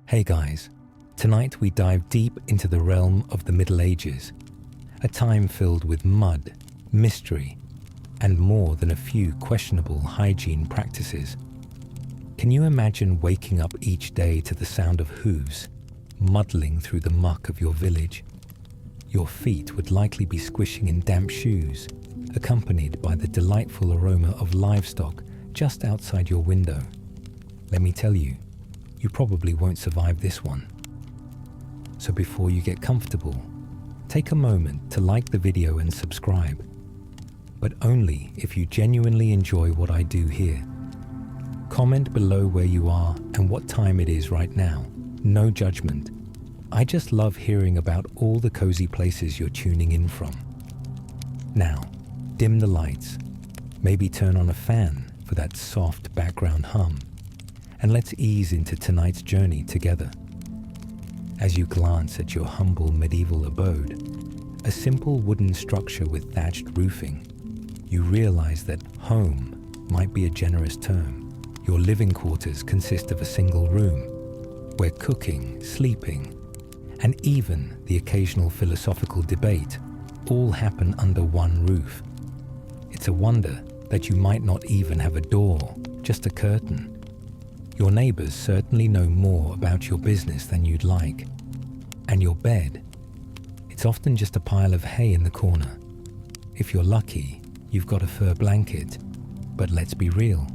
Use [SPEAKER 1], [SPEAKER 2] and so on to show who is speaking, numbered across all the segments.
[SPEAKER 1] Hey guys, tonight we dive deep into the realm of the Middle Ages, a time filled with mud, mystery, and more than a few questionable hygiene practices. Can you imagine waking up each day to the sound of hooves, muddling through the muck of your village? Your feet would likely be squishing in damp shoes, accompanied by the delightful aroma of livestock just outside your window. Let me tell you, you probably won't survive this one. So before you get comfortable, take a moment to like the video and subscribe, but only if you genuinely enjoy what I do here. Comment below where you are and what time it is right now. No judgment. I just love hearing about all the cozy places you're tuning in from. Now, dim the lights, maybe turn on a fan for that soft background hum, and let's ease into tonight's journey together. As you glance at your humble medieval abode, a simple wooden structure with thatched roofing, you realize that home might be a generous term. Your living quarters consist of a single room, where cooking, sleeping, and even the occasional philosophical debate all happen under one roof. It's a wonder that you might not even have a door, just a curtain. Your neighbors certainly know more about your business than you'd like. And your bed, it's often just a pile of hay in the corner. If you're lucky, you've got a fur blanket, but let's be real,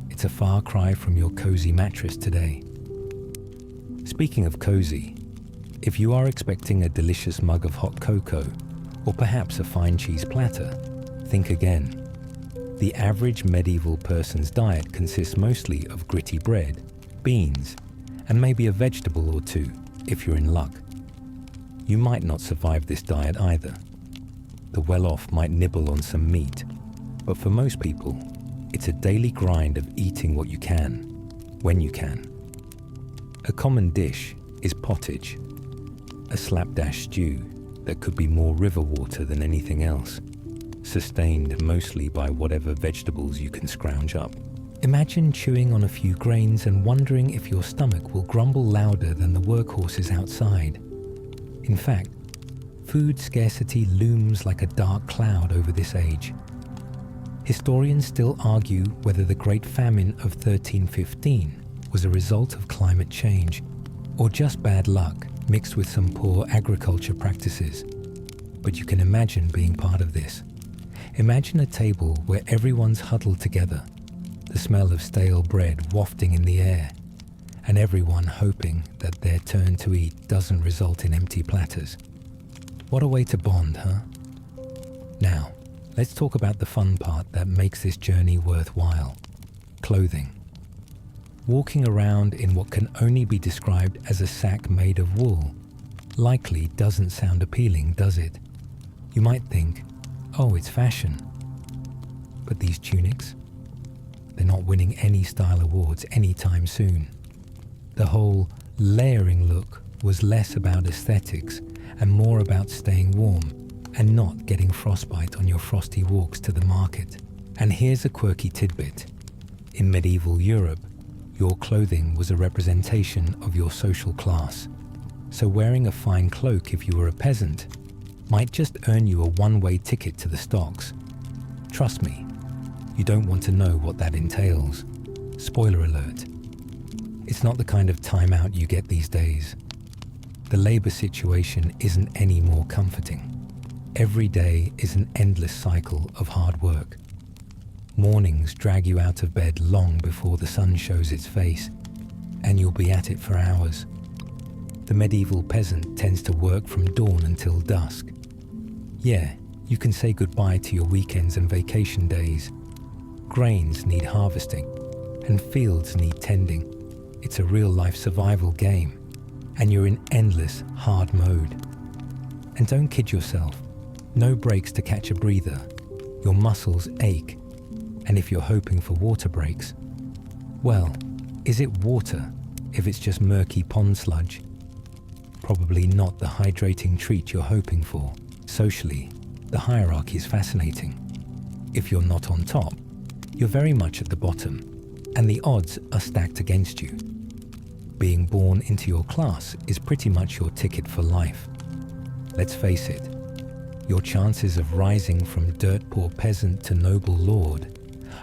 [SPEAKER 1] it's a far cry from your cozy mattress today. Speaking of cozy, if you are expecting a delicious mug of hot cocoa, or perhaps a fine cheese platter, think again. The average medieval person's diet consists mostly of gritty bread, beans, and maybe a vegetable or two, if you're in luck. You might not survive this diet either. The well-off might nibble on some meat, but for most people, it's a daily grind of eating what you can, when you can. A common dish is pottage, a slapdash stew that could be more river water than anything else, sustained mostly by whatever vegetables you can scrounge up. Imagine chewing on a few grains and wondering if your stomach will grumble louder than the workhorses outside. In fact, food scarcity looms like a dark cloud over this age. Historians still argue whether the Great Famine of 1315 was a result of climate change or just bad luck mixed with some poor agriculture practices. But you can imagine being part of this. Imagine a table where everyone's huddled together, the smell of stale bread wafting in the air, and everyone hoping that their turn to eat doesn't result in empty platters. What a way to bond, huh? Now, let's talk about the fun part that makes this journey worthwhile: clothing. Walking around in what can only be described as a sack made of wool likely doesn't sound appealing, does it? You might think, oh, it's fashion. But these tunics, they're not winning any style awards anytime soon. The whole layering look was less about aesthetics and more about staying warm and not getting frostbite on your frosty walks to the market. And here's a quirky tidbit. In medieval Europe, your clothing was a representation of your social class. So wearing a fine cloak if you were a peasant might just earn you a one-way ticket to the stocks. Trust me, you don't want to know what that entails. Spoiler alert. It's not the kind of time out you get these days. The labor situation isn't any more comforting. Every day is an endless cycle of hard work. Mornings drag you out of bed long before the sun shows its face, and you'll be at it for hours. The medieval peasant tends to work from dawn until dusk. Yeah, you can say goodbye to your weekends and vacation days. Grains need harvesting, and fields need tending. It's a real-life survival game, and you're in endless, hard mode. And don't kid yourself, no breaks to catch a breather. Your muscles ache, and if you're hoping for water breaks, well, is it water if it's just murky pond sludge? Probably not the hydrating treat you're hoping for. Socially, the hierarchy is fascinating. If you're not on top, you're very much at the bottom, and the odds are stacked against you. being born into your class is pretty much your ticket for life. Let's face it, your chances of rising from dirt-poor peasant to noble lord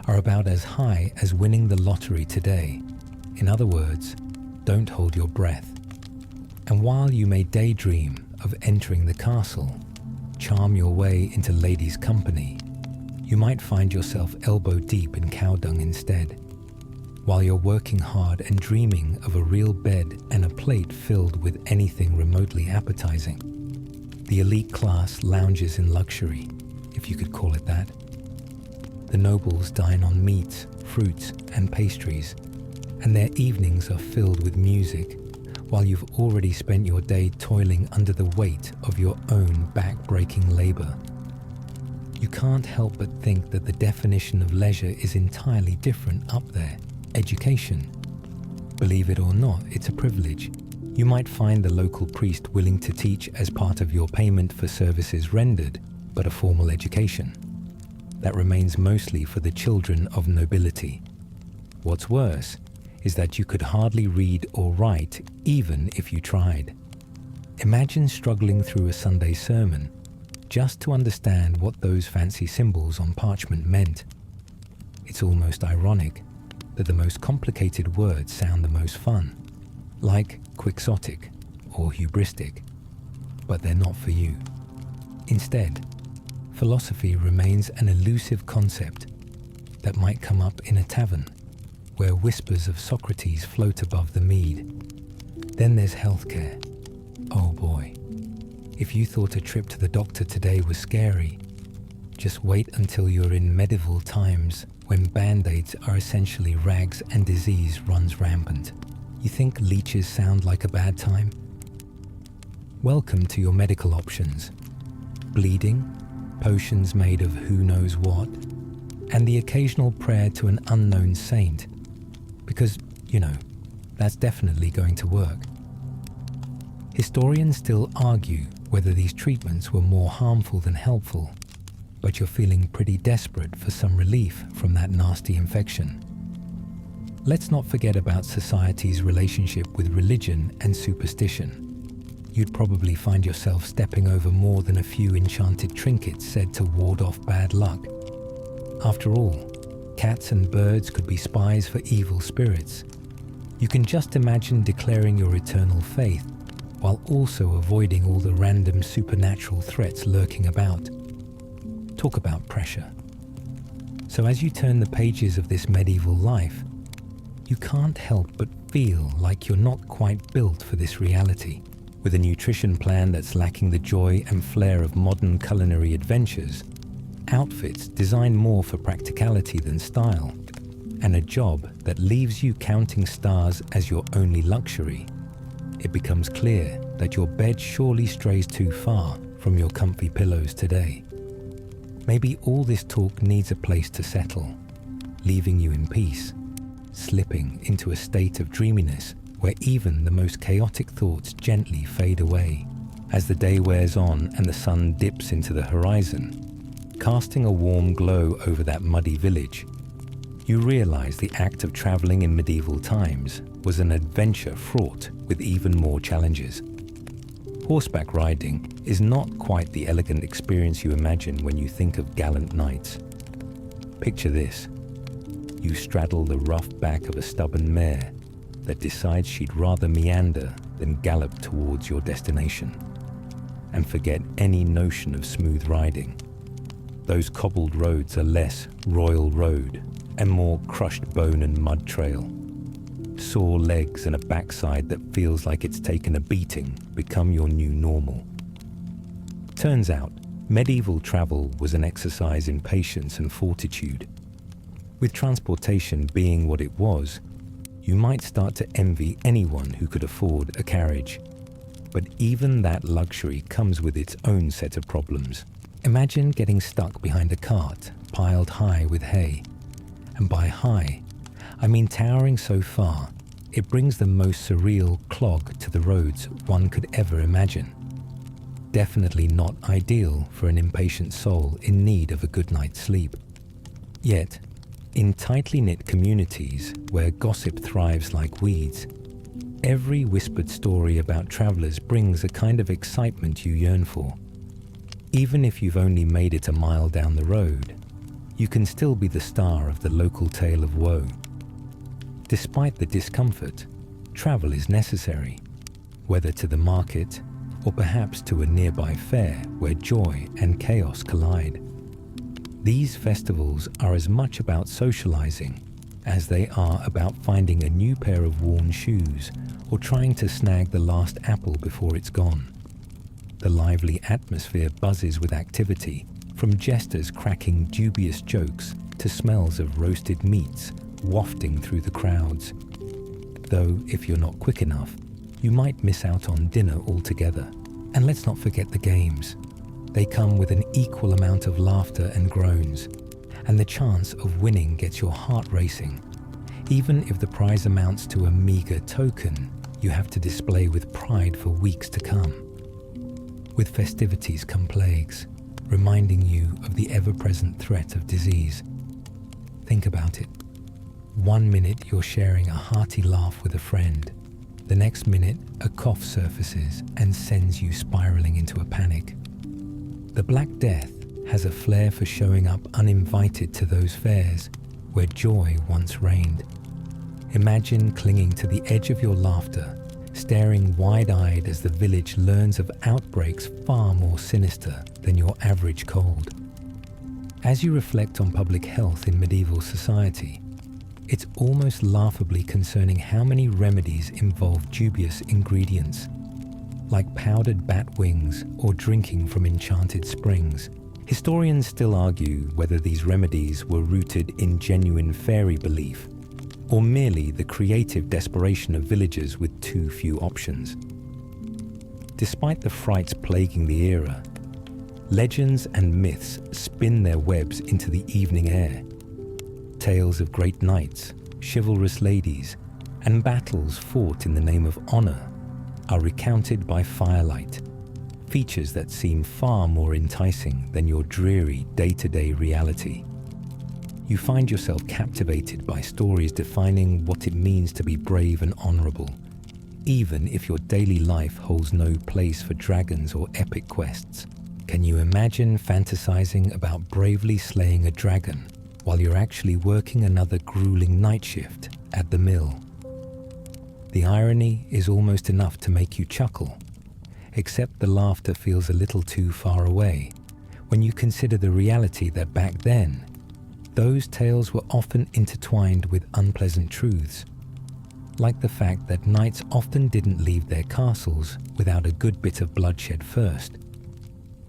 [SPEAKER 1] are about as high as winning the lottery today. In other words, don't hold your breath. And while you may daydream of entering the castle, charm your way into ladies' company, you might find yourself elbow deep in cow dung instead, while you're working hard and dreaming of a real bed and a plate filled with anything remotely appetizing. The elite class lounges in luxury, if you could call it that. The nobles dine on meats, fruits, and pastries, and their evenings are filled with music, while you've already spent your day toiling under the weight of your own back-breaking labor. You can't help but think that the definition of leisure is entirely different up there. Education. Believe it or not, it's a privilege. You might find the local priest willing to teach as part of your payment for services rendered, but a formal education. That remains mostly for the children of nobility. What's worse is that you could hardly read or write even if you tried. Imagine struggling through a Sunday sermon just to understand what those fancy symbols on parchment meant. It's almost ironic that the most complicated words sound the most fun, like quixotic or hubristic, but they're not for you. Instead, philosophy remains an elusive concept that might come up in a tavern where whispers of Socrates float above the mead. Then there's healthcare. Oh boy, if you thought a trip to the doctor today was scary, just wait until you're in medieval times when band-aids are essentially rags and disease runs rampant. You think leeches sound like a bad time? Welcome to your medical options. Bleeding, potions made of who knows what, and the occasional prayer to an unknown saint. Because, that's definitely going to work. Historians still argue whether these treatments were more harmful than helpful, but you're feeling pretty desperate for some relief from that nasty infection. Let's not forget about society's relationship with religion and superstition. You'd probably find yourself stepping over more than a few enchanted trinkets said to ward off bad luck. After all, cats and birds could be spies for evil spirits. You can just imagine declaring your eternal faith while also avoiding all the random supernatural threats lurking about. Talk about pressure. So as you turn the pages of this medieval life, you can't help but feel like you're not quite built for this reality. With a nutrition plan that's lacking the joy and flair of modern culinary adventures, outfits designed more for practicality than style, and a job that leaves you counting stars as your only luxury, it becomes clear that your bed surely strays too far from your comfy pillows today. Maybe all this talk needs a place to settle, leaving you in peace, slipping into a state of dreaminess where even the most chaotic thoughts gently fade away. As the day wears on and the sun dips into the horizon, casting a warm glow over that muddy village, you realize the act of traveling in medieval times was an adventure fraught with even more challenges. Horseback riding is not quite the elegant experience you imagine when you think of gallant knights. Picture this. You straddle the rough back of a stubborn mare that decides she'd rather meander than gallop towards your destination, and forget any notion of smooth riding. Those cobbled roads are less royal road and more crushed bone and mud trail. Sore legs and a backside that feels like it's taken a beating become your new normal. Turns out, medieval travel was an exercise in patience and fortitude. With transportation being what it was, you might start to envy anyone who could afford a carriage. But even that luxury comes with its own set of problems. Imagine getting stuck behind a cart piled high with hay. And by high, I mean towering so far, it brings the most surreal clog to the roads one could ever imagine. Definitely not ideal for an impatient soul in need of a good night's sleep. Yet, in tightly knit communities where gossip thrives like weeds, Every whispered story about travelers brings a kind of excitement you yearn for. Even if you've only made it a mile down the road, you can still be the star of the local tale of woe. Despite the discomfort, travel is necessary, whether to the market or perhaps to a nearby fair where joy and chaos collide. These festivals are as much about socializing as they are about finding a new pair of worn shoes or trying to snag the last apple before it's gone. The lively atmosphere buzzes with activity, from jesters cracking dubious jokes to smells of roasted meats wafting through the crowds. Though, if you're not quick enough, you might miss out on dinner altogether. And let's not forget the games. They come with an equal amount of laughter and groans, and the chance of winning gets your heart racing. Even if the prize amounts to a meager token you have to display with pride for weeks to come. With festivities come plagues, reminding you of the ever-present threat of disease. Think about it. 1 minute you're sharing a hearty laugh with a friend. The next minute, a cough surfaces and sends you spiraling into a panic. The Black Death has a flair for showing up uninvited to those fairs where joy once reigned. Imagine clinging to the edge of your laughter, staring wide-eyed as the village learns of outbreaks far more sinister than your average cold. As you reflect on public health in medieval society, it's almost laughably concerning how many remedies involve dubious ingredients, like powdered bat wings or drinking from enchanted springs. Historians still argue whether these remedies were rooted in genuine fairy belief or merely the creative desperation of villagers with too few options. Despite the frights plaguing the era, legends and myths spin their webs into the evening air. Tales of great knights, chivalrous ladies, and battles fought in the name of honor are recounted by firelight, features that seem far more enticing than your dreary day-to-day reality. You find yourself captivated by stories defining what it means to be brave and honorable, even if your daily life holds no place for dragons or epic quests. Can you imagine fantasizing about bravely slaying a dragon while you're actually working another grueling night shift at the mill? The irony is almost enough to make you chuckle, except the laughter feels a little too far away when you consider the reality that back then, those tales were often intertwined with unpleasant truths, like the fact that knights often didn't leave their castles without a good bit of bloodshed first.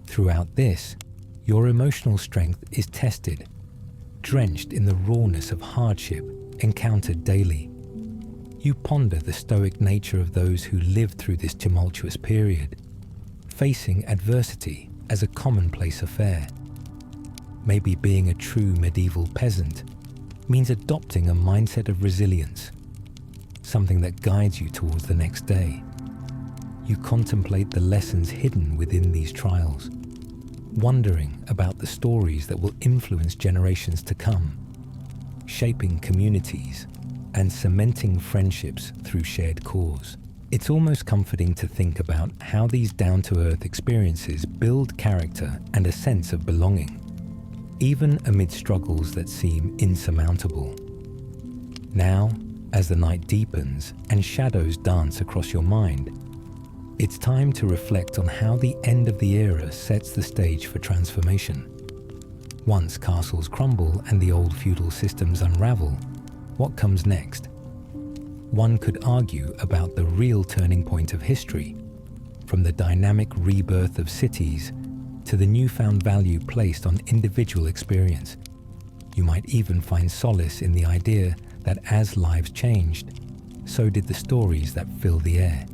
[SPEAKER 1] Throughout this, your emotional strength is tested, drenched in the rawness of hardship encountered daily. You ponder the stoic nature of those who lived through this tumultuous period, facing adversity as a commonplace affair. Maybe being a true medieval peasant means adopting a mindset of resilience, something that guides you towards the next day. You contemplate the lessons hidden within these trials, wondering about the stories that will influence generations to come, shaping communities and cementing friendships through shared cause. It's almost comforting to think about how these down-to-earth experiences build character and a sense of belonging, even amid struggles that seem insurmountable. Now, as the night deepens and shadows dance across your mind, it's time to reflect on how the end of the era sets the stage for transformation. Once castles crumble and the old feudal systems unravel, what comes next? One could argue about the real turning point of history, from the dynamic rebirth of cities to the newfound value placed on individual experience. You might even find solace in the idea that as lives changed, so did the stories that fill the air,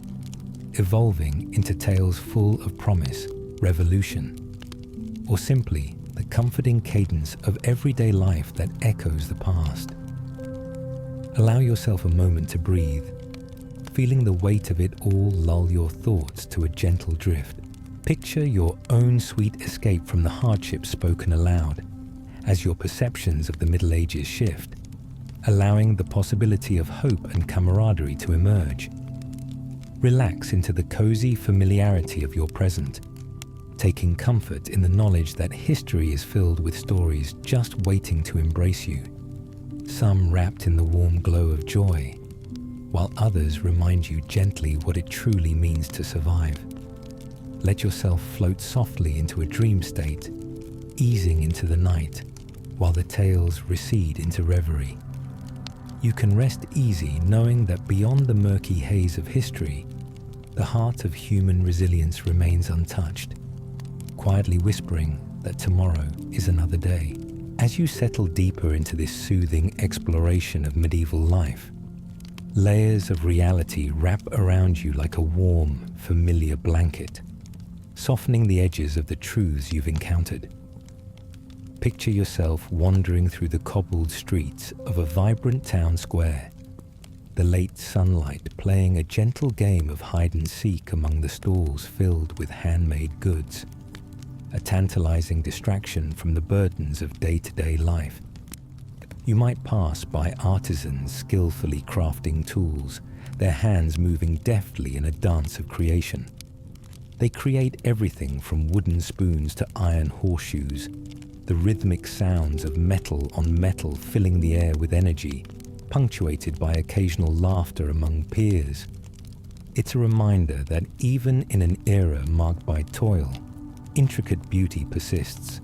[SPEAKER 1] evolving into tales full of promise, revolution, or simply the comforting cadence of everyday life that echoes the past. Allow yourself a moment to breathe, feeling the weight of it all lull your thoughts to a gentle drift. Picture your own sweet escape from the hardships spoken aloud as your perceptions of the Middle Ages shift, allowing the possibility of hope and camaraderie to emerge. Relax into the cozy familiarity of your present, taking comfort in the knowledge that history is filled with stories just waiting to embrace you, some wrapped in the warm glow of joy, while others remind you gently what it truly means to survive. Let yourself float softly into a dream state, easing into the night, while the tales recede into reverie. You can rest easy knowing that beyond the murky haze of history, the heart of human resilience remains untouched, quietly whispering that tomorrow is another day. As you settle deeper into this soothing exploration of medieval life, layers of reality wrap around you like a warm, familiar blanket, softening the edges of the truths you've encountered. Picture yourself wandering through the cobbled streets of a vibrant town square, the late sunlight playing a gentle game of hide and seek among the stalls filled with handmade goods, a tantalizing distraction from the burdens of day-to-day life. You might pass by artisans skillfully crafting tools, their hands moving deftly in a dance of creation. They create everything from wooden spoons to iron horseshoes, the rhythmic sounds of metal on metal filling the air with energy, punctuated by occasional laughter among peers. It's a reminder that even in an era marked by toil, intricate beauty persists.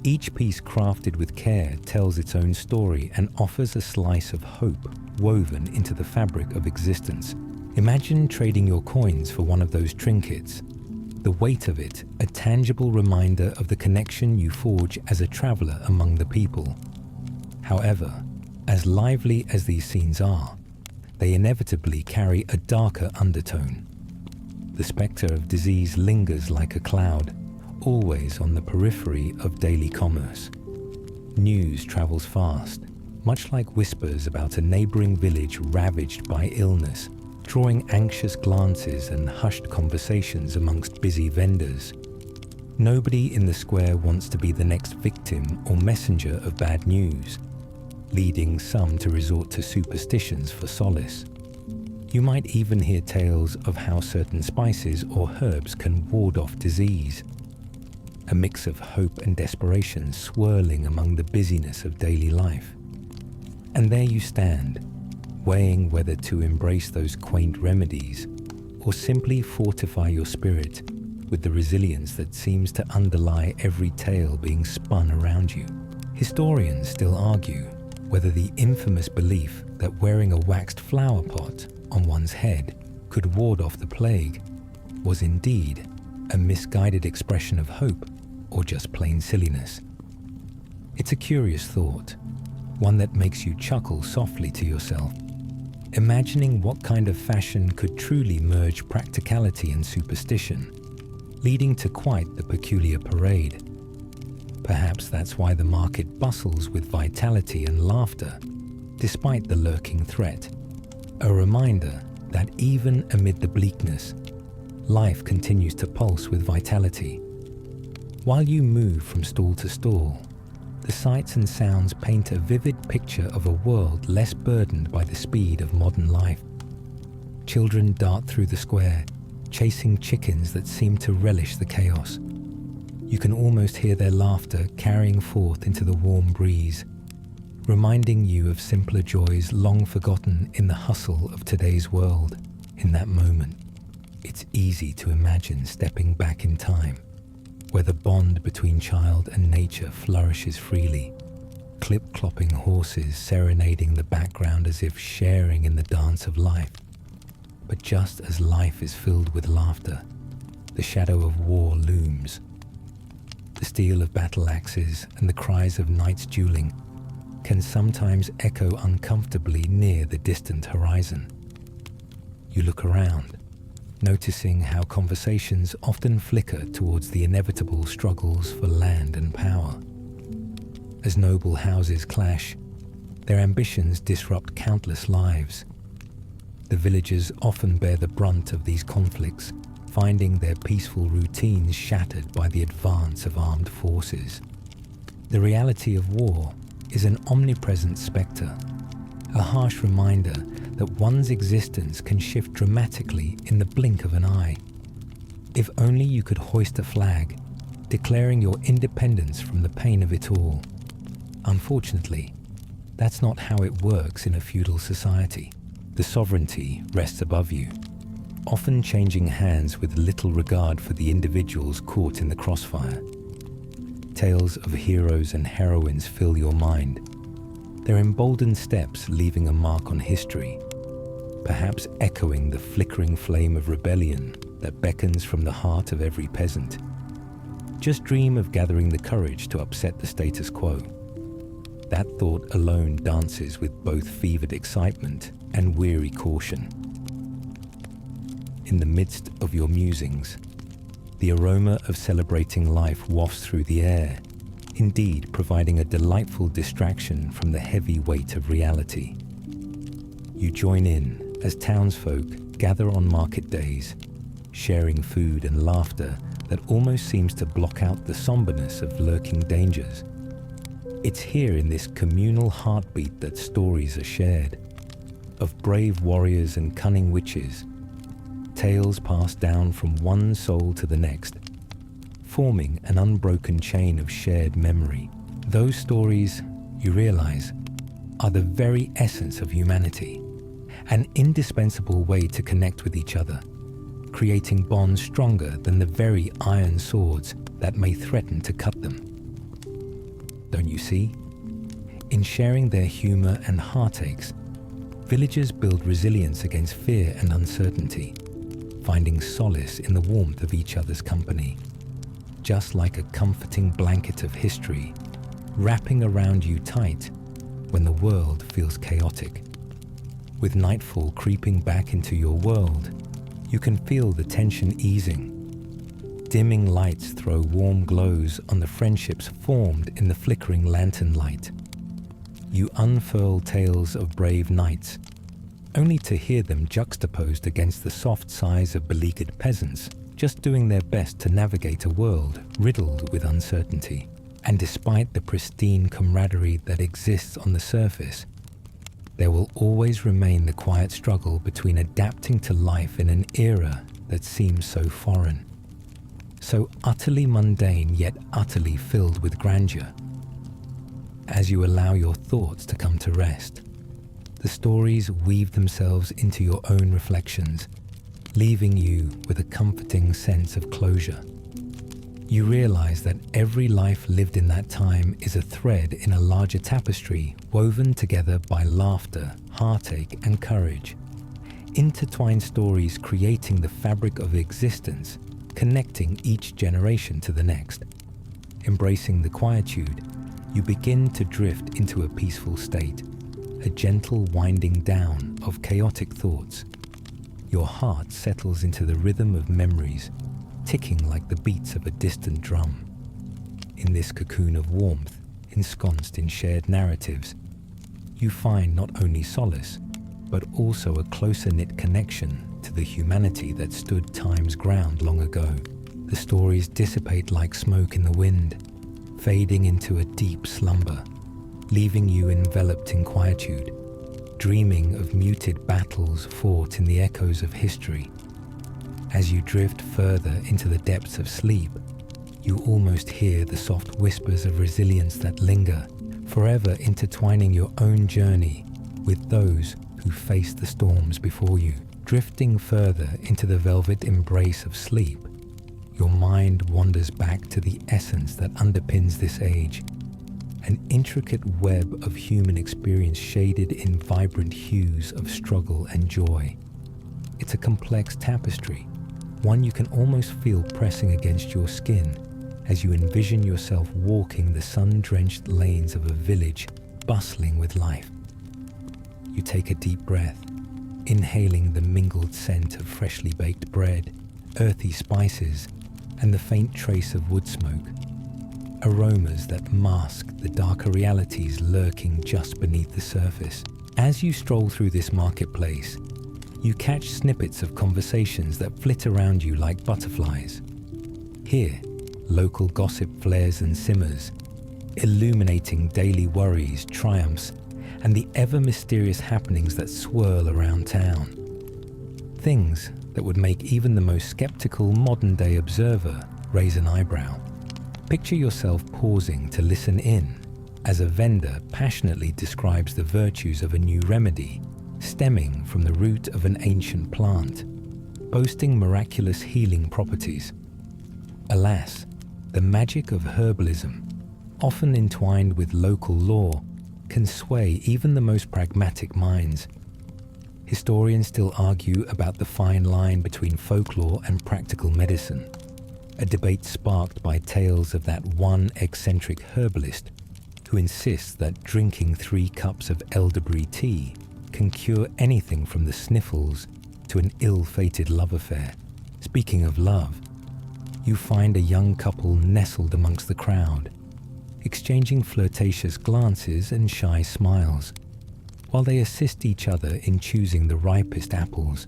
[SPEAKER 1] Each piece crafted with care tells its own story and offers a slice of hope woven into the fabric of existence. Imagine trading your coins for one of those trinkets. The weight of it, a tangible reminder of the connection you forge as a traveler among the people. However, as lively as these scenes are, they inevitably carry a darker undertone. The spectre of disease lingers like a cloud, always on the periphery of daily commerce. News travels fast, much like whispers about a neighboring village ravaged by illness, drawing anxious glances and hushed conversations amongst busy vendors. Nobody in the square wants to be the next victim or messenger of bad news, leading some to resort to superstitions for solace. You might even hear tales of how certain spices or herbs can ward off disease. A mix of hope and desperation swirling among the busyness of daily life. And there you stand, weighing whether to embrace those quaint remedies or simply fortify your spirit with the resilience that seems to underlie every tale being spun around you. Historians still argue whether the infamous belief that wearing a waxed flower pot on one's head could ward off the plague was indeed a misguided expression of hope or just plain silliness. It's a curious thought, one that makes you chuckle softly to yourself, imagining what kind of fashion could truly merge practicality and superstition, leading to quite the peculiar parade. Perhaps that's why the market bustles with vitality and laughter, despite the lurking threat. A reminder that even amid the bleakness, life continues to pulse with vitality. While you move from stall to stall, the sights and sounds paint a vivid picture of a world less burdened by the speed of modern life. Children dart through the square, chasing chickens that seem to relish the chaos. You can almost hear their laughter carrying forth into the warm breeze, reminding you of simpler joys long forgotten in the hustle of today's world. In that moment, it's easy to imagine stepping back in time, where the bond between child and nature flourishes freely, clip-clopping horses serenading the background as if sharing in the dance of life. But just as life is filled with laughter, the shadow of war looms. The steel of battle axes and the cries of knights dueling can sometimes echo uncomfortably near the distant horizon. You look around, noticing how conversations often flicker towards the inevitable struggles for land and power. As noble houses clash, their ambitions disrupt countless lives. The villagers often bear the brunt of these conflicts, finding their peaceful routines shattered by the advance of armed forces. The reality of war is an omnipresent spectre, a harsh reminder that one's existence can shift dramatically in the blink of an eye. If only you could hoist a flag, declaring your independence from the pain of it all. Unfortunately, that's not how it works in a feudal society. The sovereignty rests above you, often changing hands with little regard for the individuals caught in the crossfire. Tales of heroes and heroines fill your mind, their emboldened steps leaving a mark on history, perhaps echoing the flickering flame of rebellion that beckons from the heart of every peasant. Just dream of gathering the courage to upset the status quo. That thought alone dances with both fevered excitement and weary caution. In the midst of your musings, the aroma of celebrating life wafts through the air, indeed providing a delightful distraction from the heavy weight of reality. You join in as townsfolk gather on market days, sharing food and laughter that almost seems to block out the somberness of lurking dangers. It's here in this communal heartbeat that stories are shared, of brave warriors and cunning witches, tales passed down from one soul to the next, forming an unbroken chain of shared memory. Those stories, you realize, are the very essence of humanity, an indispensable way to connect with each other, creating bonds stronger than the very iron swords that may threaten to cut them. Don't you see? In sharing their humor and heartaches, villagers build resilience against fear and uncertainty, finding solace in the warmth of each other's company, just like a comforting blanket of history wrapping around you tight when the world feels chaotic. With nightfall creeping back into your world, you can feel the tension easing. Dimming lights throw warm glows on the friendships formed in the flickering lantern light. You unfurl tales of brave knights, only to hear them juxtaposed against the soft sighs of beleaguered peasants, just doing their best to navigate a world riddled with uncertainty. And despite the pristine camaraderie that exists on the surface, there will always remain the quiet struggle between adapting to life in an era that seems so foreign, so utterly mundane yet utterly filled with grandeur. As you allow your thoughts to come to rest, the stories weave themselves into your own reflections, leaving you with a comforting sense of closure. You realize that every life lived in that time is a thread in a larger tapestry woven together by laughter, heartache, and courage. Intertwined stories creating the fabric of existence, connecting each generation to the next. Embracing the quietude, you begin to drift into a peaceful state, a gentle winding down of chaotic thoughts. Your heart settles into the rhythm of memories, ticking like the beats of a distant drum. In this cocoon of warmth, ensconced in shared narratives, you find not only solace, but also a closer-knit connection to the humanity that stood time's ground long ago. The stories dissipate like smoke in the wind, fading into a deep slumber, leaving you enveloped in quietude, dreaming of muted battles fought in the echoes of history. As you drift further into the depths of sleep, you almost hear the soft whispers of resilience that linger, forever intertwining your own journey with those who face the storms before you. Drifting further into the velvet embrace of sleep, your mind wanders back to the essence that underpins this age, an intricate web of human experience shaded in vibrant hues of struggle and joy. It's a complex tapestry, one you can almost feel pressing against your skin as you envision yourself walking the sun-drenched lanes of a village bustling with life. You take a deep breath, inhaling the mingled scent of freshly baked bread, earthy spices, and the faint trace of wood smoke, aromas that mask the darker realities lurking just beneath the surface. As you stroll through this marketplace, you catch snippets of conversations that flit around you like butterflies. Here, local gossip flares and simmers, illuminating daily worries, triumphs, and the ever-mysterious happenings that swirl around town. Things that would make even the most skeptical modern-day observer raise an eyebrow. Picture yourself pausing to listen in as a vendor passionately describes the virtues of a new remedy stemming from the root of an ancient plant, boasting miraculous healing properties. Alas, the magic of herbalism, often entwined with local lore, can sway even the most pragmatic minds. Historians still argue about the fine line between folklore and practical medicine, a debate sparked by tales of that one eccentric herbalist who insists that drinking 3 cups of elderberry tea can cure anything from the sniffles to an ill-fated love affair. Speaking of love, you find a young couple nestled amongst the crowd, exchanging flirtatious glances and shy smiles, while they assist each other in choosing the ripest apples.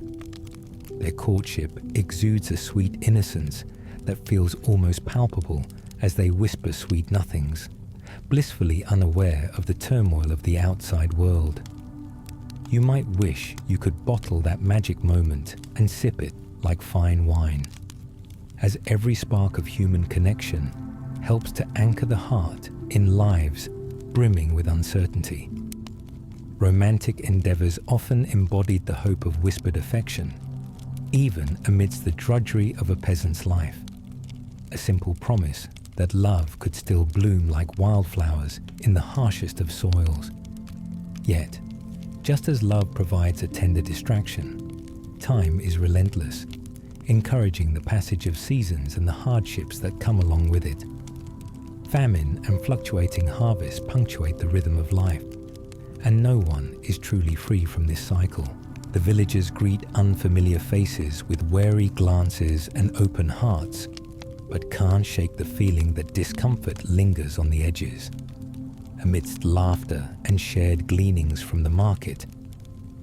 [SPEAKER 1] Their courtship exudes a sweet innocence that feels almost palpable as they whisper sweet nothings, blissfully unaware of the turmoil of the outside world. You might wish you could bottle that magic moment and sip it like fine wine, as every spark of human connection helps to anchor the heart in lives brimming with uncertainty. Romantic endeavors often embodied the hope of whispered affection, even amidst the drudgery of a peasant's life. A simple promise that love could still bloom like wildflowers in the harshest of soils. Yet, just as love provides a tender distraction, time is relentless, encouraging the passage of seasons and the hardships that come along with it. Famine and fluctuating harvests punctuate the rhythm of life, and no one is truly free from this cycle. The villagers greet unfamiliar faces with wary glances and open hearts, but can't shake the feeling that discomfort lingers on the edges. Amidst laughter and shared gleanings from the market,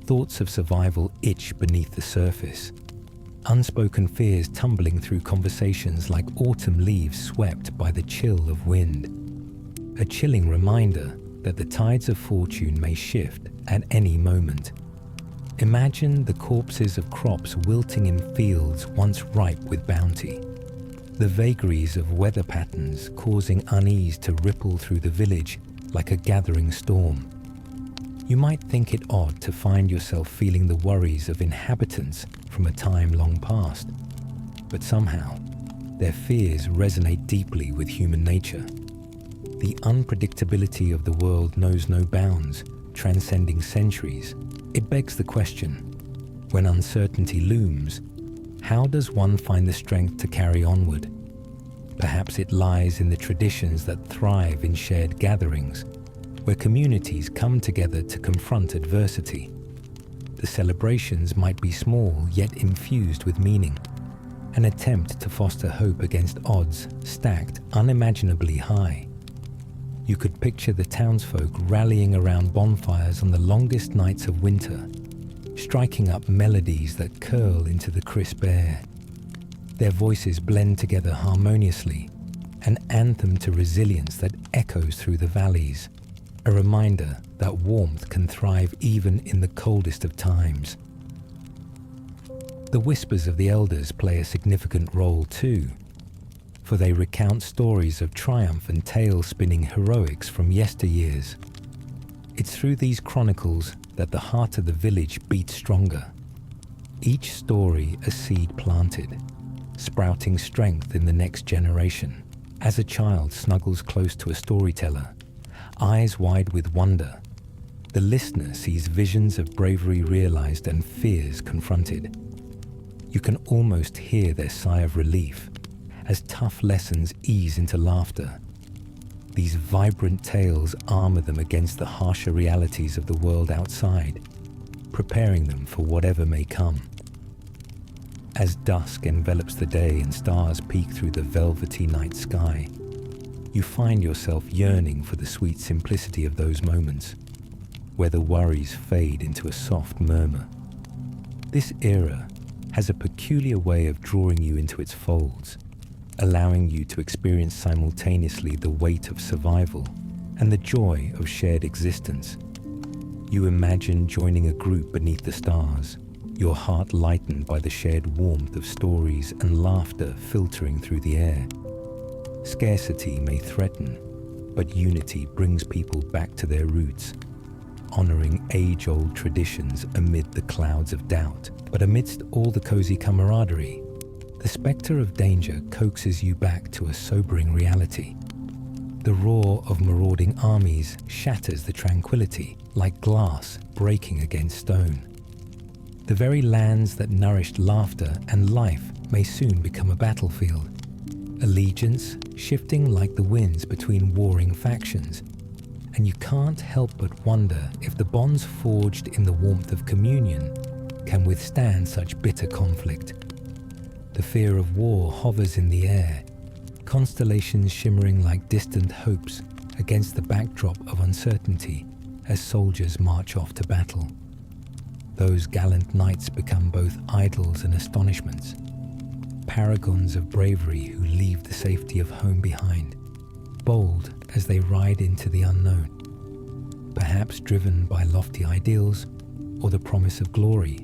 [SPEAKER 1] thoughts of survival itch beneath the surface, unspoken fears tumbling through conversations like autumn leaves swept by the chill of wind. A chilling reminder that the tides of fortune may shift at any moment. Imagine the corpses of crops wilting in fields once ripe with bounty, the vagaries of weather patterns causing unease to ripple through the village like a gathering storm. You might think it odd to find yourself feeling the worries of inhabitants from a time long past, but somehow their fears resonate deeply with human nature. The unpredictability of the world knows no bounds, transcending centuries. It begs the question, when uncertainty looms, how does one find the strength to carry onward? Perhaps it lies in the traditions that thrive in shared gatherings, where communities come together to confront adversity. The celebrations might be small yet infused with meaning, an attempt to foster hope against odds stacked unimaginably high. You could picture the townsfolk rallying around bonfires on the longest nights of winter, striking up melodies that curl into the crisp air. Their voices blend together harmoniously, an anthem to resilience that echoes through the valleys, a reminder that warmth can thrive even in the coldest of times. The whispers of the elders play a significant role too, for they recount stories of triumph and tale-spinning heroics from yesteryears. It's through these chronicles that the heart of the village beats stronger. Each story a seed planted, sprouting strength in the next generation. As a child snuggles close to a storyteller, eyes wide with wonder, the listener sees visions of bravery realized and fears confronted. You can almost hear their sigh of relief as tough lessons ease into laughter. These vibrant tales armor them against the harsher realities of the world outside, preparing them for whatever may come. As dusk envelops the day and stars peek through the velvety night sky, you find yourself yearning for the sweet simplicity of those moments, where the worries fade into a soft murmur. This era has a peculiar way of drawing you into its folds, allowing you to experience simultaneously the weight of survival and the joy of shared existence. You imagine joining a group beneath the stars, your heart lightened by the shared warmth of stories and laughter filtering through the air. Scarcity may threaten, but unity brings people back to their roots, honoring age-old traditions amid the clouds of doubt. But amidst all the cozy camaraderie, the spectre of danger coaxes you back to a sobering reality. The roar of marauding armies shatters the tranquility like glass breaking against stone. The very lands that nourished laughter and life may soon become a battlefield. Allegiance shifting like the winds between warring factions. And you can't help but wonder if the bonds forged in the warmth of communion can withstand such bitter conflict. The fear of war hovers in the air, constellations shimmering like distant hopes against the backdrop of uncertainty as soldiers march off to battle. Those gallant knights become both idols and astonishments, paragons of bravery who leave the safety of home behind, bold as they ride into the unknown. Perhaps driven by lofty ideals or the promise of glory,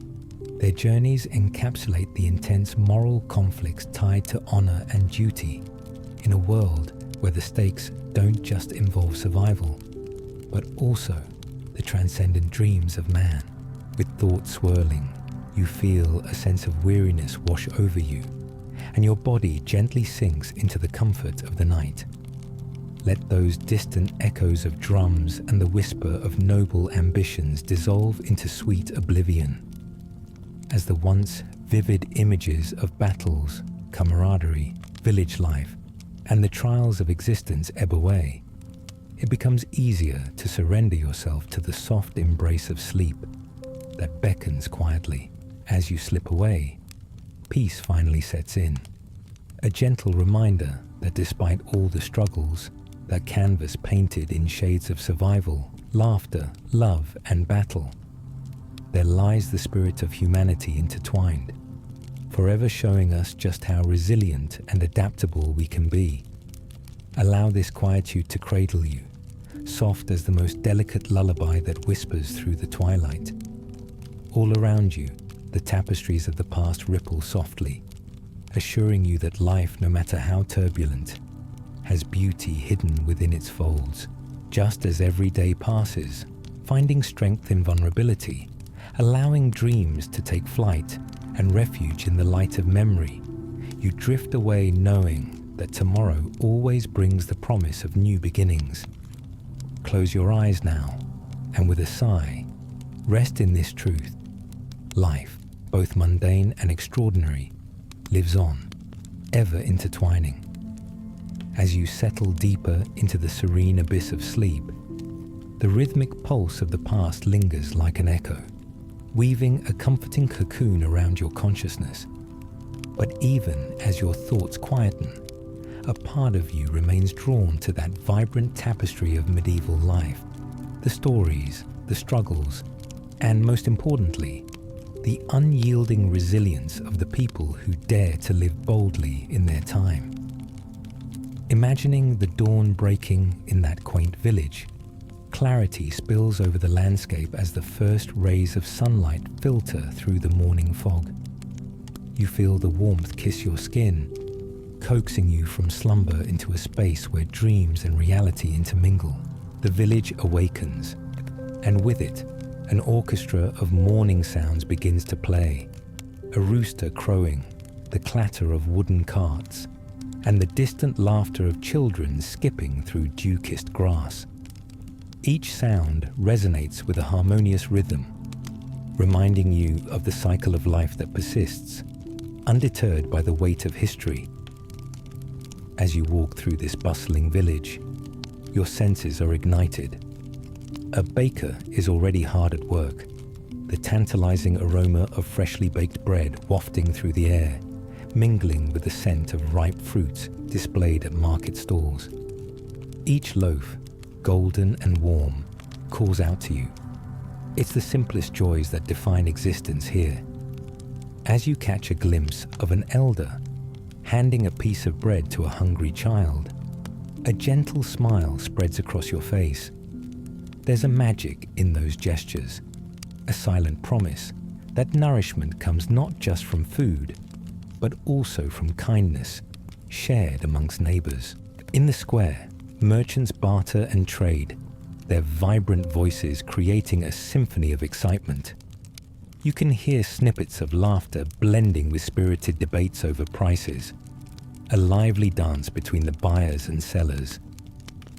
[SPEAKER 1] their journeys encapsulate the intense moral conflicts tied to honor and duty in a world where the stakes don't just involve survival, but also the transcendent dreams of man. With thoughts swirling, you feel a sense of weariness wash over you, and your body gently sinks into the comfort of the night. Let those distant echoes of drums and the whisper of noble ambitions dissolve into sweet oblivion. As the once vivid images of battles, camaraderie, village life, and the trials of existence ebb away, it becomes easier to surrender yourself to the soft embrace of sleep that beckons quietly. As you slip away, peace finally sets in, a gentle reminder that despite all the struggles, that canvas painted in shades of survival, laughter, love, and battle, there lies the spirit of humanity intertwined, forever showing us just how resilient and adaptable we can be. Allow this quietude to cradle you, soft as the most delicate lullaby that whispers through the twilight. All around you, the tapestries of the past ripple softly, assuring you that life, no matter how turbulent, has beauty hidden within its folds. Just as every day passes, finding strength in vulnerability, allowing dreams to take flight and refuge in the light of memory, you drift away knowing that tomorrow always brings the promise of new beginnings. Close your eyes now, and with a sigh, rest in this truth. Life, both mundane and extraordinary, lives on, ever intertwining. As you settle deeper into the serene abyss of sleep, the rhythmic pulse of the past lingers like an echo, weaving a comforting cocoon around your consciousness. But even as your thoughts quieten, a part of you remains drawn to that vibrant tapestry of medieval life, the stories, the struggles, and most importantly, the unyielding resilience of the people who dare to live boldly in their time. Imagining the dawn breaking in that quaint village, clarity spills over the landscape as the first rays of sunlight filter through the morning fog. You feel the warmth kiss your skin, coaxing you from slumber into a space where dreams and reality intermingle. The village awakens, and with it, an orchestra of morning sounds begins to play. A rooster crowing, the clatter of wooden carts, and the distant laughter of children skipping through dew-kissed grass. Each sound resonates with a harmonious rhythm, reminding you of the cycle of life that persists, undeterred by the weight of history. As you walk through this bustling village, your senses are ignited. A baker is already hard at work, the tantalizing aroma of freshly baked bread wafting through the air, mingling with the scent of ripe fruits displayed at market stalls. Each loaf, golden and warm, calls out to you. It's the simplest joys that define existence here. As you catch a glimpse of an elder handing a piece of bread to a hungry child, a gentle smile spreads across your face. There's a magic in those gestures, a silent promise that nourishment comes not just from food, but also from kindness, shared amongst neighbors. In the square, merchants barter and trade, their vibrant voices creating a symphony of excitement. You can hear snippets of laughter blending with spirited debates over prices, a lively dance between the buyers and sellers.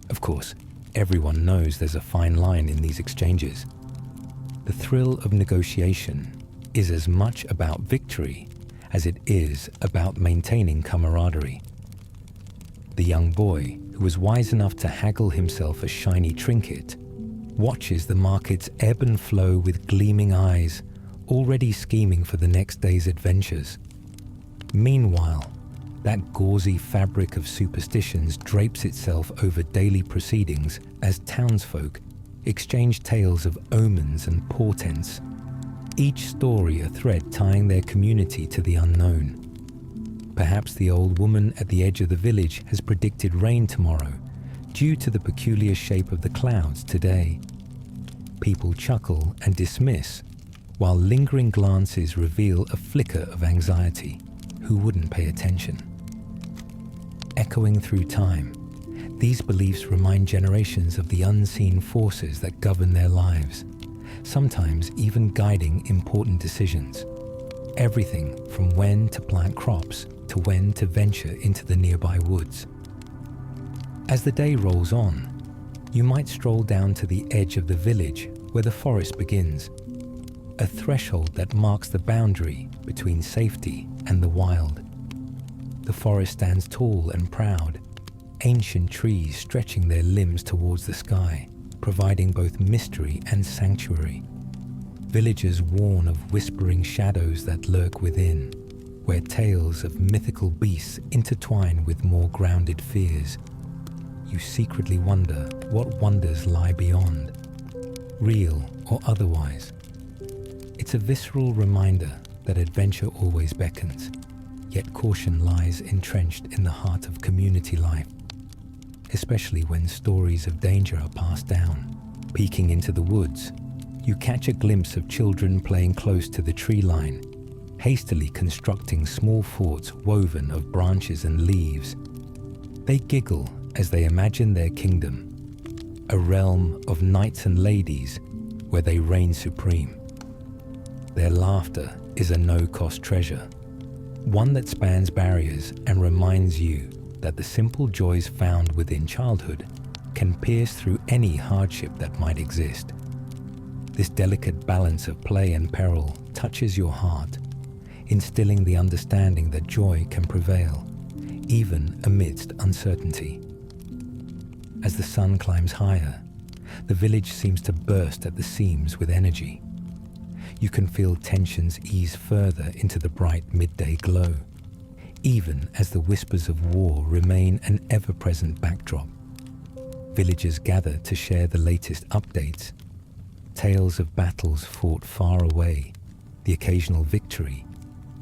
[SPEAKER 1] Of course, everyone knows there's a fine line in these exchanges. The thrill of negotiation is as much about victory as it is about maintaining camaraderie. The young boy, who was wise enough to haggle himself a shiny trinket, watches the markets ebb and flow with gleaming eyes, already scheming for the next day's adventures. Meanwhile, that gauzy fabric of superstitions drapes itself over daily proceedings as townsfolk exchange tales of omens and portents, each story a thread tying their community to the unknown. Perhaps the old woman at the edge of the village has predicted rain tomorrow due to the peculiar shape of the clouds today. People chuckle and dismiss, while lingering glances reveal a flicker of anxiety. Who wouldn't pay attention? Echoing through time, these beliefs remind generations of the unseen forces that govern their lives, sometimes even guiding important decisions. Everything from when to plant crops to when to venture into the nearby woods. As the day rolls on, you might stroll down to the edge of the village where the forest begins, a threshold that marks the boundary between safety and the wild. The forest stands tall and proud, ancient trees stretching their limbs towards the sky, providing both mystery and sanctuary. Villagers warn of whispering shadows that lurk within, where tales of mythical beasts intertwine with more grounded fears. You secretly wonder what wonders lie beyond, real or otherwise. It's a visceral reminder that adventure always beckons, yet caution lies entrenched in the heart of community life, especially when stories of danger are passed down. Peeking into the woods, you catch a glimpse of children playing close to the tree line, hastily constructing small forts woven of branches and leaves. They giggle as they imagine their kingdom, a realm of knights and ladies where they reign supreme. Their laughter is a no-cost treasure, one that spans barriers and reminds you that the simple joys found within childhood can pierce through any hardship that might exist. This delicate balance of play and peril touches your heart, instilling the understanding that joy can prevail, even amidst uncertainty. As the sun climbs higher, the village seems to burst at the seams with energy. You can feel tensions ease further into the bright midday glow, even as the whispers of war remain an ever-present backdrop. Villagers gather to share the latest updates, tales of battles fought far away, the occasional victory,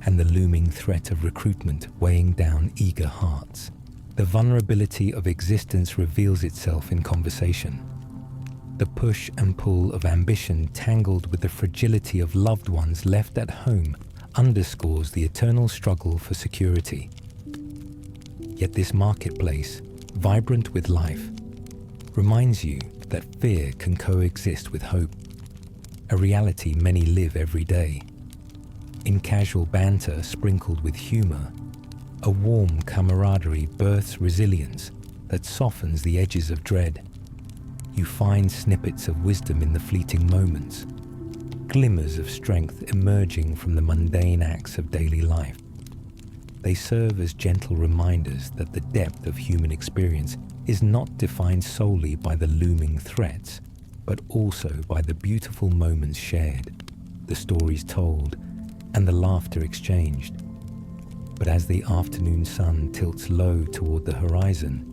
[SPEAKER 1] and the looming threat of recruitment weighing down eager hearts. The vulnerability of existence reveals itself in conversation. The push and pull of ambition tangled with the fragility of loved ones left at home underscores the eternal struggle for security. Yet this marketplace, vibrant with life, reminds you that fear can coexist with hope, a reality many live every day. In casual banter sprinkled with humor, a warm camaraderie births resilience that softens the edges of dread. You find snippets of wisdom in the fleeting moments, glimmers of strength emerging from the mundane acts of daily life. They serve as gentle reminders that the depth of human experience is not defined solely by the looming threats, but also by the beautiful moments shared, the stories told, and the laughter exchanged. But as the afternoon sun tilts low toward the horizon,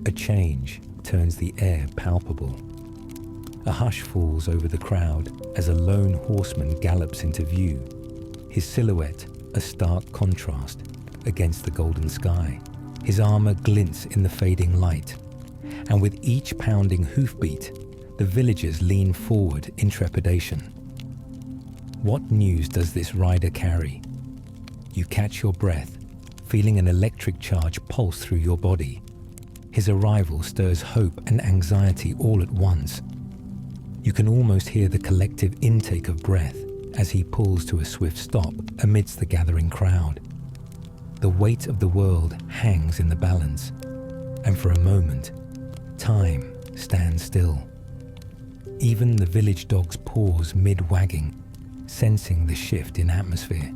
[SPEAKER 1] a change turns the air palpable. A hush falls over the crowd as a lone horseman gallops into view, his silhouette a stark contrast against the golden sky. His armor glints in the fading light, and with each pounding hoofbeat, The villagers lean forward in trepidation. What news does this rider carry? You catch your breath, feeling an electric charge pulse through your body. His arrival stirs hope and anxiety all at once. You can almost hear the collective intake of breath as he pulls to a swift stop amidst the gathering crowd. The weight of the world hangs in the balance, and for a moment, time stands still. Even the village dogs pause mid-wagging, sensing the shift in atmosphere.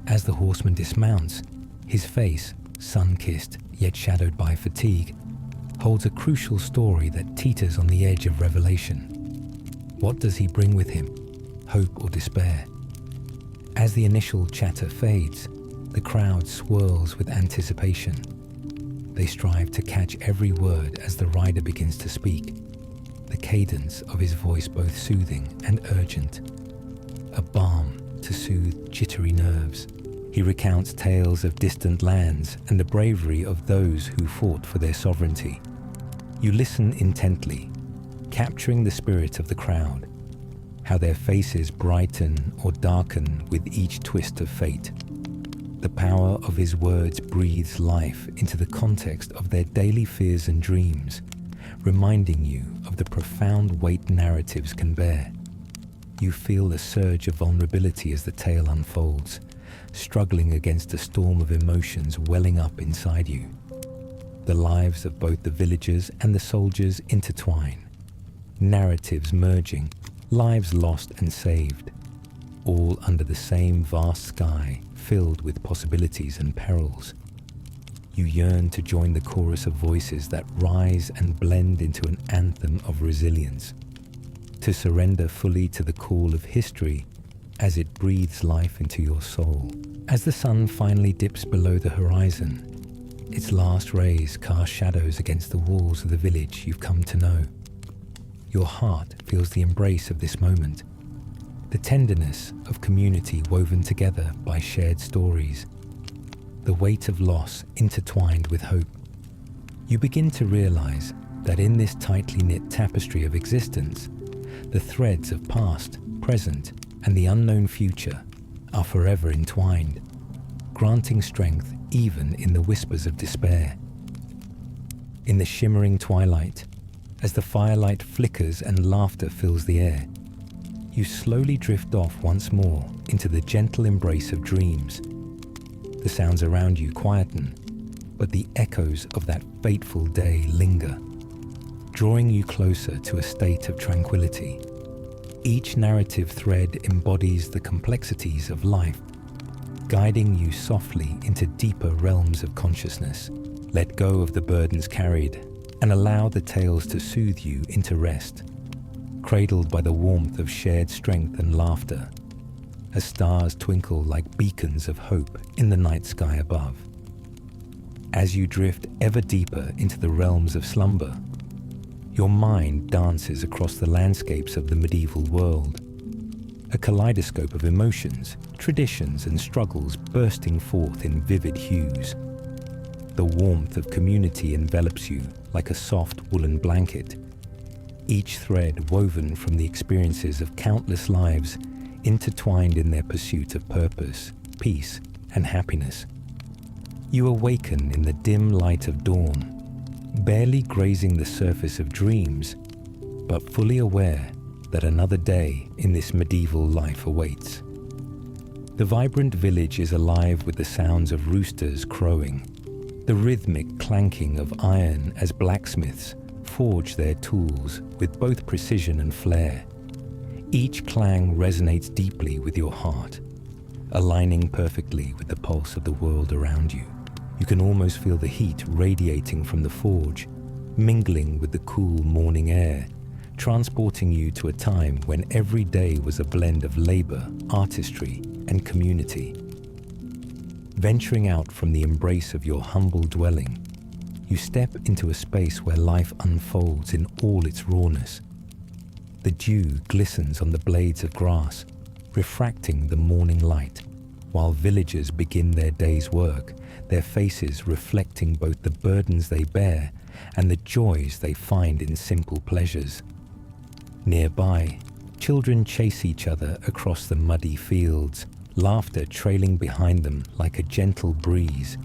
[SPEAKER 1] As the horseman dismounts, his face, sun-kissed yet shadowed by fatigue, holds a crucial story that teeters on the edge of revelation. What does he bring with him? Hope or despair? As the initial chatter fades, the crowd swirls with anticipation. They strive to catch every word as the rider begins to speak, the cadence of his voice both soothing and urgent, a balm to soothe jittery nerves. He recounts tales of distant lands and the bravery of those who fought for their sovereignty. You listen intently, capturing the spirit of the crowd, how their faces brighten or darken with each twist of fate. The power of his words breathes life into the context of their daily fears and dreams, reminding you of the profound weight narratives can bear. You feel a surge of vulnerability as the tale unfolds, struggling against a storm of emotions welling up inside you. The lives of both the villagers and the soldiers intertwine, narratives merging, lives lost and saved, all under the same vast sky filled with possibilities and perils. You yearn to join the chorus of voices that rise and blend into an anthem of resilience, to surrender fully to the call of history as it breathes life into your soul. As the sun finally dips below the horizon, its last rays cast shadows against the walls of the village you've come to know. Your heart feels the embrace of this moment, the tenderness of community woven together by shared stories, the weight of loss intertwined with hope. You begin to realize that in this tightly knit tapestry of existence, the threads of past, present, and the unknown future are forever entwined, granting strength even in the whispers of despair. In the shimmering twilight, as the firelight flickers and laughter fills the air, you slowly drift off once more into the gentle embrace of dreams. The sounds around you quieten, but the echoes of that fateful day linger, drawing you closer to a state of tranquility. Each narrative thread embodies the complexities of life, guiding you softly into deeper realms of consciousness. Let go of the burdens carried and allow the tales to soothe you into rest, cradled by the warmth of shared strength and laughter, as stars twinkle like beacons of hope in the night sky above. As you drift ever deeper into the realms of slumber, your mind dances across the landscapes of the medieval world, a kaleidoscope of emotions, traditions, and struggles bursting forth in vivid hues. The warmth of community envelops you like a soft woolen blanket, each thread woven from the experiences of countless lives intertwined in their pursuit of purpose, peace, and happiness. You awaken in the dim light of dawn, barely grazing the surface of dreams, but fully aware that another day in this medieval life awaits. The vibrant village is alive with the sounds of roosters crowing, the rhythmic clanking of iron as blacksmiths forge their tools with both precision and flair. Each clang resonates deeply with your heart, aligning perfectly with the pulse of the world around you. You can almost feel the heat radiating from the forge, mingling with the cool morning air, transporting you to a time when every day was a blend of labor, artistry, and community. Venturing out from the embrace of your humble dwelling, you step into a space where life unfolds in all its rawness. The dew glistens on the blades of grass, refracting the morning light, while villagers begin their day's work, their faces reflecting both the burdens they bear and the joys they find in simple pleasures. Nearby, children chase each other across the muddy fields, laughter trailing behind them like a gentle breeze.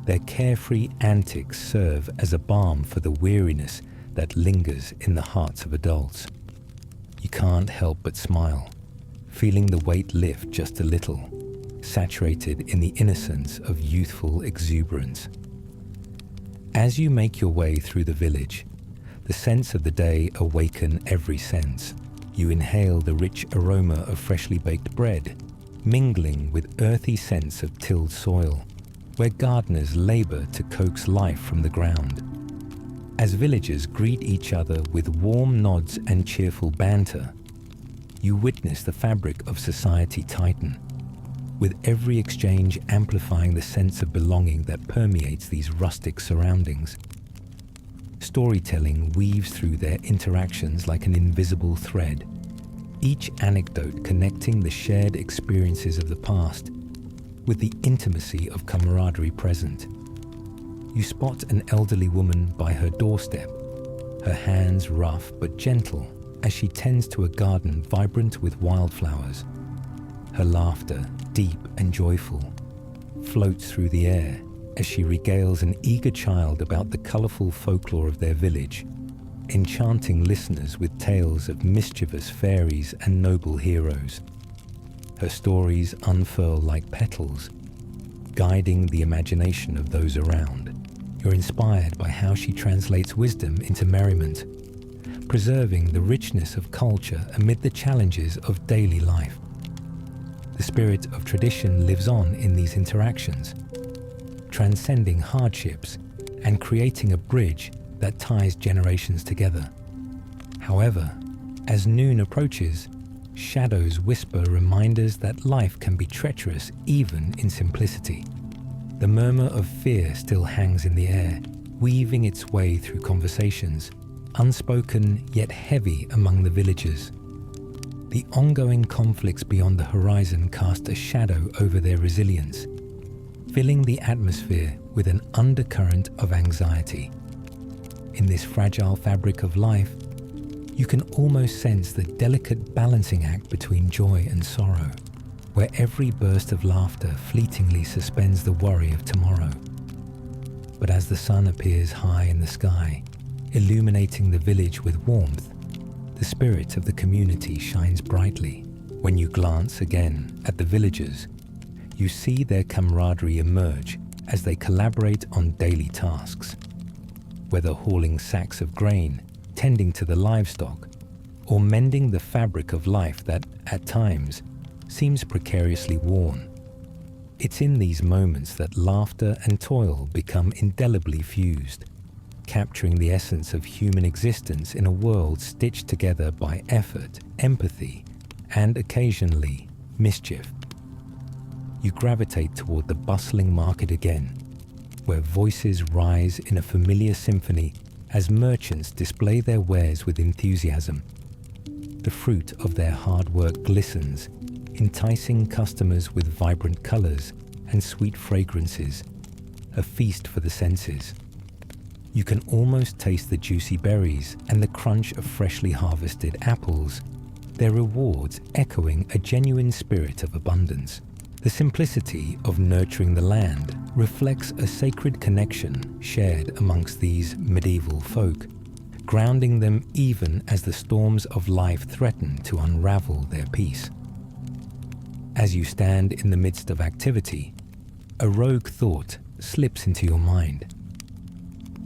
[SPEAKER 1] Their carefree antics serve as a balm for the weariness that lingers in the hearts of adults. You can't help but smile, feeling the weight lift just a little, saturated in the innocence of youthful exuberance. As you make your way through the village, the scents of the day awaken every sense. You inhale the rich aroma of freshly baked bread, mingling with earthy scents of tilled soil, where gardeners labor to coax life from the ground. As villagers greet each other with warm nods and cheerful banter, you witness the fabric of society tighten, with every exchange amplifying the sense of belonging that permeates these rustic surroundings. Storytelling weaves through their interactions like an invisible thread, each anecdote connecting the shared experiences of the past with the intimacy of camaraderie present. You spot an elderly woman by her doorstep, her hands rough but gentle as she tends to a garden vibrant with wildflowers. Her laughter, deep and joyful, floats through the air as she regales an eager child about the colourful folklore of their village, enchanting listeners with tales of mischievous fairies and noble heroes. Her stories unfurl like petals, guiding the imagination of those around. You're inspired by how she translates wisdom into merriment, preserving the richness of culture amid the challenges of daily life. The spirit of tradition lives on in these interactions, transcending hardships and creating a bridge that ties generations together. However, as noon approaches, shadows whisper reminders that life can be treacherous even in simplicity. The murmur of fear still hangs in the air, weaving its way through conversations, unspoken yet heavy among the villagers. The ongoing conflicts beyond the horizon cast a shadow over their resilience, filling the atmosphere with an undercurrent of anxiety. In this fragile fabric of life, you can almost sense the delicate balancing act between joy and sorrow, where every burst of laughter fleetingly suspends the worry of tomorrow. But as the sun appears high in the sky, illuminating the village with warmth, the spirit of the community shines brightly. When you glance again at the villagers, you see their camaraderie emerge as they collaborate on daily tasks. Whether hauling sacks of grain, tending to the livestock, or mending the fabric of life that, at times, seems precariously worn. It's in these moments that laughter and toil become indelibly fused, capturing the essence of human existence in a world stitched together by effort, empathy, and occasionally mischief. You gravitate toward the bustling market again, where voices rise in a familiar symphony as merchants display their wares with enthusiasm. The fruit of their hard work glistens, enticing customers with vibrant colors and sweet fragrances, a feast for the senses. You can almost taste the juicy berries and the crunch of freshly harvested apples, their rewards echoing a genuine spirit of abundance. The simplicity of nurturing the land reflects a sacred connection shared amongst these medieval folk, grounding them even as the storms of life threaten to unravel their peace. As you stand in the midst of activity, a rogue thought slips into your mind.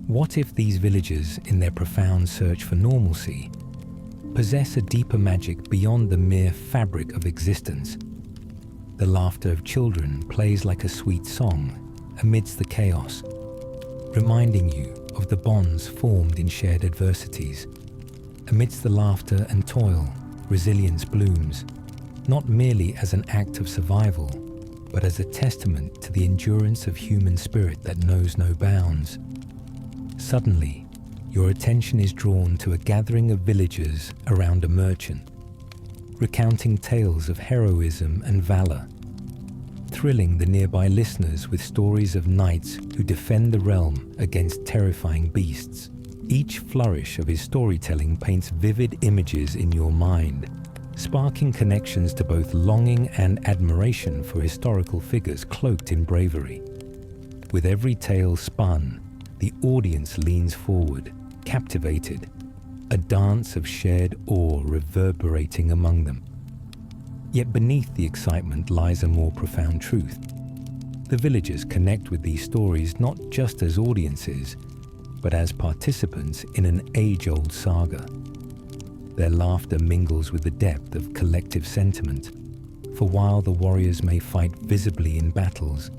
[SPEAKER 1] What if these villagers, in their profound search for normalcy, possess a deeper magic beyond the mere fabric of existence? The laughter of children plays like a sweet song amidst the chaos, reminding you of the bonds formed in shared adversities. Amidst the laughter and toil, resilience blooms, not merely as an act of survival, but as a testament to the endurance of human spirit that knows no bounds. Suddenly, your attention is drawn to a gathering of villagers around a merchant, recounting tales of heroism and valor, thrilling the nearby listeners with stories of knights who defend the realm against terrifying beasts. Each flourish of his storytelling paints vivid images in your mind, sparking connections to both longing and admiration for historical figures cloaked in bravery. With every tale spun, the audience leans forward, captivated, a dance of shared awe reverberating among them. Yet beneath the excitement lies a more profound truth. The villagers connect with these stories not just as audiences, but as participants in an age-old saga. Their laughter mingles with the depth of collective sentiment, for while the warriors may fight visibly in battles,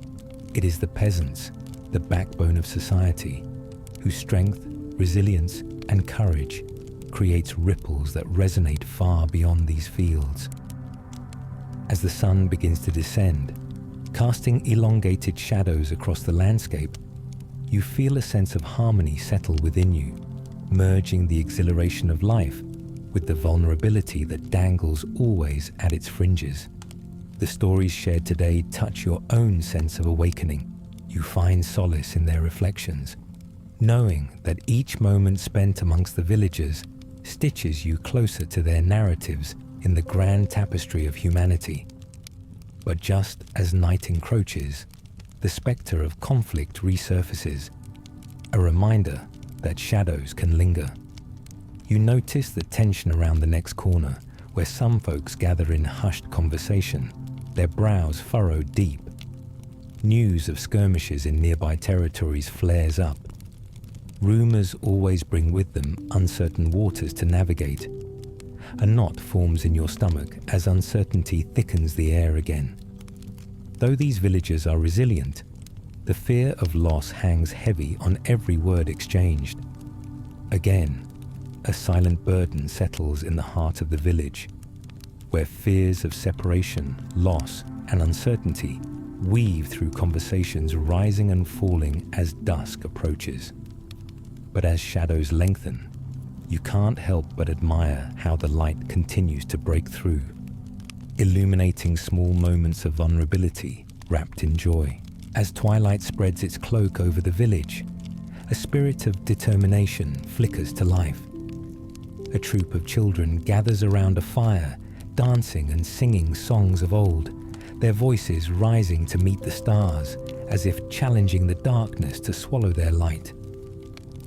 [SPEAKER 1] it is the peasants, the backbone of society, whose strength, resilience, and courage creates ripples that resonate far beyond these fields. As the sun begins to descend, casting elongated shadows across the landscape, you feel a sense of harmony settle within you, merging the exhilaration of life with the vulnerability that dangles always at its fringes. The stories shared today touch your own sense of awakening. You find solace in their reflections, knowing that each moment spent amongst the villagers stitches you closer to their narratives in the grand tapestry of humanity. But just as night encroaches, the spectre of conflict resurfaces, a reminder that shadows can linger. You notice the tension around the next corner, where some folks gather in hushed conversation, their brows furrowed deep. News of skirmishes in nearby territories flares up. Rumors always bring with them uncertain waters to navigate. A knot forms in your stomach as uncertainty thickens the air again. Though these villagers are resilient, the fear of loss hangs heavy on every word exchanged. Again, a silent burden settles in the heart of the village, where fears of separation, loss, and uncertainty weave through conversations rising and falling as dusk approaches. But as shadows lengthen, you can't help but admire how the light continues to break through, illuminating small moments of vulnerability wrapped in joy. As twilight spreads its cloak over the village, a spirit of determination flickers to life. A troop of children gathers around a fire, dancing and singing songs of old, their voices rising to meet the stars, as if challenging the darkness to swallow their light.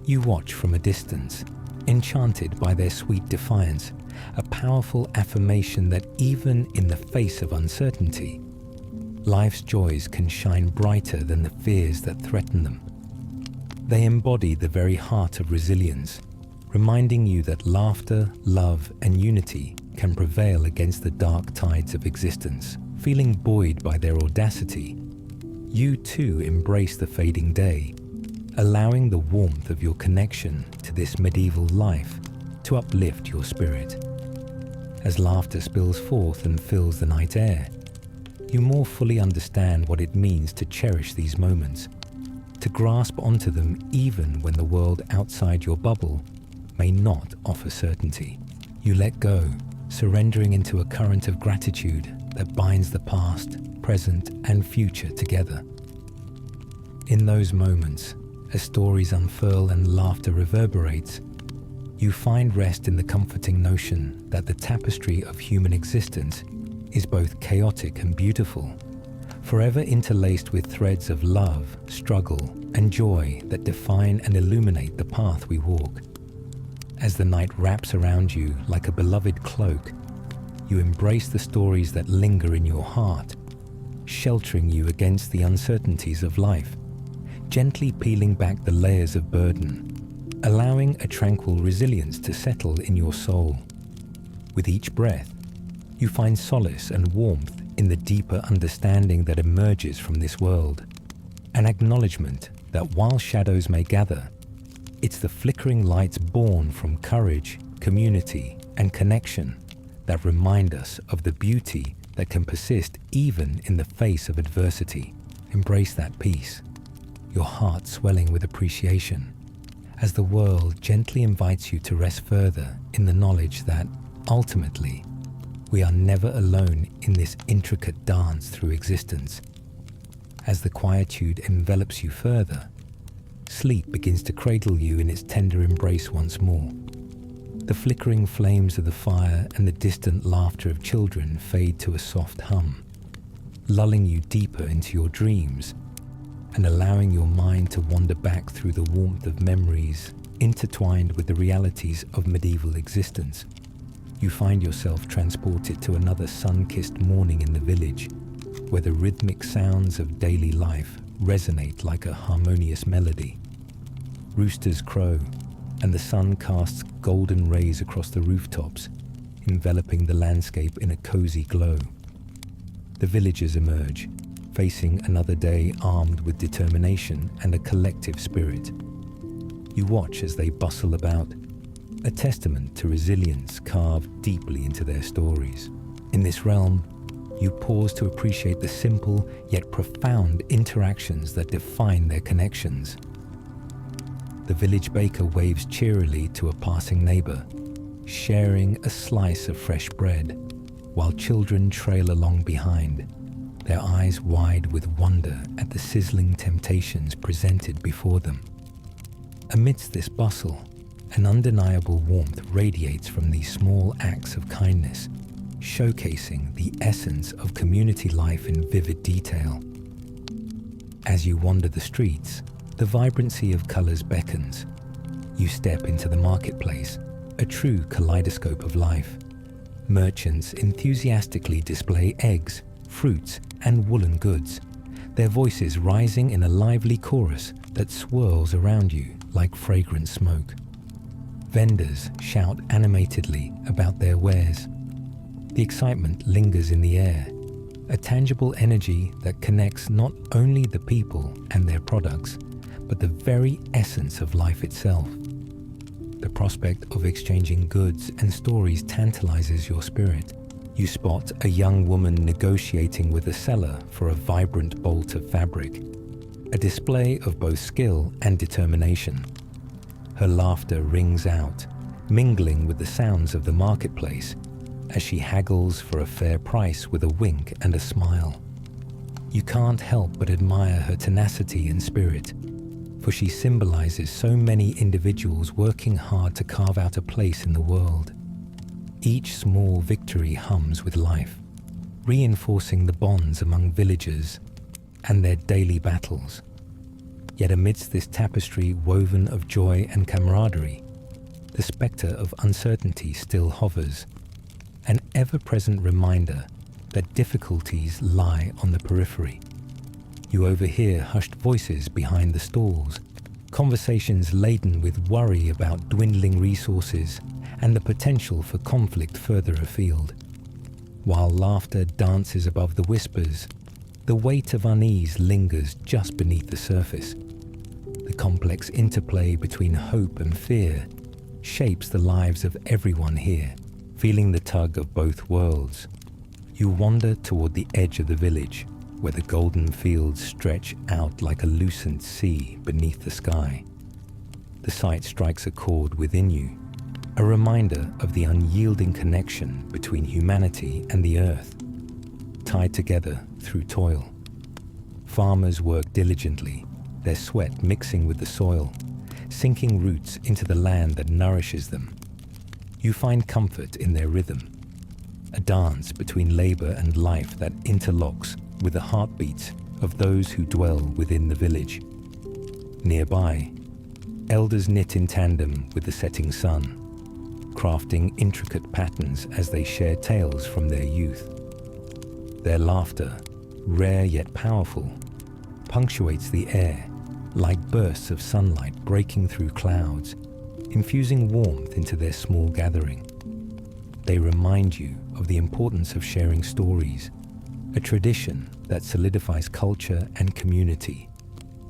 [SPEAKER 1] You watch from a distance, enchanted by their sweet defiance, a powerful affirmation that even in the face of uncertainty, life's joys can shine brighter than the fears that threaten them. They embody the very heart of resilience, reminding you that laughter, love, and unity can prevail against the dark tides of existence. Feeling buoyed by their audacity, you too embrace the fading day, allowing the warmth of your connection to this medieval life to uplift your spirit. As laughter spills forth and fills the night air, you more fully understand what it means to cherish these moments, to grasp onto them even when the world outside your bubble may not offer certainty. You let go, surrendering into a current of gratitude that binds the past, present, and future together. In those moments, as stories unfurl and laughter reverberates, you find rest in the comforting notion that the tapestry of human existence is both chaotic and beautiful, forever interlaced with threads of love, struggle, and joy that define and illuminate the path we walk. As the night wraps around you like a beloved cloak, you embrace the stories that linger in your heart, sheltering you against the uncertainties of life, gently peeling back the layers of burden, allowing a tranquil resilience to settle in your soul. With each breath, you find solace and warmth in the deeper understanding that emerges from this world, an acknowledgement that while shadows may gather, it's the flickering lights born from courage, community, and connection that remind us of the beauty that can persist even in the face of adversity. Embrace that peace, your heart swelling with appreciation, as the world gently invites you to rest further in the knowledge that, ultimately, we are never alone in this intricate dance through existence. As the quietude envelops you further, sleep begins to cradle you in its tender embrace once more. The flickering flames of the fire and the distant laughter of children fade to a soft hum, lulling you deeper into your dreams and allowing your mind to wander back through the warmth of memories intertwined with the realities of medieval existence. You find yourself transported to another sun-kissed morning in the village, where the rhythmic sounds of daily life resonate like a harmonious melody. Roosters crow, and the sun casts golden rays across the rooftops, enveloping the landscape in a cozy glow. The villagers emerge, facing another day armed with determination and a collective spirit. You watch as they bustle about, a testament to resilience carved deeply into their stories. In this realm, you pause to appreciate the simple yet profound interactions that define their connections. The village baker waves cheerily to a passing neighbor, sharing a slice of fresh bread, while children trail along behind, their eyes wide with wonder at the sizzling temptations presented before them. Amidst this bustle, an undeniable warmth radiates from these small acts of kindness, showcasing the essence of community life in vivid detail. As you wander the streets, the vibrancy of colors beckons. You step into the marketplace, a true kaleidoscope of life. Merchants enthusiastically display eggs, fruits, and woolen goods, their voices rising in a lively chorus that swirls around you like fragrant smoke. Vendors shout animatedly about their wares. The excitement lingers in the air, a tangible energy that connects not only the people and their products, but the very essence of life itself. The prospect of exchanging goods and stories tantalizes your spirit. You spot a young woman negotiating with a seller for a vibrant bolt of fabric, a display of both skill and determination. Her laughter rings out, mingling with the sounds of the marketplace, as she haggles for a fair price with a wink and a smile. You can't help but admire her tenacity and spirit, for she symbolizes so many individuals working hard to carve out a place in the world. Each small victory hums with life, reinforcing the bonds among villagers and their daily battles. Yet amidst this tapestry woven of joy and camaraderie, the spectre of uncertainty still hovers, an ever-present reminder that difficulties lie on the periphery. You overhear hushed voices behind the stalls, conversations laden with worry about dwindling resources and the potential for conflict further afield. While laughter dances above the whispers, the weight of unease lingers just beneath the surface. The complex interplay between hope and fear shapes the lives of everyone here, feeling the tug of both worlds. You wander toward the edge of the village, where the golden fields stretch out like a lucent sea beneath the sky. The sight strikes a chord within you, a reminder of the unyielding connection between humanity and the earth, tied together through toil. Farmers work diligently, their sweat mixing with the soil, sinking roots into the land that nourishes them. You find comfort in their rhythm, a dance between labor and life that interlocks with the heartbeats of those who dwell within the village. Nearby, elders knit in tandem with the setting sun, crafting intricate patterns as they share tales from their youth. Their laughter, rare yet powerful, punctuates the air like bursts of sunlight breaking through clouds, infusing warmth into their small gathering. They remind you of the importance of sharing stories, a tradition that solidifies culture and community,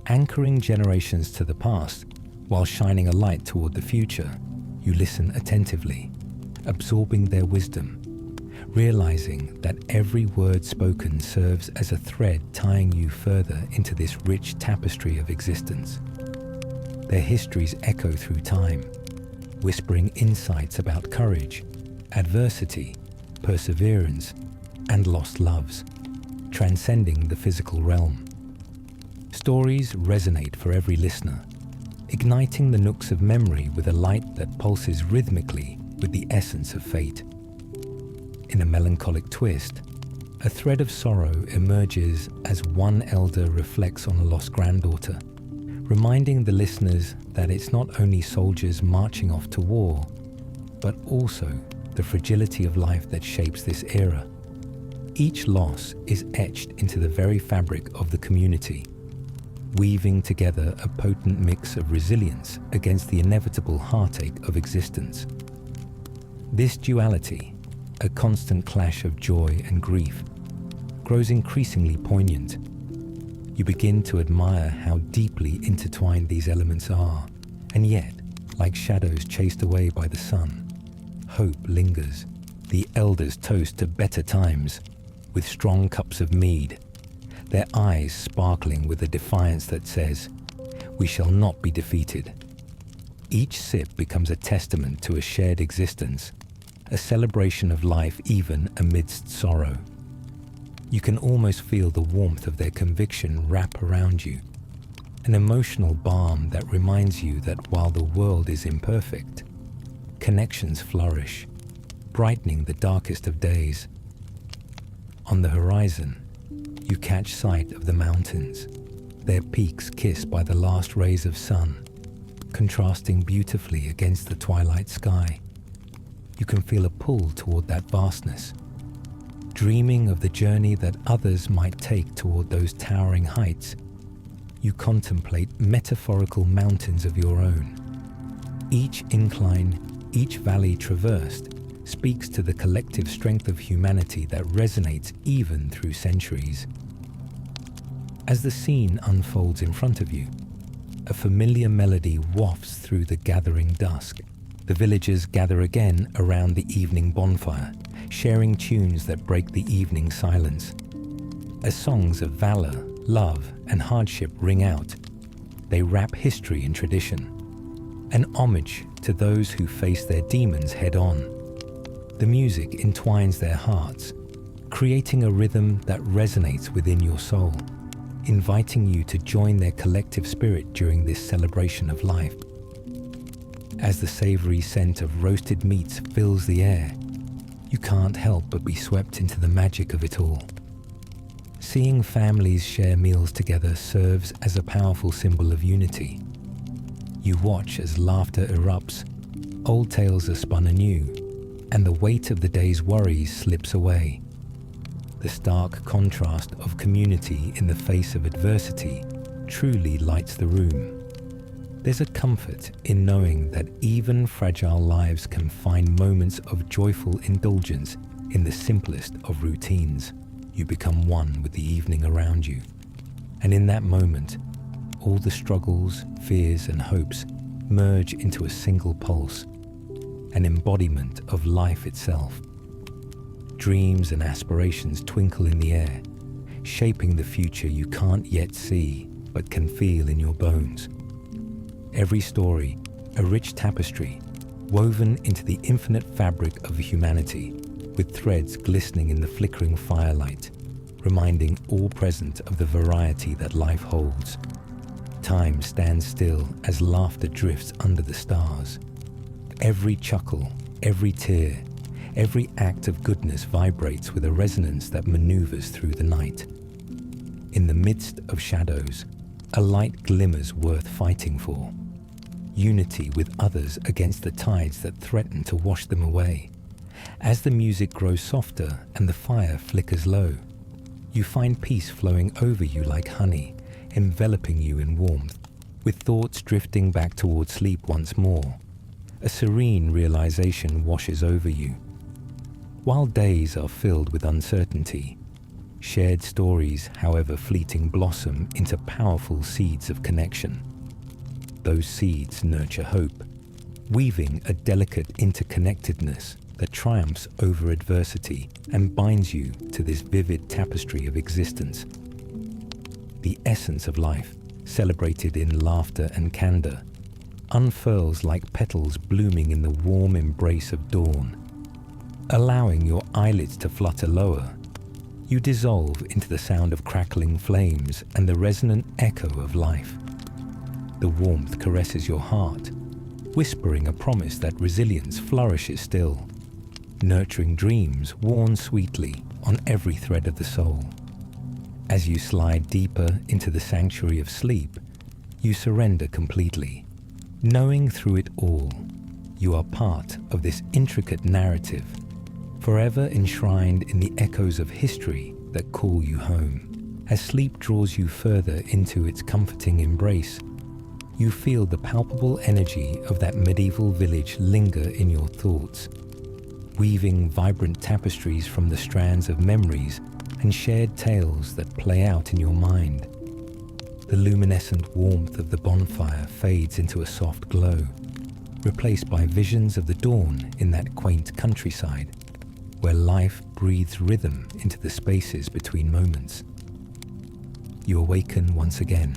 [SPEAKER 1] anchoring generations to the past while shining a light toward the future. You listen attentively, absorbing their wisdom, realizing that every word spoken serves as a thread tying you further into this rich tapestry of existence. Their histories echo through time, whispering insights about courage, adversity, perseverance, and lost loves, transcending the physical realm. Stories resonate for every listener, igniting the nooks of memory with a light that pulses rhythmically with the essence of fate. In a melancholic twist, a thread of sorrow emerges as one elder reflects on a lost granddaughter, reminding the listeners that it's not only soldiers marching off to war, but also the fragility of life that shapes this era. Each loss is etched into the very fabric of the community, weaving together a potent mix of resilience against the inevitable heartache of existence. This duality, a constant clash of joy and grief, grows increasingly poignant. You begin to admire how deeply intertwined these elements are, and yet, like shadows chased away by the sun, hope lingers. The elders toast to better times with strong cups of mead, their eyes sparkling with a defiance that says, "We shall not be defeated." Each sip becomes a testament to a shared existence, a celebration of life even amidst sorrow. You can almost feel the warmth of their conviction wrap around you, an emotional balm that reminds you that while the world is imperfect, connections flourish, brightening the darkest of days. On the horizon, you catch sight of the mountains, their peaks kissed by the last rays of sun, contrasting beautifully against the twilight sky. You can feel a pull toward that vastness, dreaming of the journey that others might take toward those towering heights. You contemplate metaphorical mountains of your own. Each incline, each valley traversed, speaks to the collective strength of humanity that resonates even through centuries. As the scene unfolds in front of you, a familiar melody wafts through the gathering dusk. The villagers gather again around the evening bonfire, sharing tunes that break the evening silence. As songs of valor, love, and hardship ring out, they wrap history in tradition, an homage to those who face their demons head-on. The music entwines their hearts, creating a rhythm that resonates within your soul, inviting you to join their collective spirit during this celebration of life. As the savory scent of roasted meats fills the air, you can't help but be swept into the magic of it all. Seeing families share meals together serves as a powerful symbol of unity. You watch as laughter erupts, old tales are spun anew, and the weight of the day's worries slips away. The stark contrast of community in the face of adversity truly lights the room. There's a comfort in knowing that even fragile lives can find moments of joyful indulgence in the simplest of routines. You become one with the evening around you. And in that moment, all the struggles, fears, and hopes merge into a single pulse, an embodiment of life itself. Dreams and aspirations twinkle in the air, shaping the future you can't yet see but can feel in your bones. Every story, a rich tapestry, woven into the infinite fabric of humanity, with threads glistening in the flickering firelight, reminding all present of the variety that life holds. Time stands still as laughter drifts under the stars. Every chuckle, every tear, every act of goodness vibrates with a resonance that maneuvers through the night. In the midst of shadows, a light glimmers worth fighting for. Unity with others against the tides that threaten to wash them away. As the music grows softer and the fire flickers low, you find peace flowing over you like honey, enveloping you in warmth, with thoughts drifting back toward sleep once more. A serene realization washes over you. While days are filled with uncertainty, shared stories, however fleeting, blossom into powerful seeds of connection. Those seeds nurture hope, weaving a delicate interconnectedness that triumphs over adversity and binds you to this vivid tapestry of existence. The essence of life, celebrated in laughter and candor, unfurls like petals blooming in the warm embrace of dawn. Allowing your eyelids to flutter lower, you dissolve into the sound of crackling flames and the resonant echo of life. The warmth caresses your heart, whispering a promise that resilience flourishes still. Nurturing dreams warn sweetly on every thread of the soul. As you slide deeper into the sanctuary of sleep, you surrender completely, knowing through it all you are part of this intricate narrative, forever enshrined in the echoes of history that call you home. As sleep draws you further into its comforting embrace, you feel the palpable energy of that medieval village linger in your thoughts, weaving vibrant tapestries from the strands of memories and shared tales that play out in your mind. The luminescent warmth of the bonfire fades into a soft glow, replaced by visions of the dawn in that quaint countryside, where life breathes rhythm into the spaces between moments. You awaken once again,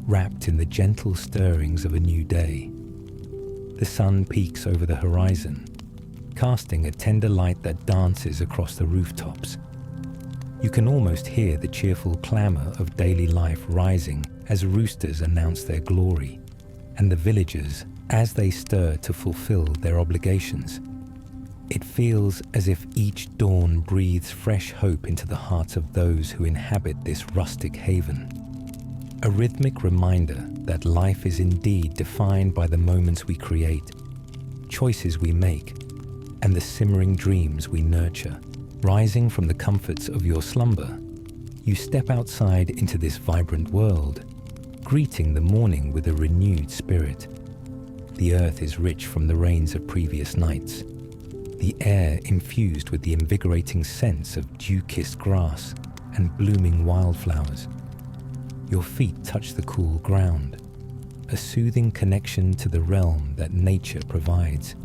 [SPEAKER 1] wrapped in the gentle stirrings of a new day. The sun peaks over the horizon, casting a tender light that dances across the rooftops. You can almost hear the cheerful clamor of daily life rising as roosters announce their glory, and the villagers as they stir to fulfill their obligations. It feels as if each dawn breathes fresh hope into the hearts of those who inhabit this rustic haven. A rhythmic reminder that life is indeed defined by the moments we create, choices we make, and the simmering dreams we nurture. Rising from the comforts of your slumber, you step outside into this vibrant world, greeting the morning with a renewed spirit. The earth is rich from the rains of previous nights, the air infused with the invigorating scents of dew-kissed grass and blooming wildflowers. Your feet touch the cool ground, a soothing connection to the realm that nature provides,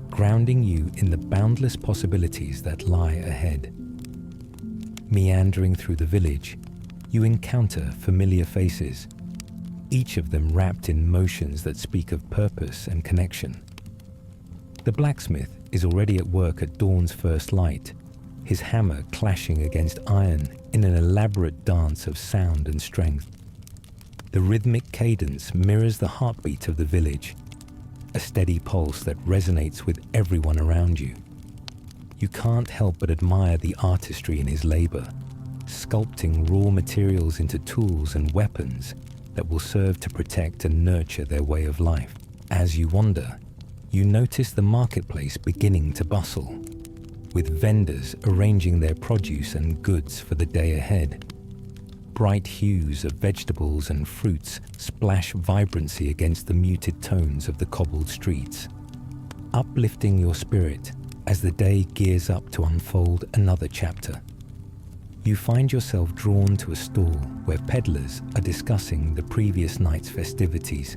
[SPEAKER 1] grounding you in the boundless possibilities that lie ahead. Meandering through the village, you encounter familiar faces, each of them wrapped in motions that speak of purpose and connection. The blacksmith is already at work at dawn's first light, his hammer clashing against iron in an elaborate dance of sound and strength. The rhythmic cadence mirrors the heartbeat of the village, a steady pulse that resonates with everyone around you. You can't help but admire the artistry in his labor, sculpting raw materials into tools and weapons that will serve to protect and nurture their way of life. As you wander, you notice the marketplace beginning to bustle, with vendors arranging their produce and goods for the day ahead. Bright hues of vegetables and fruits splash vibrancy against the muted tones of the cobbled streets, uplifting your spirit as the day gears up to unfold another chapter. You find yourself drawn to a stall where peddlers are discussing the previous night's festivities,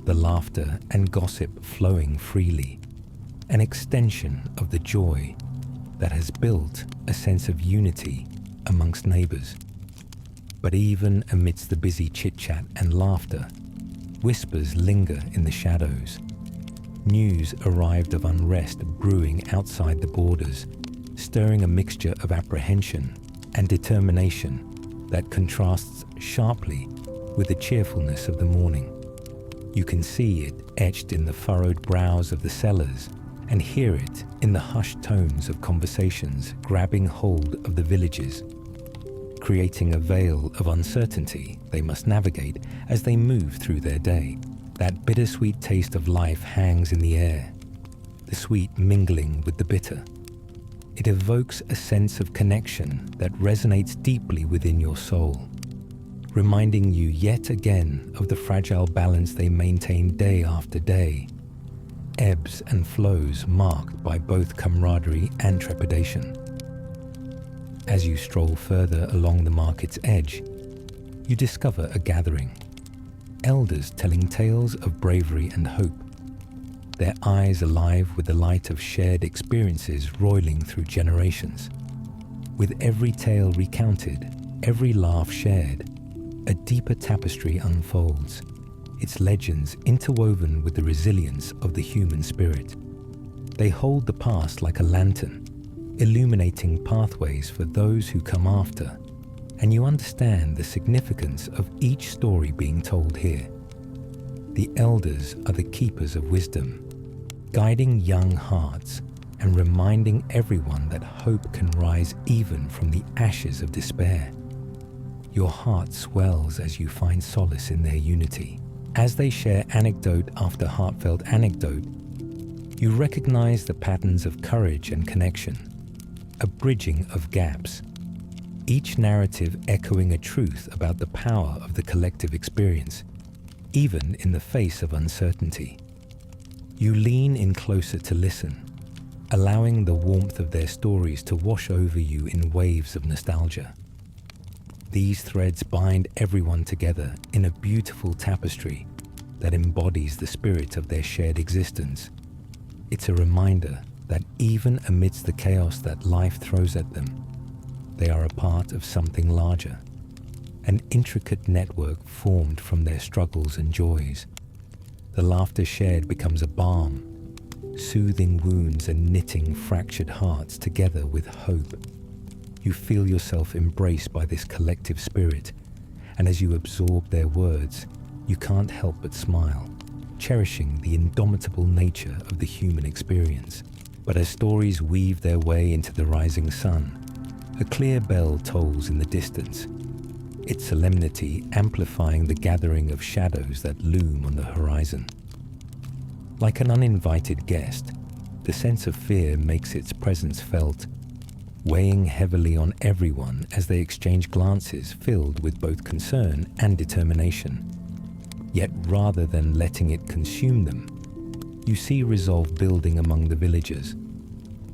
[SPEAKER 1] the laughter and gossip flowing freely, an extension of the joy that has built a sense of unity amongst neighbors. But even amidst the busy chit-chat and laughter, whispers linger in the shadows. News arrived of unrest brewing outside the borders, stirring a mixture of apprehension and determination that contrasts sharply with the cheerfulness of the morning. You can see it etched in the furrowed brows of the sellers and hear it in the hushed tones of conversations grabbing hold of the villagers, creating a veil of uncertainty they must navigate as they move through their day. That bittersweet taste of life hangs in the air, the sweet mingling with the bitter. It evokes a sense of connection that resonates deeply within your soul, reminding you yet again of the fragile balance they maintain day after day, ebbs and flows marked by both camaraderie and trepidation. As you stroll further along the market's edge, you discover a gathering, elders telling tales of bravery and hope, their eyes alive with the light of shared experiences roiling through generations. With every tale recounted, every laugh shared, a deeper tapestry unfolds, its legends interwoven with the resilience of the human spirit. They hold the past like a lantern, illuminating pathways for those who come after, and you understand the significance of each story being told here. The elders are the keepers of wisdom, guiding young hearts and reminding everyone that hope can rise even from the ashes of despair. Your heart swells as you find solace in their unity. As they share anecdote after heartfelt anecdote, you recognize the patterns of courage and connection, a bridging of gaps, each narrative echoing a truth about the power of the collective experience, even in the face of uncertainty. You lean in closer to listen, allowing the warmth of their stories to wash over you in waves of nostalgia. These threads bind everyone together in a beautiful tapestry that embodies the spirit of their shared existence. It's a reminder that even amidst the chaos that life throws at them, they are a part of something larger, an intricate network formed from their struggles and joys. The laughter shared becomes a balm, soothing wounds and knitting fractured hearts together with hope. You feel yourself embraced by this collective spirit, and as you absorb their words, you can't help but smile, cherishing the indomitable nature of the human experience. But as stories weave their way into the rising sun, a clear bell tolls in the distance, its solemnity amplifying the gathering of shadows that loom on the horizon. Like an uninvited guest, the sense of fear makes its presence felt, weighing heavily on everyone as they exchange glances filled with both concern and determination. Yet rather than letting it consume them, you see resolve building among the villagers,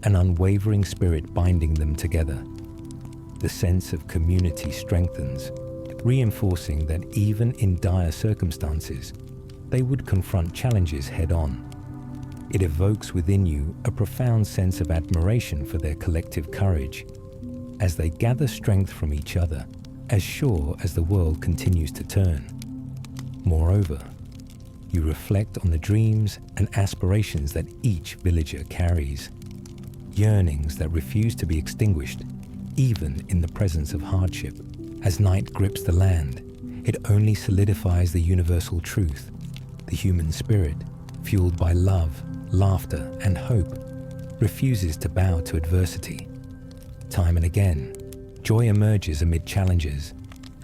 [SPEAKER 1] an unwavering spirit binding them together. The sense of community strengthens, reinforcing that even in dire circumstances, they would confront challenges head-on. It evokes within you a profound sense of admiration for their collective courage, as they gather strength from each other, as sure as the world continues to turn. Moreover, you reflect on the dreams and aspirations that each villager carries, yearnings that refuse to be extinguished, even in the presence of hardship. As night grips the land, it only solidifies the universal truth. The human spirit, fueled by love, laughter, and hope, refuses to bow to adversity. Time and again, joy emerges amid challenges,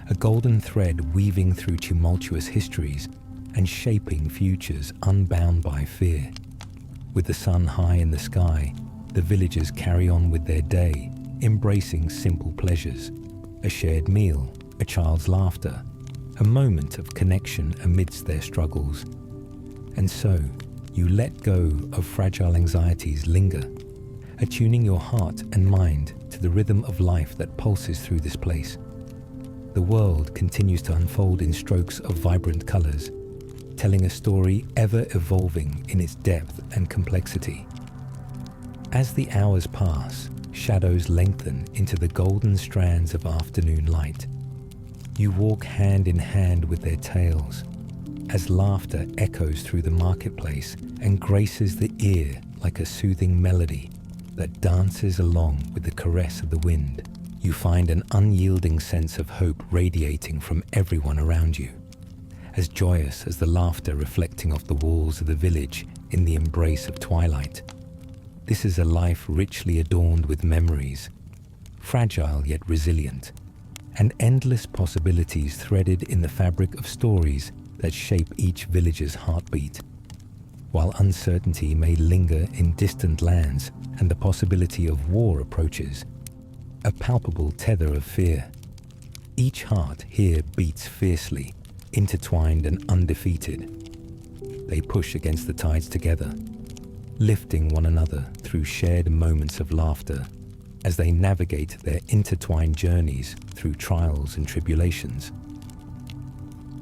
[SPEAKER 1] a golden thread weaving through tumultuous histories and shaping futures unbound by fear. With the sun high in the sky, the villagers carry on with their day, embracing simple pleasures, a shared meal, a child's laughter, a moment of connection amidst their struggles. And so, you let go of fragile anxieties linger, attuning your heart and mind to the rhythm of life that pulses through this place. The world continues to unfold in strokes of vibrant colors, telling a story ever evolving in its depth and complexity. As the hours pass, shadows lengthen into the golden strands of afternoon light. You walk hand in hand with their tales, as laughter echoes through the marketplace and graces the ear like a soothing melody that dances along with the caress of the wind. You find an unyielding sense of hope radiating from everyone around you, as joyous as the laughter reflecting off the walls of the village in the embrace of twilight. This is a life richly adorned with memories, fragile yet resilient, and endless possibilities threaded in the fabric of stories that shape each villager's heartbeat. While uncertainty may linger in distant lands and the possibility of war approaches, a palpable tether of fear, each heart here beats fiercely, intertwined and undefeated. They push against the tides together, lifting one another through shared moments of laughter as they navigate their intertwined journeys through trials and tribulations.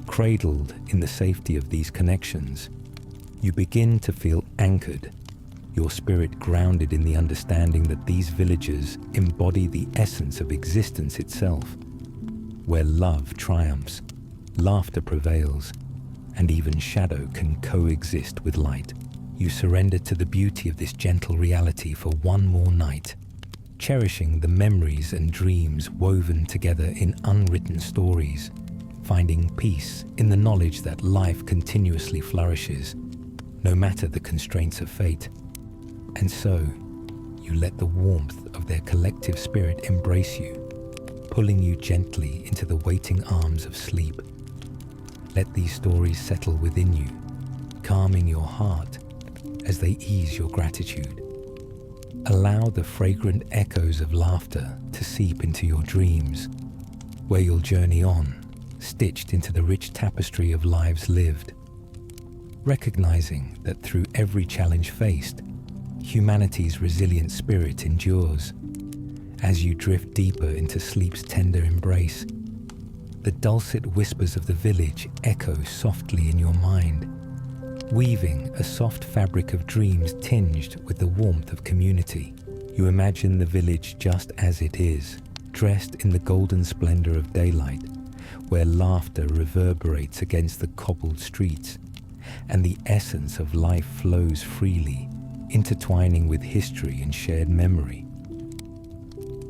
[SPEAKER 1] Cradled in the safety of these connections, you begin to feel anchored, your spirit grounded in the understanding that these villagers embody the essence of existence itself, where love triumphs, laughter prevails, and even shadow can coexist with light. You surrender to the beauty of this gentle reality for one more night, cherishing the memories and dreams woven together in unwritten stories. finding peace in the knowledge that life continuously flourishes, no matter the constraints of fate. And so, you let the warmth of their collective spirit embrace you, pulling you gently into the waiting arms of sleep. Let these stories settle within you, calming your heart as they ease your gratitude. Allow the fragrant echoes of laughter to seep into your dreams, where you'll journey on, stitched into the rich tapestry of lives lived. Recognizing that through every challenge faced, humanity's resilient spirit endures. As you drift deeper into sleep's tender embrace, the dulcet whispers of the village echo softly in your mind, weaving a soft fabric of dreams tinged with the warmth of community. You imagine the village just as it is, dressed in the golden splendor of daylight, where laughter reverberates against the cobbled streets, and the essence of life flows freely, intertwining with history and shared memory.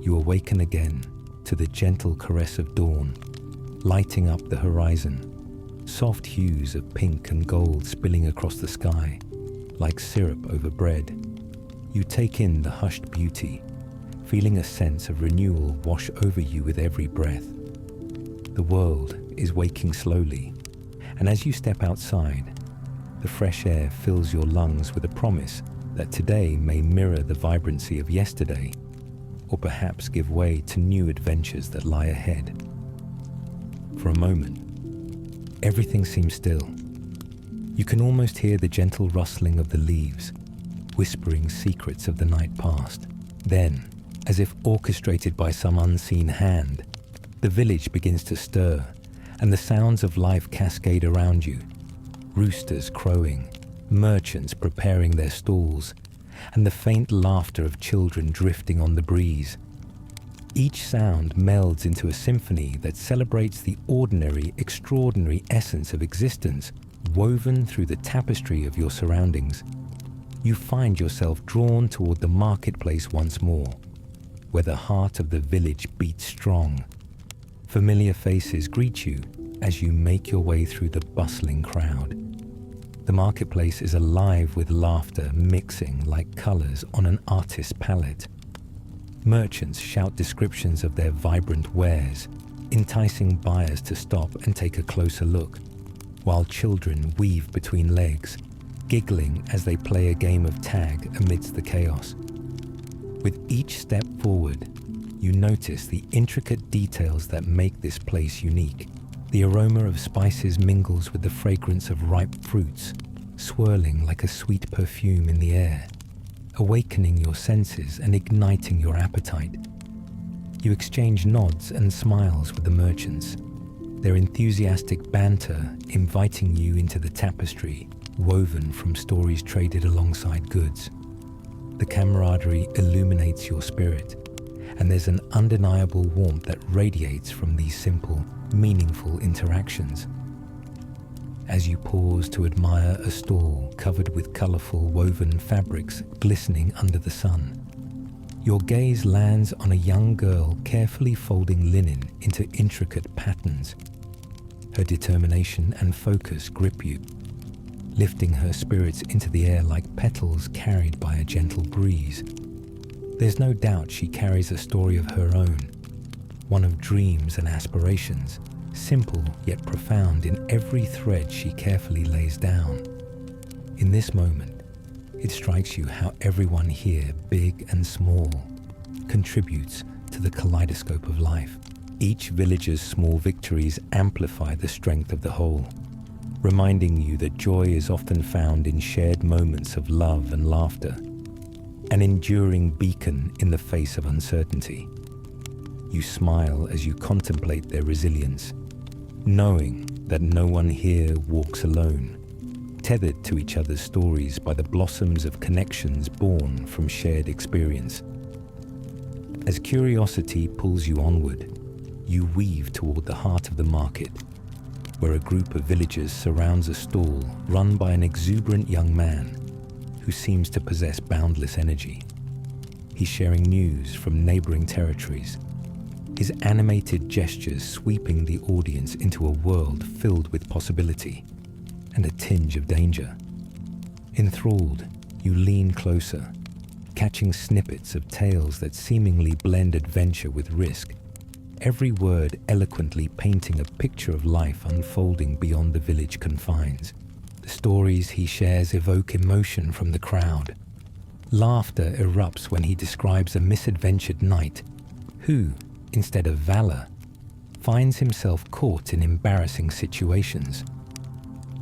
[SPEAKER 1] You awaken again to the gentle caress of dawn, lighting up the horizon, soft hues of pink and gold spilling across the sky, like syrup over bread. You take in the hushed beauty, feeling a sense of renewal wash over you with every breath. The world is waking slowly, and as you step outside, the fresh air fills your lungs with a promise that today may mirror the vibrancy of yesterday, or perhaps give way to new adventures that lie ahead. For a moment, everything seems still. You can almost hear the gentle rustling of the leaves, whispering secrets of the night past. Then, as if orchestrated by some unseen hand, the village begins to stir, and the sounds of life cascade around you. Roosters crowing, merchants preparing their stalls, and the faint laughter of children drifting on the breeze. Each sound melds into a symphony that celebrates the ordinary, extraordinary essence of existence woven through the tapestry of your surroundings. You find yourself drawn toward the marketplace once more, where the heart of the village beats strong. Familiar faces greet you as you make your way through the bustling crowd. The marketplace is alive with laughter mixing like colors on an artist's palette. Merchants shout descriptions of their vibrant wares, enticing buyers to stop and take a closer look, while children weave between legs, giggling as they play a game of tag amidst the chaos. With each step forward, you notice the intricate details that make this place unique. The aroma of spices mingles with the fragrance of ripe fruits, swirling like a sweet perfume in the air, awakening your senses and igniting your appetite. You exchange nods and smiles with the merchants, their enthusiastic banter inviting you into the tapestry woven from stories traded alongside goods. The camaraderie illuminates your spirit, and there's an undeniable warmth that radiates from these simple, meaningful interactions. As you pause to admire a stall covered with colorful woven fabrics glistening under the sun, your gaze lands on a young girl carefully folding linen into intricate patterns. Her determination and focus grip you, lifting her spirits into the air like petals carried by a gentle breeze. There's no doubt she carries a story of her own, one of dreams and aspirations, simple yet profound in every thread she carefully lays down. In this moment, it strikes you how everyone here, big and small, contributes to the kaleidoscope of life. Each villager's small victories amplify the strength of the whole, reminding you that joy is often found in shared moments of love and laughter, an enduring beacon in the face of uncertainty. You smile as you contemplate their resilience, knowing that no one here walks alone, tethered to each other's stories by the blossoms of connections born from shared experience. As curiosity pulls you onward, you weave toward the heart of the market, where a group of villagers surrounds a stall run by an exuberant young man who seems to possess boundless energy. He's sharing news from neighboring territories, his animated gestures sweeping the audience into a world filled with possibility and a tinge of danger. Enthralled, you lean closer, catching snippets of tales that seemingly blend adventure with risk, every word eloquently painting a picture of life unfolding beyond the village confines. The stories he shares evoke emotion from the crowd. Laughter erupts when he describes a misadventured knight who, instead of valor, finds himself caught in embarrassing situations.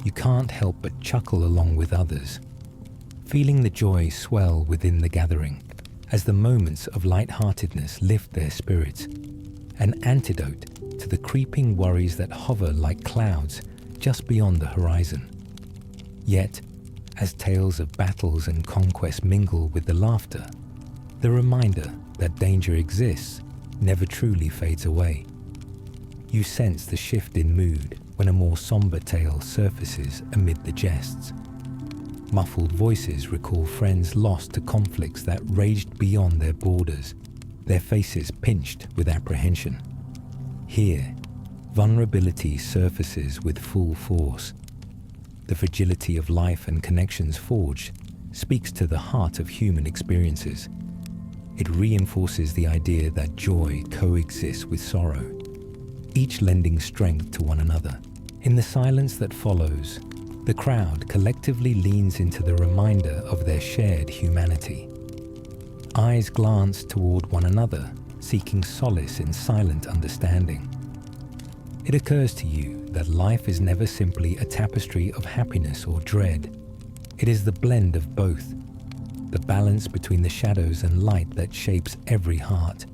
[SPEAKER 1] You can't help but chuckle along with others, feeling the joy swell within the gathering as the moments of light-heartedness lift their spirits, an antidote to the creeping worries that hover like clouds just beyond the horizon. Yet, as tales of battles and conquest mingle with the laughter, the reminder that danger exists never truly fades away. You sense the shift in mood when a more somber tale surfaces amid the jests. Muffled voices recall friends lost to conflicts that raged beyond their borders, their faces pinched with apprehension. Here, vulnerability surfaces with full force. The fragility of life and connections forged speaks to the heart of human experiences. It reinforces the idea that joy coexists with sorrow, each lending strength to one another. In the silence that follows, the crowd collectively leans into the reminder of their shared humanity. Eyes glance toward one another, seeking solace in silent understanding. It occurs to you that life is never simply a tapestry of happiness or dread. It is the blend of both, the balance between the shadows and light that shapes every heart.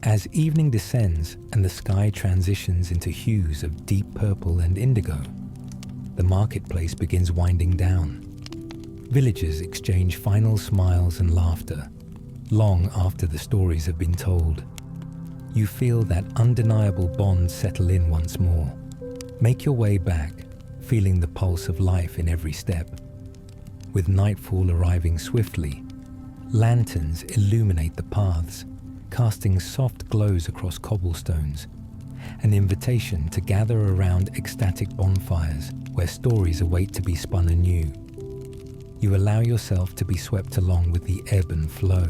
[SPEAKER 1] As evening descends and the sky transitions into hues of deep purple and indigo, the marketplace begins winding down. Villagers exchange final smiles and laughter, long after the stories have been told. You feel that undeniable bond settle in once more. Make your way back, feeling the pulse of life in every step. With nightfall arriving swiftly, lanterns illuminate the paths, casting soft glows across cobblestones, an invitation to gather around ecstatic bonfires where stories await to be spun anew. You allow yourself to be swept along with the ebb and flow,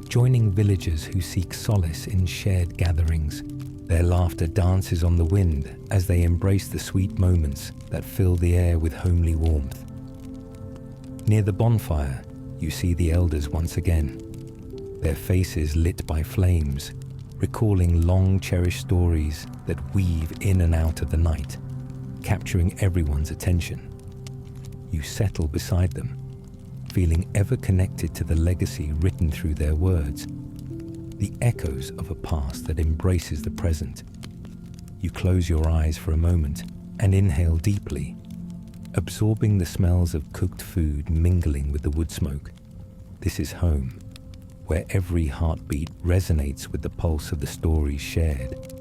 [SPEAKER 1] joining villagers who seek solace in shared gatherings. Their laughter dances on the wind as they embrace the sweet moments that fill the air with homely warmth. Near the bonfire, you see the elders once again, their faces lit by flames, recalling long-cherished stories that weave in and out of the night, capturing everyone's attention. You settle beside them, feeling ever connected to the legacy written through their words, the echoes of a past that embraces the present. You close your eyes for a moment and inhale deeply, absorbing the smells of cooked food mingling with the wood smoke. This is home, where every heartbeat resonates with the pulse of the stories shared.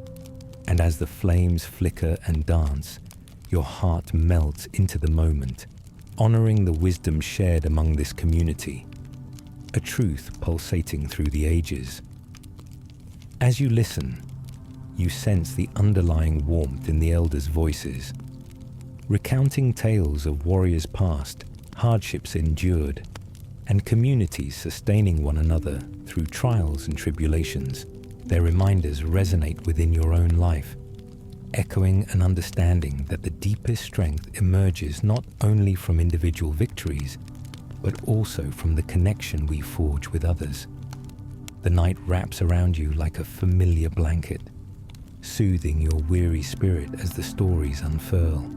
[SPEAKER 1] And as the flames flicker and dance, your heart melts into the moment, honoring the wisdom shared among this community, a truth pulsating through the ages. As you listen, you sense the underlying warmth in the elders' voices, recounting tales of warriors past, hardships endured, and communities sustaining one another through trials and tribulations. Their reminders resonate within your own life, echoing an understanding that the deepest strength emerges not only from individual victories, but also from the connection we forge with others. The night wraps around you like a familiar blanket, soothing your weary spirit as the stories unfurl.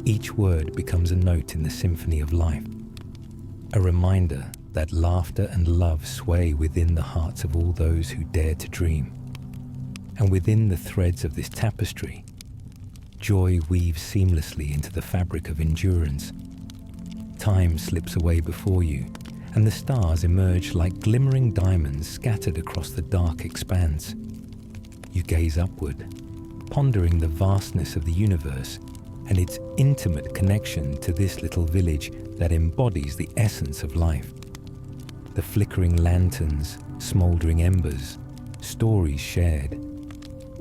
[SPEAKER 1] Each word becomes a note in the symphony of life, a reminder that laughter and love sway within the hearts of all those who dare to dream. And within the threads of this tapestry, joy weaves seamlessly into the fabric of endurance. Time slips away before you, and the stars emerge like glimmering diamonds scattered across the dark expanse. You gaze upward, pondering the vastness of the universe and its intimate connection to this little village that embodies the essence of life. The flickering lanterns, smouldering embers, stories shared.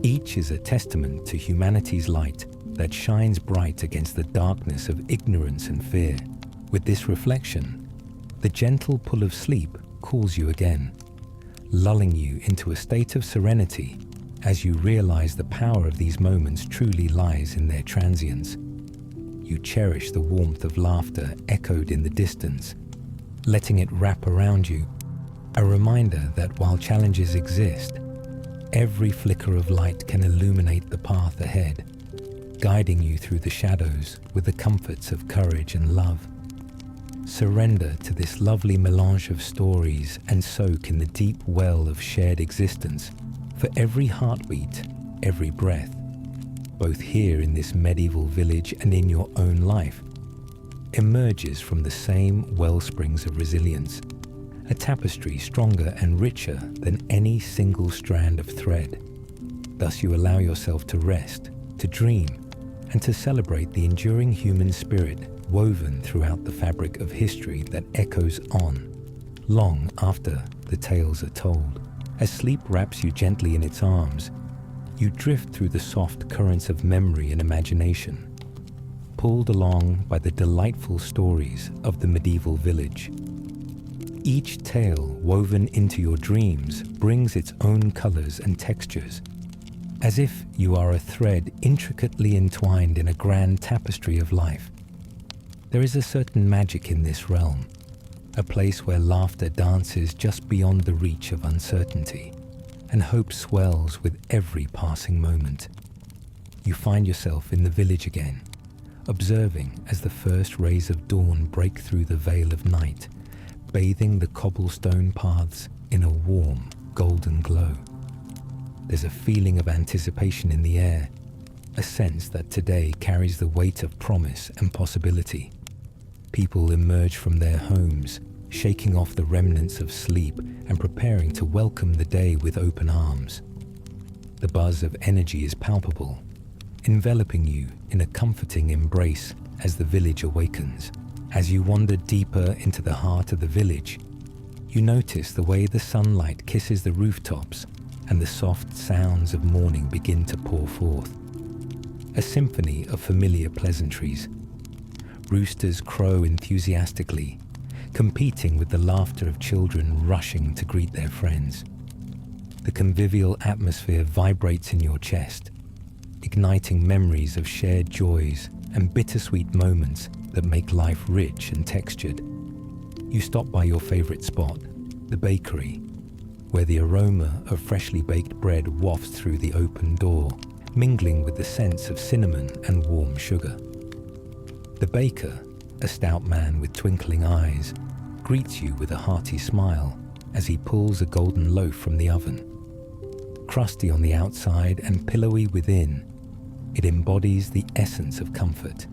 [SPEAKER 1] Each is a testament to humanity's light that shines bright against the darkness of ignorance and fear. With this reflection, the gentle pull of sleep calls you again, lulling you into a state of serenity as you realize the power of these moments truly lies in their transience. You cherish the warmth of laughter echoed in the distance, letting it wrap around you, a reminder that while challenges exist, every flicker of light can illuminate the path ahead, guiding you through the shadows with the comforts of courage and love. Surrender to this lovely melange of stories and soak in the deep well of shared existence, for every heartbeat, every breath, both here in this medieval village and in your own life, emerges from the same wellsprings of resilience, a tapestry stronger and richer than any single strand of thread. Thus you allow yourself to rest, to dream, and to celebrate the enduring human spirit woven throughout the fabric of history that echoes on, long after the tales are told. As sleep wraps you gently in its arms, you drift through the soft currents of memory and imagination, pulled along by the delightful stories of the medieval village. Each tale woven into your dreams brings its own colors and textures, as if you are a thread intricately entwined in a grand tapestry of life. There is a certain magic in this realm, a place where laughter dances just beyond the reach of uncertainty, and hope swells with every passing moment. You find yourself in the village again, observing as the first rays of dawn break through the veil of night, bathing the cobblestone paths in a warm, golden glow. There's a feeling of anticipation in the air, a sense that today carries the weight of promise and possibility. People emerge from their homes, shaking off the remnants of sleep and preparing to welcome the day with open arms. The buzz of energy is palpable, enveloping you in a comforting embrace as the village awakens. As you wander deeper into the heart of the village, you notice the way the sunlight kisses the rooftops and the soft sounds of morning begin to pour forth. A symphony of familiar pleasantries. Roosters crow enthusiastically, competing with the laughter of children rushing to greet their friends. The convivial atmosphere vibrates in your chest, igniting memories of shared joys and bittersweet moments that make life rich and textured. You stop by your favorite spot, the bakery, where the aroma of freshly baked bread wafts through the open door, mingling with the sense of cinnamon and warm sugar. The baker, a stout man with twinkling eyes, greets you with a hearty smile as he pulls a golden loaf from the oven. Crusty on the outside and pillowy within, it embodies the essence of comfort.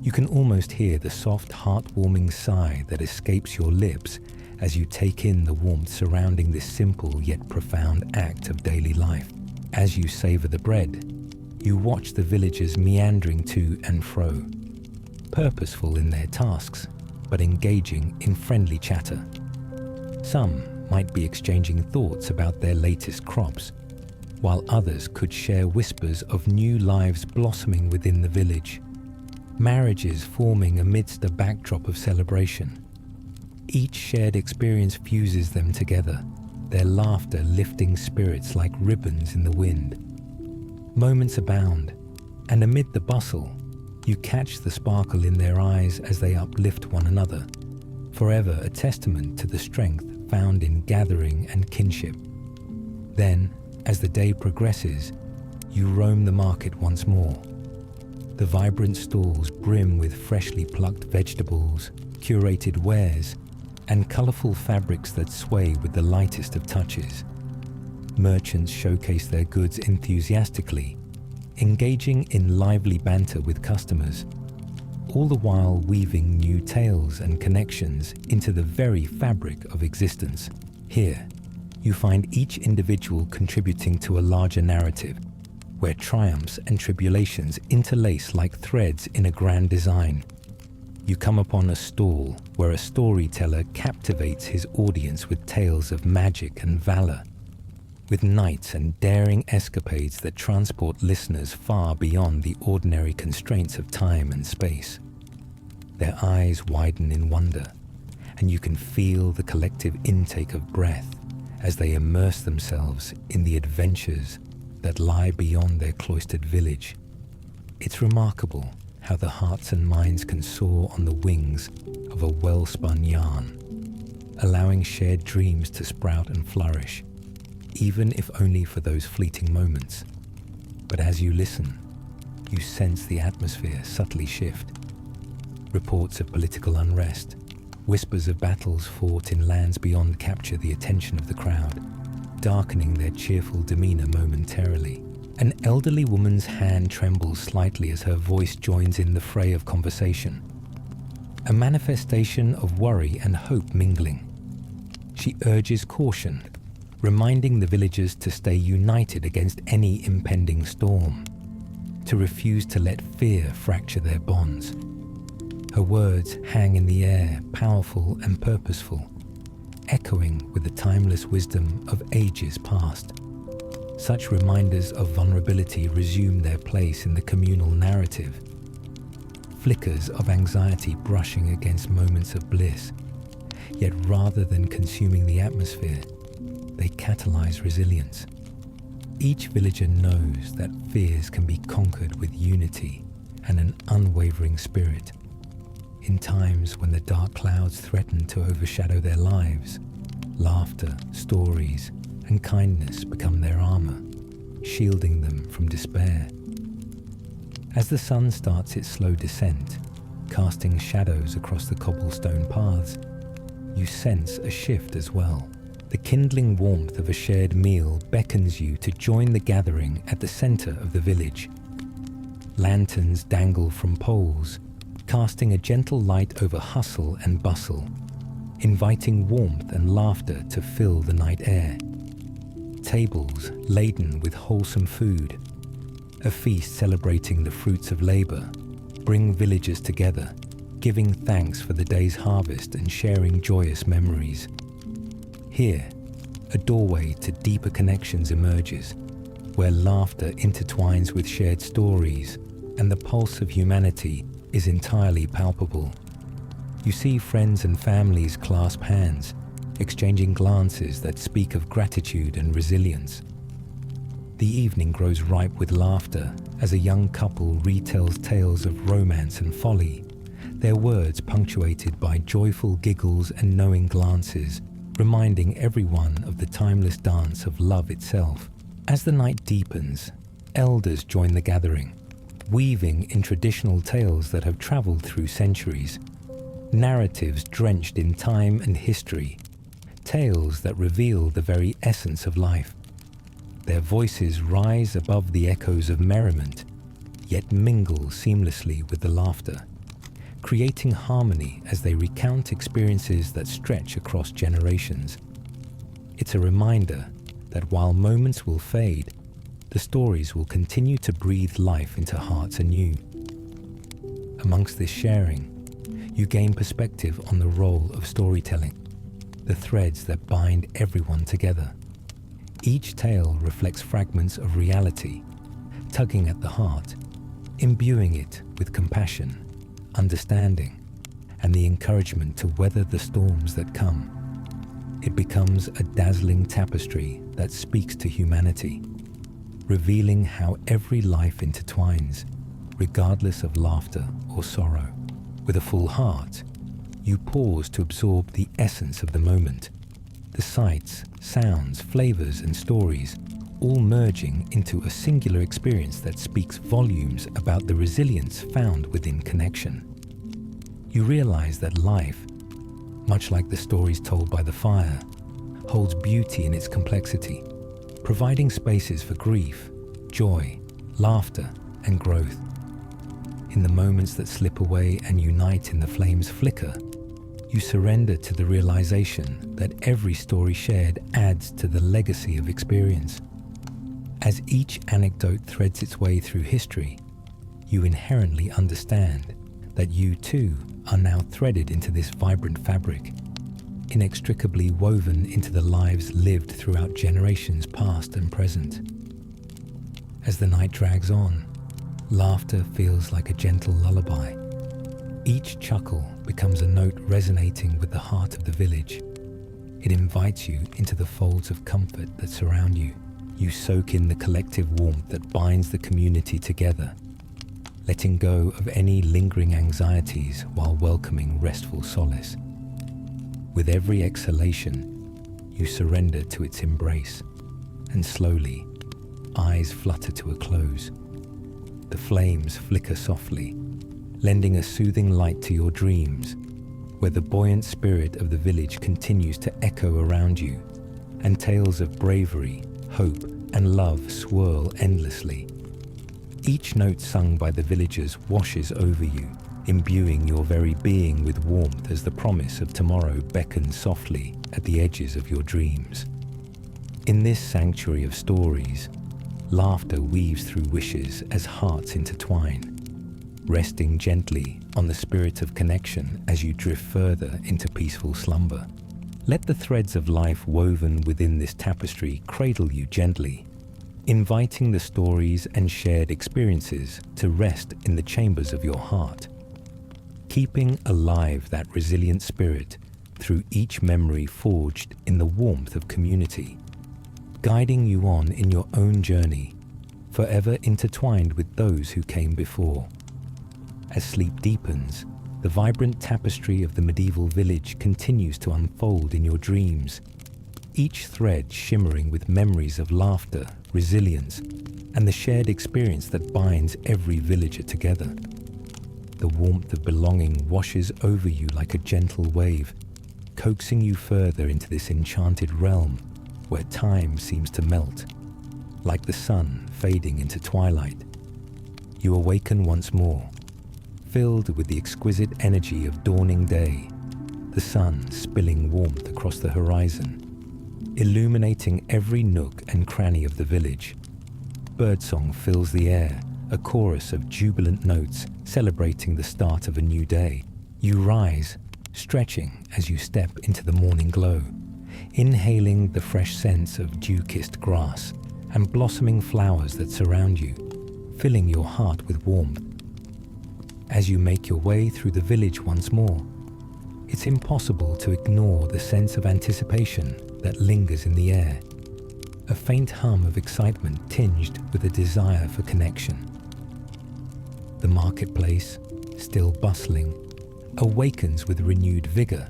[SPEAKER 1] You can almost hear the soft, heartwarming sigh that escapes your lips as you take in the warmth surrounding this simple yet profound act of daily life. As you savor the bread, you watch the villagers meandering to and fro, purposeful in their tasks, but engaging in friendly chatter. Some might be exchanging thoughts about their latest crops, while others could share whispers of new lives blossoming within the village, marriages forming amidst a backdrop of celebration. Each shared experience fuses them together, their laughter lifting spirits like ribbons in the wind. Moments abound, and amid the bustle, you catch the sparkle in their eyes as they uplift one another, forever a testament to the strength found in gathering and kinship. Then, as the day progresses, you roam the market once more. The vibrant stalls brim with freshly plucked vegetables, curated wares, and colourful fabrics that sway with the lightest of touches. Merchants showcase their goods enthusiastically, engaging in lively banter with customers, all the while weaving new tales and connections into the very fabric of existence. Here, you find each individual contributing to a larger narrative, where triumphs and tribulations interlace like threads in a grand design. You come upon a stall where a storyteller captivates his audience with tales of magic and valor. with nights and daring escapades that transport listeners far beyond the ordinary constraints of time and space. Their eyes widen in wonder, and you can feel the collective intake of breath as they immerse themselves in the adventures that lie beyond their cloistered village. It's remarkable how the hearts and minds can soar on the wings of a well-spun yarn, allowing shared dreams to sprout and flourish, even if only for those fleeting moments. But as you listen, you sense the atmosphere subtly shift. Reports of political unrest, whispers of battles fought in lands beyond capture the attention of the crowd, darkening their cheerful demeanor momentarily. An elderly woman's hand trembles slightly as her voice joins in the fray of conversation, a manifestation of worry and hope mingling. She urges caution, reminding the villagers to stay united against any impending storm, to refuse to let fear fracture their bonds. Her words hang in the air, powerful and purposeful, echoing with the timeless wisdom of ages past. Such reminders of vulnerability resume their place in the communal narrative. Flickers of anxiety brushing against moments of bliss, yet rather than consuming the atmosphere, they catalyze resilience. Each villager knows that fears can be conquered with unity and an unwavering spirit. In times when the dark clouds threaten to overshadow their lives, laughter, stories, and kindness become their armor, shielding them from despair. As the sun starts its slow descent, casting shadows across the cobblestone paths, you sense a shift as well. The kindling warmth of a shared meal beckons you to join the gathering at the center of the village. Lanterns dangle from poles, casting a gentle light over hustle and bustle, inviting warmth and laughter to fill the night air. Tables laden with wholesome food, a feast celebrating the fruits of labor, bring villagers together, giving thanks for the day's harvest and sharing joyous memories. Here, a doorway to deeper connections emerges, where laughter intertwines with shared stories and the pulse of humanity is entirely palpable. You see friends and families clasp hands, exchanging glances that speak of gratitude and resilience. The evening grows ripe with laughter as a young couple retells tales of romance and folly, their words punctuated by joyful giggles and knowing glances, reminding everyone of the timeless dance of love itself. As the night deepens, elders join the gathering, weaving in traditional tales that have traveled through centuries, narratives drenched in time and history, tales that reveal the very essence of life. Their voices rise above the echoes of merriment, yet mingle seamlessly with the laughter, creating harmony as they recount experiences that stretch across generations. It's a reminder that while moments will fade, the stories will continue to breathe life into hearts anew. Amongst this sharing, you gain perspective on the role of storytelling, the threads that bind everyone together. Each tale reflects fragments of reality, tugging at the heart, imbuing it with compassion, understanding, and the encouragement to weather the storms that come. It becomes a dazzling tapestry that speaks to humanity, revealing how every life intertwines, regardless of laughter or sorrow. With a full heart, you pause to absorb the essence of the moment, the sights, sounds, flavors, and stories, all merging into a singular experience that speaks volumes about the resilience found within connection. You realize that life, much like the stories told by the fire, holds beauty in its complexity, providing spaces for grief, joy, laughter, and growth. In the moments that slip away and unite in the flame's flicker, you surrender to the realization that every story shared adds to the legacy of experience. As each anecdote threads its way through history, you inherently understand that you too are now threaded into this vibrant fabric, inextricably woven into the lives lived throughout generations past and present. As the night drags on, laughter feels like a gentle lullaby. Each chuckle becomes a note resonating with the heart of the village. It invites you into the folds of comfort that surround you. You soak in the collective warmth that binds the community together, letting go of any lingering anxieties while welcoming restful solace. With every exhalation, you surrender to its embrace, and slowly, eyes flutter to a close. The flames flicker softly, lending a soothing light to your dreams, where the buoyant spirit of the village continues to echo around you, and tales of bravery, hope, and love swirl endlessly. Each note sung by the villagers washes over you, imbuing your very being with warmth as the promise of tomorrow beckons softly at the edges of your dreams. In this sanctuary of stories, laughter weaves through wishes as hearts intertwine, resting gently on the spirit of connection as you drift further into peaceful slumber. Let the threads of life woven within this tapestry cradle you gently, inviting the stories and shared experiences to rest in the chambers of your heart, keeping alive that resilient spirit through each memory forged in the warmth of community, guiding you on in your own journey, forever intertwined with those who came before. As sleep deepens, the vibrant tapestry of the medieval village continues to unfold in your dreams, each thread shimmering with memories of laughter, resilience, and the shared experience that binds every villager together. The warmth of belonging washes over you like a gentle wave, coaxing you further into this enchanted realm where time seems to melt, like the sun fading into twilight. You awaken once more, filled with the exquisite energy of dawning day, the sun spilling warmth across the horizon, illuminating every nook and cranny of the village. Birdsong fills the air, a chorus of jubilant notes celebrating the start of a new day. You rise, stretching as you step into the morning glow, inhaling the fresh scents of dew-kissed grass and blossoming flowers that surround you, filling your heart with warmth. As you make your way through the village once more, it's impossible to ignore the sense of anticipation that lingers in the air, a faint hum of excitement tinged with a desire for connection. The marketplace, still bustling, awakens with renewed vigor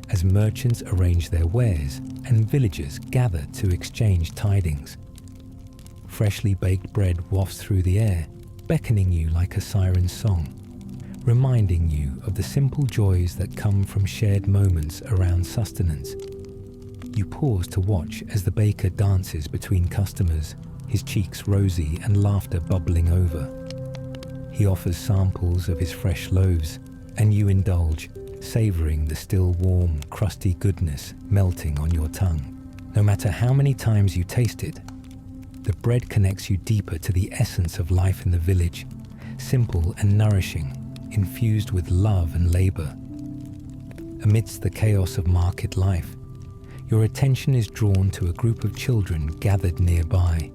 [SPEAKER 1] as merchants arrange their wares and villagers gather to exchange tidings. Freshly baked bread wafts through the air, beckoning you like a siren's song, reminding you of the simple joys that come from shared moments around sustenance. You pause to watch as the baker dances between customers, his cheeks rosy and laughter bubbling over. He offers samples of his fresh loaves, and you indulge, savoring the still warm, crusty goodness melting on your tongue. No matter how many times you taste it, the bread connects you deeper to the essence of life in the village, simple and nourishing, infused with love and labor. Amidst the chaos of market life, your attention is drawn to a group of children gathered nearby,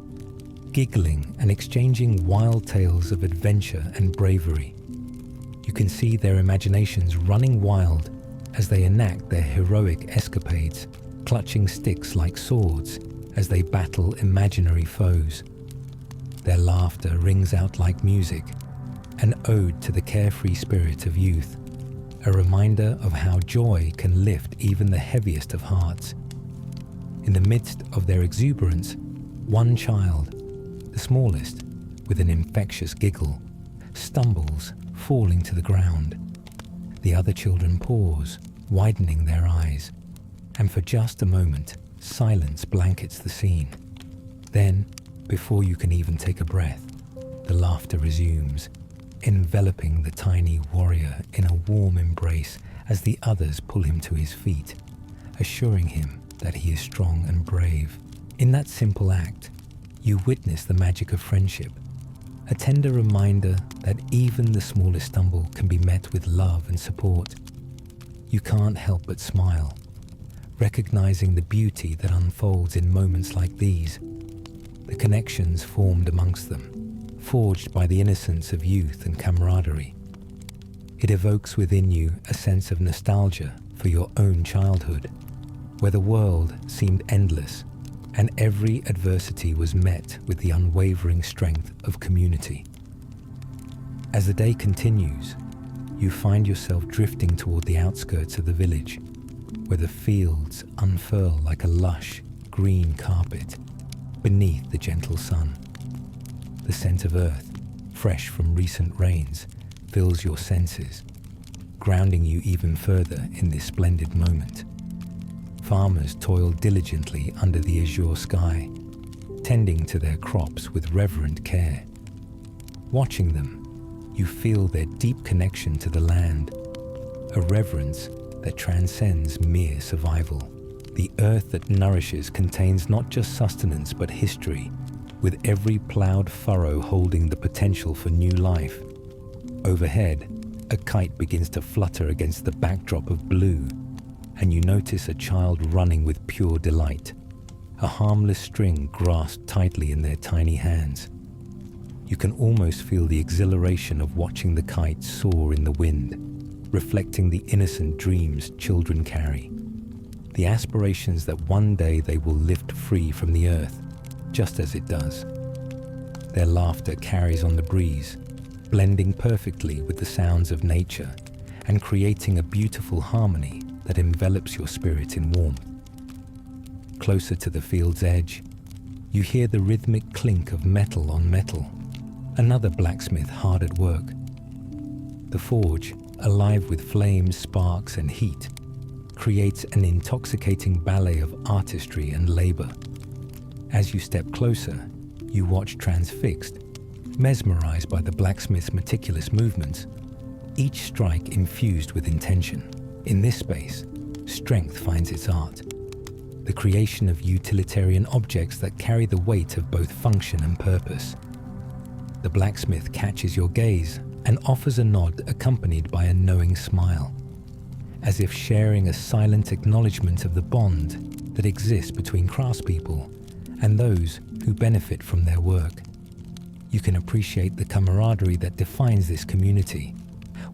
[SPEAKER 1] giggling and exchanging wild tales of adventure and bravery. You can see their imaginations running wild as they enact their heroic escapades, clutching sticks like swords as they battle imaginary foes. Their laughter rings out like music, an ode to the carefree spirit of youth, a reminder of how joy can lift even the heaviest of hearts. In the midst of their exuberance, one child, the smallest, with an infectious giggle, stumbles, falling to the ground. The other children pause, widening their eyes, and for just a moment, silence blankets the scene. Then, before you can even take a breath, the laughter resumes, enveloping the tiny warrior in a warm embrace as the others pull him to his feet, assuring him that he is strong and brave. In that simple act, you witness the magic of friendship, a tender reminder that even the smallest stumble can be met with love and support. You can't help but smile, recognizing the beauty that unfolds in moments like these, the connections formed amongst them, forged by the innocence of youth and camaraderie. It evokes within you a sense of nostalgia for your own childhood, where the world seemed endless and every adversity was met with the unwavering strength of community. As the day continues, you find yourself drifting toward the outskirts of the village, where the fields unfurl like a lush, green carpet beneath the gentle sun. The scent of earth, fresh from recent rains, fills your senses, grounding you even further in this splendid moment. Farmers toil diligently under the azure sky, tending to their crops with reverent care. Watching them, you feel their deep connection to the land, a reverence that transcends mere survival. The earth that nourishes contains not just sustenance but history, with every ploughed furrow holding the potential for new life. Overhead, a kite begins to flutter against the backdrop of blue, and you notice a child running with pure delight, a harmless string grasped tightly in their tiny hands. You can almost feel the exhilaration of watching the kite soar in the wind, reflecting the innocent dreams children carry, the aspirations that one day they will lift free from the earth, just as it does. Their laughter carries on the breeze, blending perfectly with the sounds of nature and creating a beautiful harmony that envelops your spirit in warmth. Closer to the field's edge, you hear the rhythmic clink of metal on metal, another blacksmith hard at work. The forge, alive with flames, sparks, and heat, creates an intoxicating ballet of artistry and labor. As you step closer, you watch transfixed, mesmerized by the blacksmith's meticulous movements, each strike infused with intention. In this space, strength finds its art, the creation of utilitarian objects that carry the weight of both function and purpose. The blacksmith catches your gaze and offers a nod accompanied by a knowing smile, as if sharing a silent acknowledgement of the bond that exists between craftspeople and those who benefit from their work. You can appreciate the camaraderie that defines this community,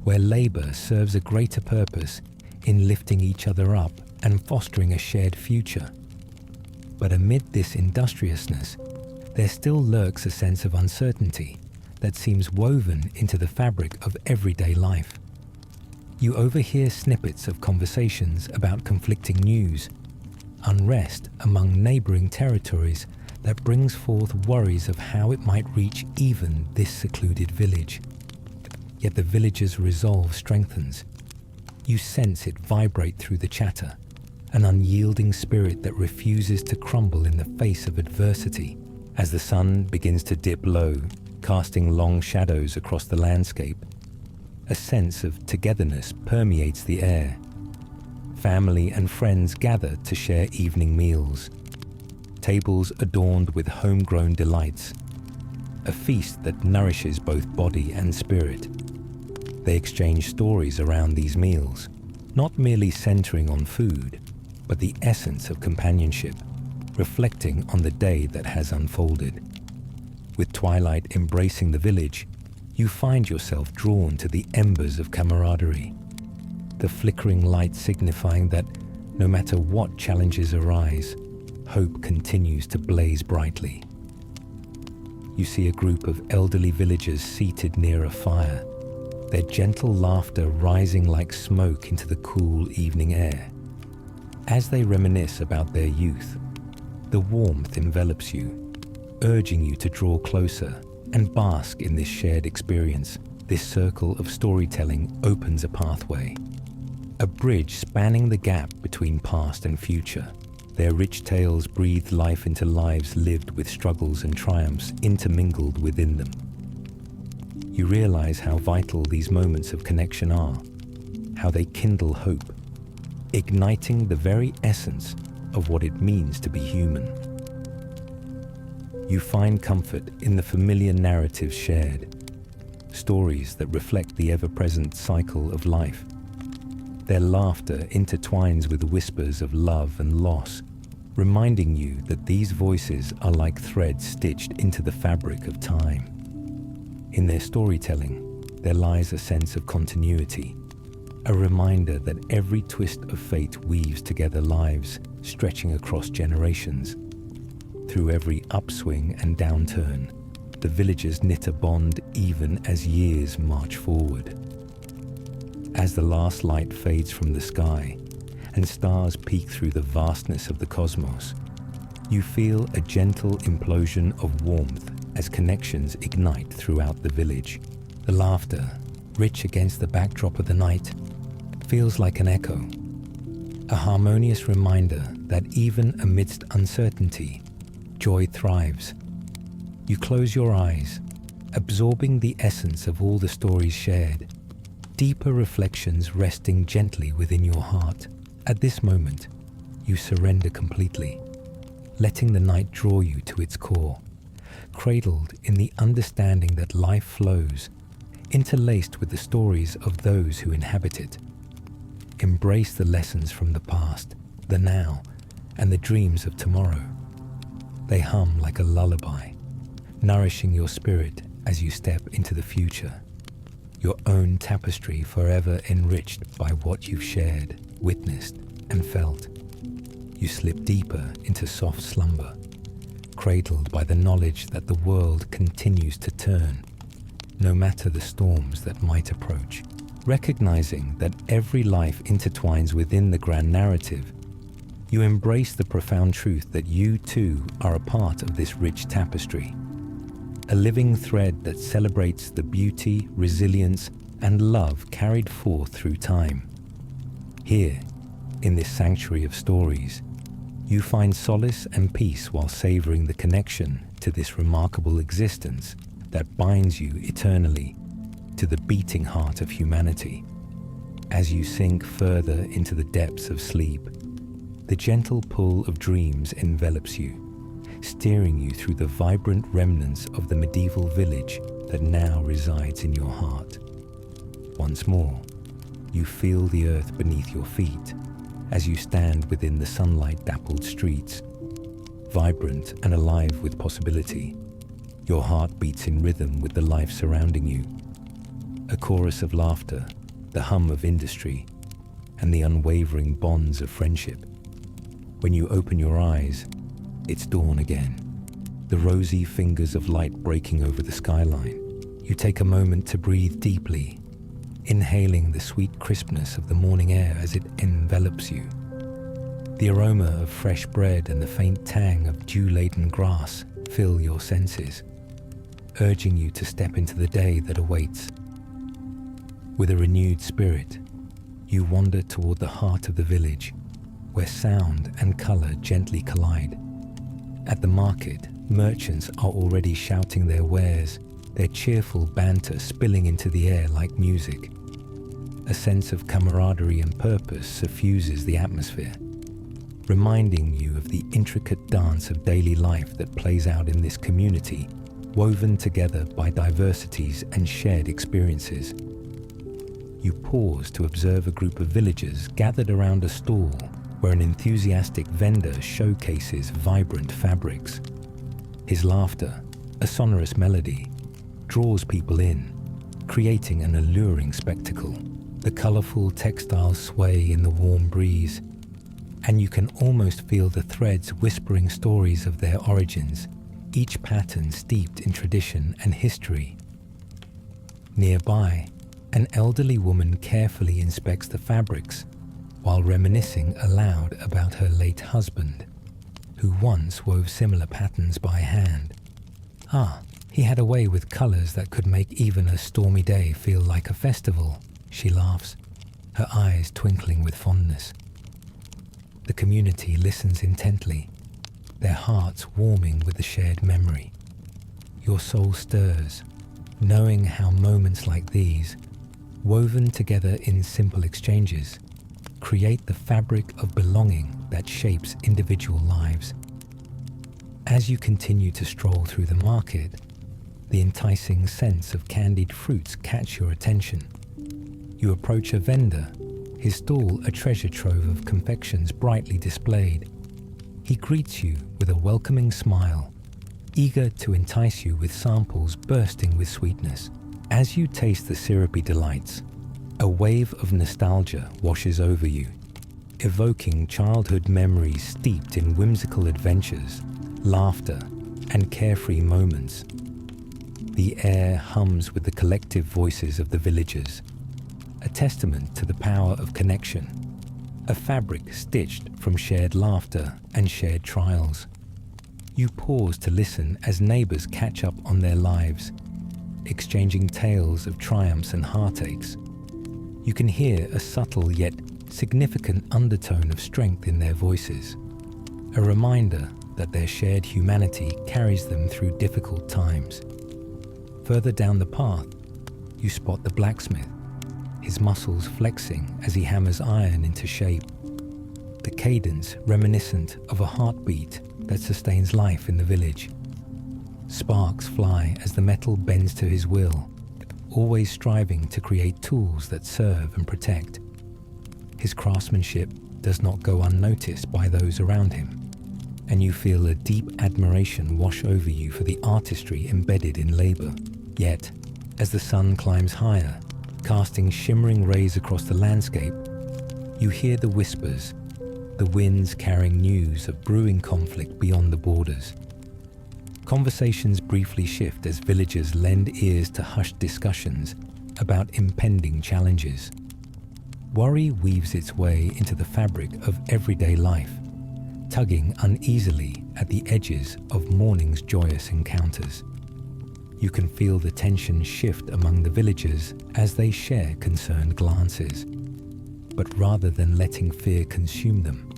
[SPEAKER 1] where labor serves a greater purpose in lifting each other up and fostering a shared future. But amid this industriousness, there still lurks a sense of uncertainty that seems woven into the fabric of everyday life. You overhear snippets of conversations about conflicting news, unrest among neighboring territories that brings forth worries of how it might reach even this secluded village. Yet the villager's resolve strengthens. You sense it vibrate through the chatter, an unyielding spirit that refuses to crumble in the face of adversity. As the sun begins to dip low, casting long shadows across the landscape, a sense of togetherness permeates the air. Family and friends gather to share evening meals, tables adorned with homegrown delights, a feast that nourishes both body and spirit. They exchange stories around these meals, not merely centering on food, but the essence of companionship, reflecting on the day that has unfolded. With twilight embracing the village, you find yourself drawn to the embers of camaraderie, the flickering light signifying that no matter what challenges arise, hope continues to blaze brightly. You see a group of elderly villagers seated near a fire, their gentle laughter rising like smoke into the cool evening air. As they reminisce about their youth, the warmth envelops you, urging you to draw closer and bask in this shared experience. This circle of storytelling opens a pathway, a bridge spanning the gap between past and future. Their rich tales breathe life into lives lived with struggles and triumphs intermingled within them. You realize how vital these moments of connection are, how they kindle hope, igniting the very essence of what it means to be human. You find comfort in the familiar narratives shared, stories that reflect the ever-present cycle of life. Their laughter intertwines with whispers of love and loss, reminding you that these voices are like threads stitched into the fabric of time. In their storytelling, there lies a sense of continuity, a reminder that every twist of fate weaves together lives stretching across generations. Through every upswing and downturn, the villagers knit a bond even as years march forward. As the last light fades from the sky and stars peek through the vastness of the cosmos, you feel a gentle implosion of warmth as connections ignite throughout the village. The laughter, rich against the backdrop of the night, feels like an echo, a harmonious reminder that even amidst uncertainty, joy thrives. You close your eyes, absorbing the essence of all the stories shared, deeper reflections resting gently within your heart. At this moment, you surrender completely, letting the night draw you to its core, cradled in the understanding that life flows, interlaced with the stories of those who inhabit it. Embrace the lessons from the past, the now, and the dreams of tomorrow. They hum like a lullaby, nourishing your spirit as you step into the future, your own tapestry forever enriched by what you've shared, witnessed, and felt. You slip deeper into soft slumber, cradled by the knowledge that the world continues to turn, no matter the storms that might approach. Recognizing that every life intertwines within the grand narrative, you embrace the profound truth that you too are a part of this rich tapestry, a living thread that celebrates the beauty, resilience, and love carried forth through time. Here, in this sanctuary of stories, you find solace and peace while savoring the connection to this remarkable existence that binds you eternally to the beating heart of humanity. As you sink further into the depths of sleep, the gentle pull of dreams envelops you, steering you through the vibrant remnants of the medieval village that now resides in your heart. Once more, you feel the earth beneath your feet as you stand within the sunlight-dappled streets, vibrant and alive with possibility. Your heart beats in rhythm with the life surrounding you. A chorus of laughter, the hum of industry, and the unwavering bonds of friendship. When you open your eyes, it's dawn again, the rosy fingers of light breaking over the skyline. You take a moment to breathe deeply, inhaling the sweet crispness of the morning air as it envelops you. The aroma of fresh bread and the faint tang of dew-laden grass fill your senses, urging you to step into the day that awaits. With a renewed spirit, you wander toward the heart of the village, where sound and color gently collide. At the market, merchants are already shouting their wares, their cheerful banter spilling into the air like music. A sense of camaraderie and purpose suffuses the atmosphere, reminding you of the intricate dance of daily life that plays out in this community, woven together by diversities and shared experiences. You pause to observe a group of villagers gathered around a stall where an enthusiastic vendor showcases vibrant fabrics. His laughter, a sonorous melody, draws people in, creating an alluring spectacle. The colorful textiles sway in the warm breeze, and you can almost feel the threads whispering stories of their origins, each pattern steeped in tradition and history. Nearby, an elderly woman carefully inspects the fabrics while reminiscing aloud about her late husband, who once wove similar patterns by hand. He had a way with colors that could make even a stormy day feel like a festival, she laughs, her eyes twinkling with fondness. The community listens intently, their hearts warming with the shared memory. Your soul stirs, knowing how moments like these, woven together in simple exchanges, create the fabric of belonging that shapes individual lives. As you continue to stroll through the market, the enticing scents of candied fruits catch your attention. You approach a vendor, his stall a treasure trove of confections brightly displayed. He greets you with a welcoming smile, eager to entice you with samples bursting with sweetness. As you taste the syrupy delights, a wave of nostalgia washes over you, evoking childhood memories steeped in whimsical adventures, laughter, and carefree moments. The air hums with the collective voices of the villagers, a testament to the power of connection, a fabric stitched from shared laughter and shared trials. You pause to listen as neighbors catch up on their lives, exchanging tales of triumphs and heartaches. You can hear a subtle yet significant undertone of strength in their voices, a reminder that their shared humanity carries them through difficult times. Further down the path, you spot the blacksmith, his muscles flexing as he hammers iron into shape, the cadence reminiscent of a heartbeat that sustains life in the village. Sparks fly as the metal bends to his will, always striving to create tools that serve and protect. His craftsmanship does not go unnoticed by those around him, and you feel a deep admiration wash over you for the artistry embedded in labor. Yet, as the sun climbs higher, casting shimmering rays across the landscape, you hear the whispers, the winds carrying news of brewing conflict beyond the borders. Conversations briefly shift as villagers lend ears to hushed discussions about impending challenges. Worry weaves its way into the fabric of everyday life, tugging uneasily at the edges of morning's joyous encounters. You can feel the tension shift among the villagers as they share concerned glances. But rather than letting fear consume them,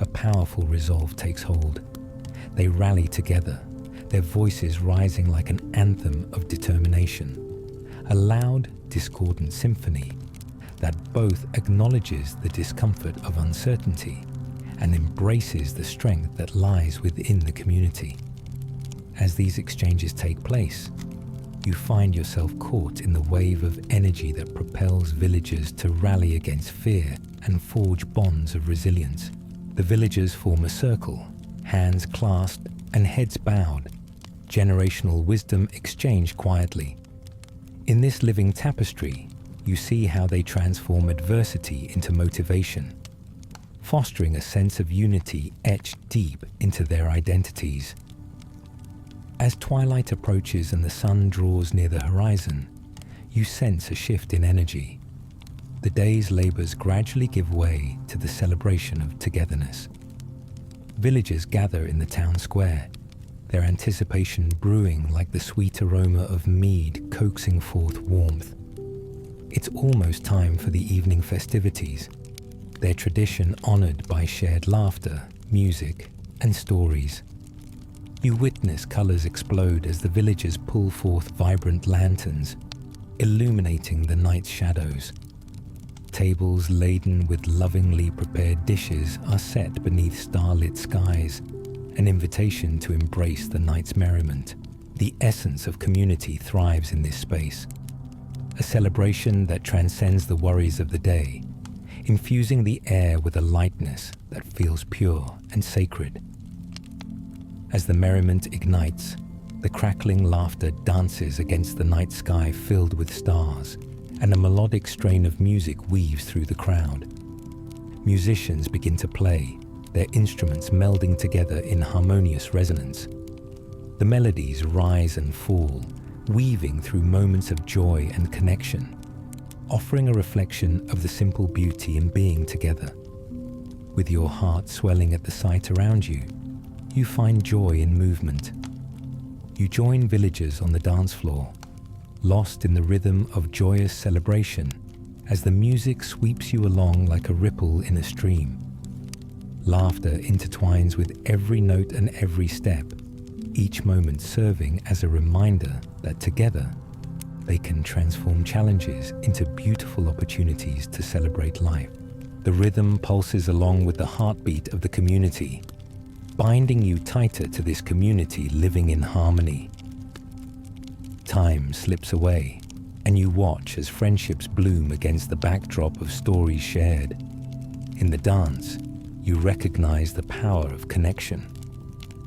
[SPEAKER 1] a powerful resolve takes hold. They rally together, their voices rising like an anthem of determination, a loud, discordant symphony that both acknowledges the discomfort of uncertainty and embraces the strength that lies within the community. As these exchanges take place, you find yourself caught in the wave of energy that propels villagers to rally against fear and forge bonds of resilience. The villagers form a circle, hands clasped and heads bowed, generational wisdom exchanged quietly. In this living tapestry, you see how they transform adversity into motivation, fostering a sense of unity etched deep into their identities. As twilight approaches and the sun draws near the horizon, you sense a shift in energy. The day's labors gradually give way to the celebration of togetherness. Villagers gather in the town square, their anticipation brewing like the sweet aroma of mead coaxing forth warmth. It's almost time for the evening festivities, their tradition honored by shared laughter, music, and stories. You witness colors explode as the villagers pull forth vibrant lanterns, illuminating the night's shadows. Tables laden with lovingly prepared dishes are set beneath starlit skies, an invitation to embrace the night's merriment. The essence of community thrives in this space, a celebration that transcends the worries of the day, infusing the air with a lightness that feels pure and sacred. As the merriment ignites, the crackling laughter dances against the night sky filled with stars, and a melodic strain of music weaves through the crowd. Musicians begin to play, their instruments melding together in harmonious resonance. The melodies rise and fall, weaving through moments of joy and connection, offering a reflection of the simple beauty in being together. With your heart swelling at the sight around you, you find joy in movement. You join villagers on the dance floor, lost in the rhythm of joyous celebration as the music sweeps you along like a ripple in a stream. Laughter intertwines with every note and every step, each moment serving as a reminder that together they can transform challenges into beautiful opportunities to celebrate life. The rhythm pulses along with the heartbeat of the community, binding you tighter to this community living in harmony. Time slips away, and you watch as friendships bloom against the backdrop of stories shared. In the dance, you recognize the power of connection,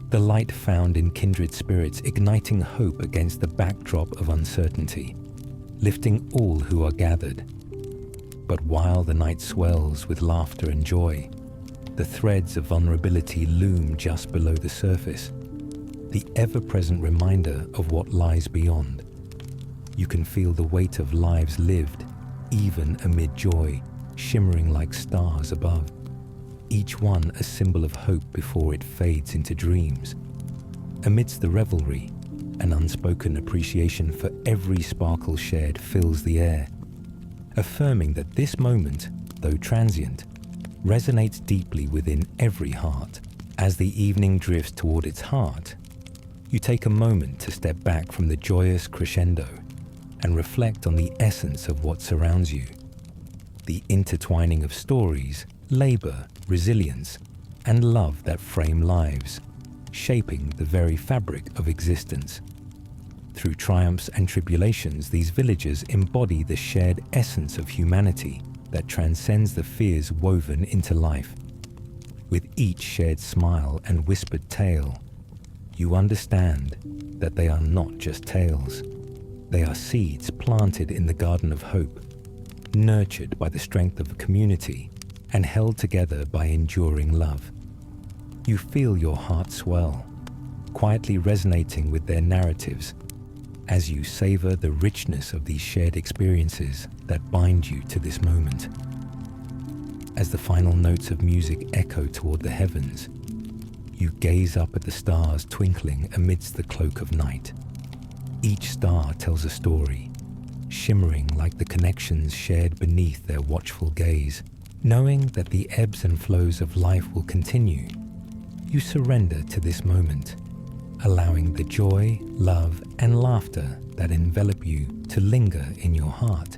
[SPEAKER 1] the light found in kindred spirits igniting hope against the backdrop of uncertainty, lifting all who are gathered. But while the night swells with laughter and joy, the threads of vulnerability loom just below the surface, the ever-present reminder of what lies beyond. You can feel the weight of lives lived, even amid joy, shimmering like stars above, each one a symbol of hope before it fades into dreams. Amidst the revelry, an unspoken appreciation for every sparkle shared fills the air, affirming that this moment, though transient, resonates deeply within every heart. As the evening drifts toward its heart, you take a moment to step back from the joyous crescendo and reflect on the essence of what surrounds you. The intertwining of stories, labor, resilience, and love that frame lives, shaping the very fabric of existence. Through triumphs and tribulations, these villagers embody the shared essence of humanity that transcends the fears woven into life. With each shared smile and whispered tale, you understand that they are not just tales. They are seeds planted in the garden of hope, nurtured by the strength of a community and held together by enduring love. You feel your heart swell, quietly resonating with their narratives as you savor the richness of these shared experiences that bind you to this moment. As the final notes of music echo toward the heavens, you gaze up at the stars twinkling amidst the cloak of night. Each star tells a story, shimmering like the connections shared beneath their watchful gaze. Knowing that the ebbs and flows of life will continue, you surrender to this moment, allowing the joy, love, and laughter that envelop you to linger in your heart.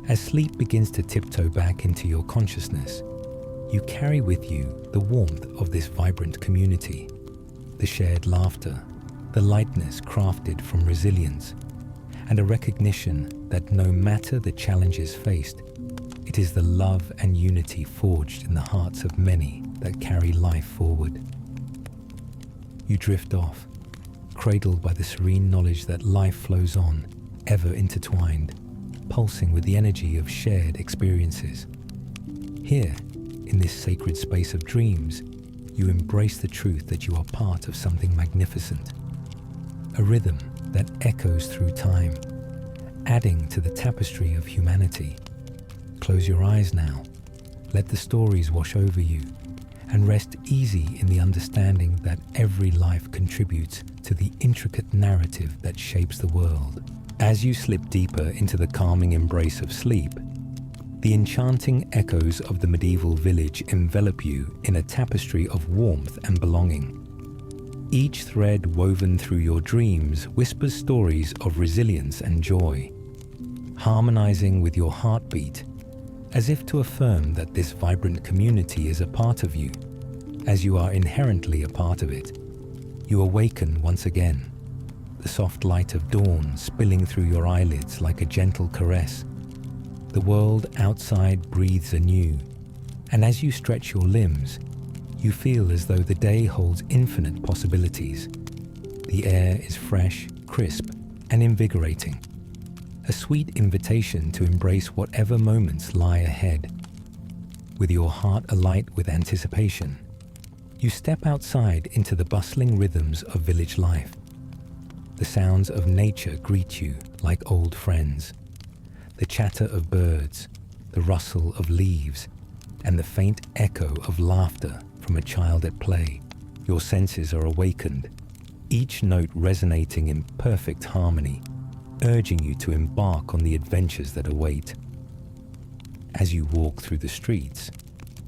[SPEAKER 1] As sleep begins to tiptoe back into your consciousness, you carry with you the warmth of this vibrant community, the shared laughter, the lightness crafted from resilience, and a recognition that no matter the challenges faced, it is the love and unity forged in the hearts of many that carry life forward. You drift off, cradled by the serene knowledge that life flows on, ever intertwined, pulsing with the energy of shared experiences. Here, in this sacred space of dreams, you embrace the truth that you are part of something magnificent, a rhythm that echoes through time, adding to the tapestry of humanity. Close your eyes now, let the stories wash over you, and rest easy in the understanding that every life contributes to the intricate narrative that shapes the world. As you slip deeper into the calming embrace of sleep, the enchanting echoes of the medieval village envelop you in a tapestry of warmth and belonging. Each thread woven through your dreams whispers stories of resilience and joy, harmonizing with your heartbeat, as if to affirm that this vibrant community is a part of you, as you are inherently a part of it. You awaken once again, the soft light of dawn spilling through your eyelids like a gentle caress. The world outside breathes anew, and as you stretch your limbs, you feel as though the day holds infinite possibilities. The air is fresh, crisp, and invigorating, a sweet invitation to embrace whatever moments lie ahead. With your heart alight with anticipation, you step outside into the bustling rhythms of village life. The sounds of nature greet you like old friends. The chatter of birds, the rustle of leaves, and the faint echo of laughter from a child at play. Your senses are awakened, each note resonating in perfect harmony, urging you to embark on the adventures that await. As you walk through the streets,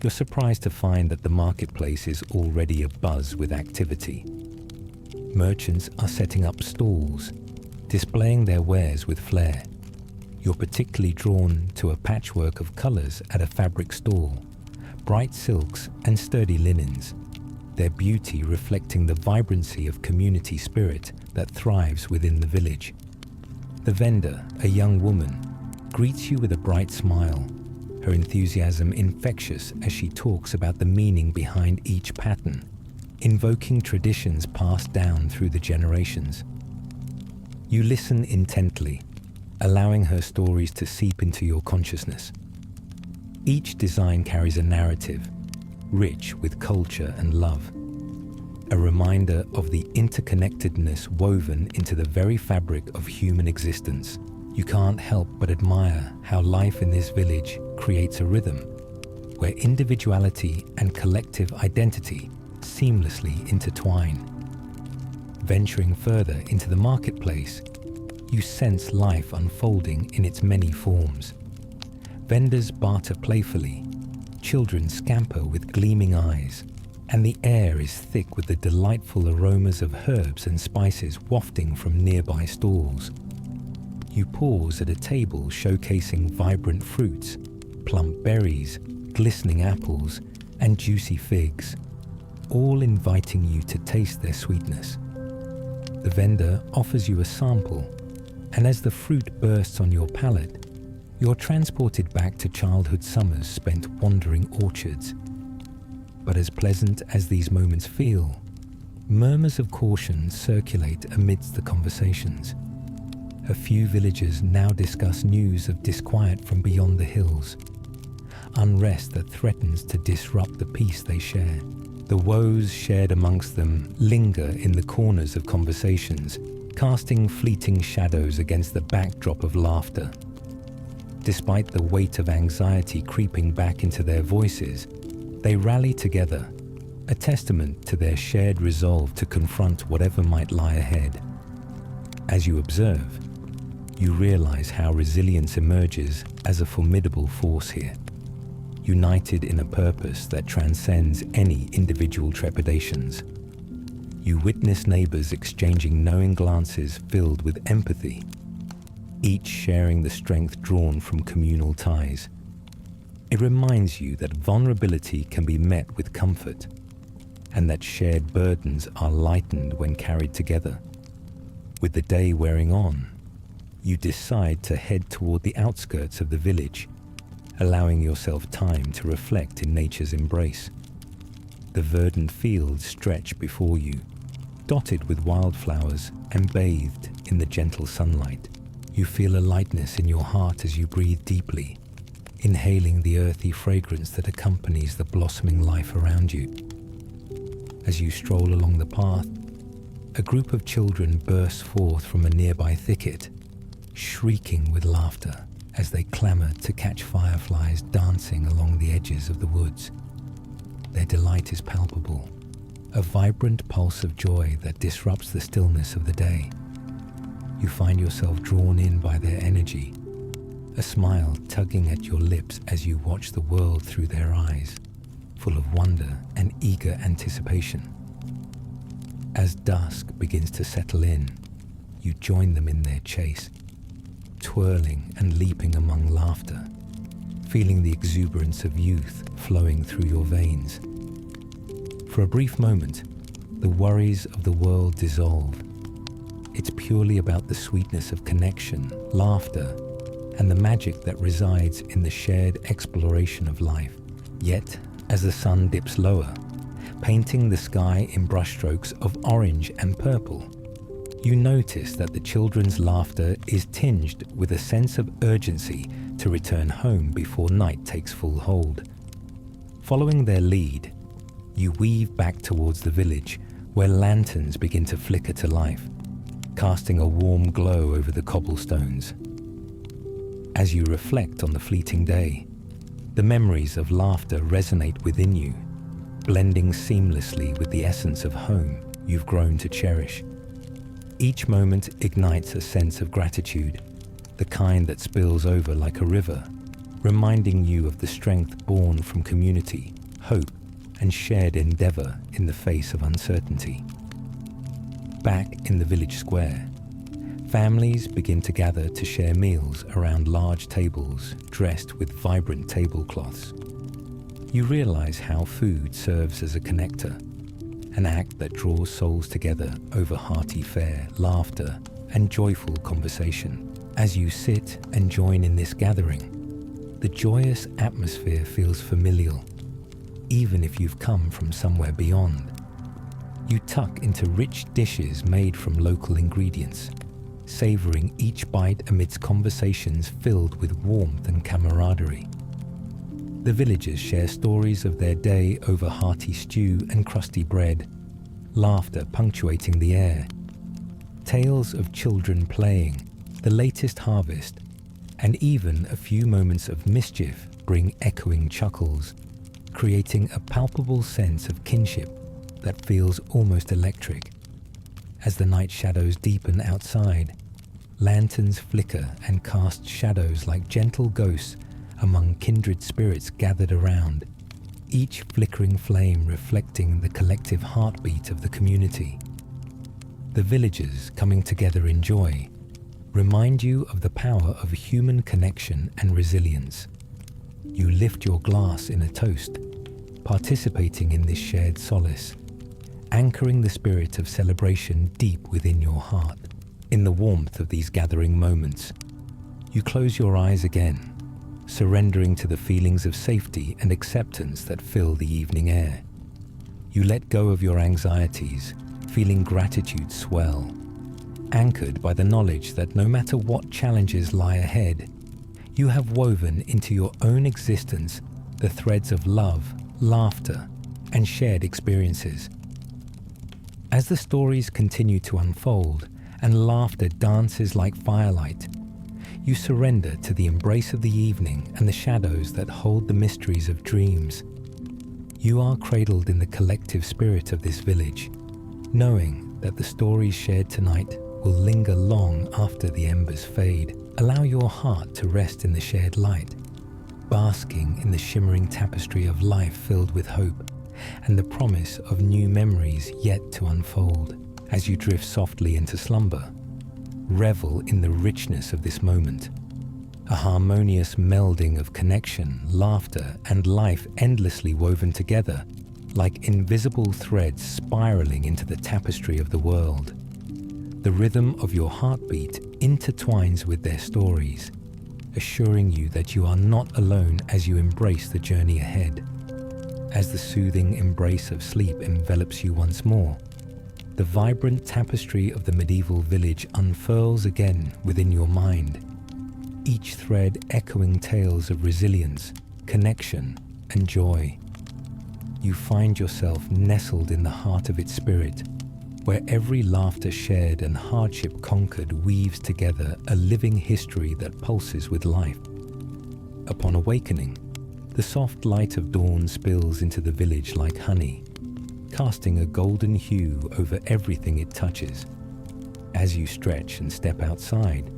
[SPEAKER 1] you're surprised to find that the marketplace is already abuzz with activity. Merchants are setting up stalls, displaying their wares with flair. You're particularly drawn to a patchwork of colors at a fabric stall, bright silks and sturdy linens, their beauty reflecting the vibrancy of community spirit that thrives within the village. The vendor, a young woman, greets you with a bright smile, her enthusiasm infectious as she talks about the meaning behind each pattern, invoking traditions passed down through the generations. You listen intently, allowing her stories to seep into your consciousness. Each design carries a narrative, rich with culture and love, a reminder of the interconnectedness woven into the very fabric of human existence. You can't help but admire how life in this village creates a rhythm where individuality and collective identity seamlessly intertwine. Venturing further into the marketplace, you sense life unfolding in its many forms. Vendors barter playfully, children scamper with gleaming eyes, and the air is thick with the delightful aromas of herbs and spices wafting from nearby stalls. You pause at a table showcasing vibrant fruits, plump berries, glistening apples, and juicy figs, all inviting you to taste their sweetness. The vendor offers you a sample, and as the fruit bursts on your palate, you're transported back to childhood summers spent wandering orchards. But as pleasant as these moments feel, murmurs of caution circulate amidst the conversations. A few villagers now discuss news of disquiet from beyond the hills, unrest that threatens to disrupt the peace they share. The woes shared amongst them linger in the corners of conversations, casting fleeting shadows against the backdrop of laughter. Despite the weight of anxiety creeping back into their voices, they rally together, a testament to their shared resolve to confront whatever might lie ahead. As you observe, you realize how resilience emerges as a formidable force here, united in a purpose that transcends any individual trepidations. You witness neighbors exchanging knowing glances filled with empathy, each sharing the strength drawn from communal ties. It reminds you that vulnerability can be met with comfort, and that shared burdens are lightened when carried together. With the day wearing on, you decide to head toward the outskirts of the village, allowing yourself time to reflect in nature's embrace. The verdant fields stretch before you, dotted with wildflowers and bathed in the gentle sunlight. You feel a lightness in your heart as you breathe deeply, inhaling the earthy fragrance that accompanies the blossoming life around you. As you stroll along the path, a group of children bursts forth from a nearby thicket, shrieking with laughter as they clamor to catch fireflies dancing along the edges of the woods. Their delight is palpable, a vibrant pulse of joy that disrupts the stillness of the day. You find yourself drawn in by their energy, a smile tugging at your lips as you watch the world through their eyes, full of wonder and eager anticipation. As dusk begins to settle in, you join them in their chase, twirling and leaping among laughter, feeling the exuberance of youth flowing through your veins. For a brief moment, the worries of the world dissolve. It's purely about the sweetness of connection, laughter, and the magic that resides in the shared exploration of life. Yet, as the sun dips lower, painting the sky in brushstrokes of orange and purple, you notice that the children's laughter is tinged with a sense of urgency to return home before night takes full hold. Following their lead, you weave back towards the village, where lanterns begin to flicker to life, casting a warm glow over the cobblestones. As you reflect on the fleeting day, the memories of laughter resonate within you, blending seamlessly with the essence of home you've grown to cherish. Each moment ignites a sense of gratitude, the kind that spills over like a river, reminding you of the strength born from community, hope, and shared endeavor in the face of uncertainty. Back in the village square, families begin to gather to share meals around large tables dressed with vibrant tablecloths. You realize how food serves as a connector, an act that draws souls together over hearty fare, laughter, and joyful conversation. As you sit and join in this gathering, the joyous atmosphere feels familial, even if you've come from somewhere beyond. You tuck into rich dishes made from local ingredients, savoring each bite amidst conversations filled with warmth and camaraderie. The villagers share stories of their day over hearty stew and crusty bread, laughter punctuating the air. Tales of children playing, the latest harvest, and even a few moments of mischief bring echoing chuckles, creating a palpable sense of kinship that feels almost electric. As the night shadows deepen outside, lanterns flicker and cast shadows like gentle ghosts among kindred spirits gathered around, each flickering flame reflecting the collective heartbeat of the community. The villagers coming together in joy remind you of the power of human connection and resilience. You lift your glass in a toast, participating in this shared solace, anchoring the spirit of celebration deep within your heart. In the warmth of these gathering moments, you close your eyes again, surrendering to the feelings of safety and acceptance that fill the evening air. You let go of your anxieties, feeling gratitude swell, anchored by the knowledge that no matter what challenges lie ahead, you have woven into your own existence the threads of love, laughter, and shared experiences. As the stories continue to unfold and laughter dances like firelight, you surrender to the embrace of the evening and the shadows that hold the mysteries of dreams. You are cradled in the collective spirit of this village, knowing that the stories shared tonight will linger long after the embers fade. Allow your heart to rest in the shared light, basking in the shimmering tapestry of life filled with hope and the promise of new memories yet to unfold. As you drift softly into slumber, revel in the richness of this moment, a harmonious melding of connection, laughter, and life endlessly woven together like invisible threads spiraling into the tapestry of the world. The rhythm of your heartbeat intertwines with their stories, assuring you that you are not alone as you embrace the journey ahead. As the soothing embrace of sleep envelops you once more, the vibrant tapestry of the medieval village unfurls again within your mind, each thread echoing tales of resilience, connection, and joy. You find yourself nestled in the heart of its spirit, where every laughter shared and hardship conquered weaves together a living history that pulses with life. Upon awakening, the soft light of dawn spills into the village like honey, casting a golden hue over everything it touches. As you stretch and step outside,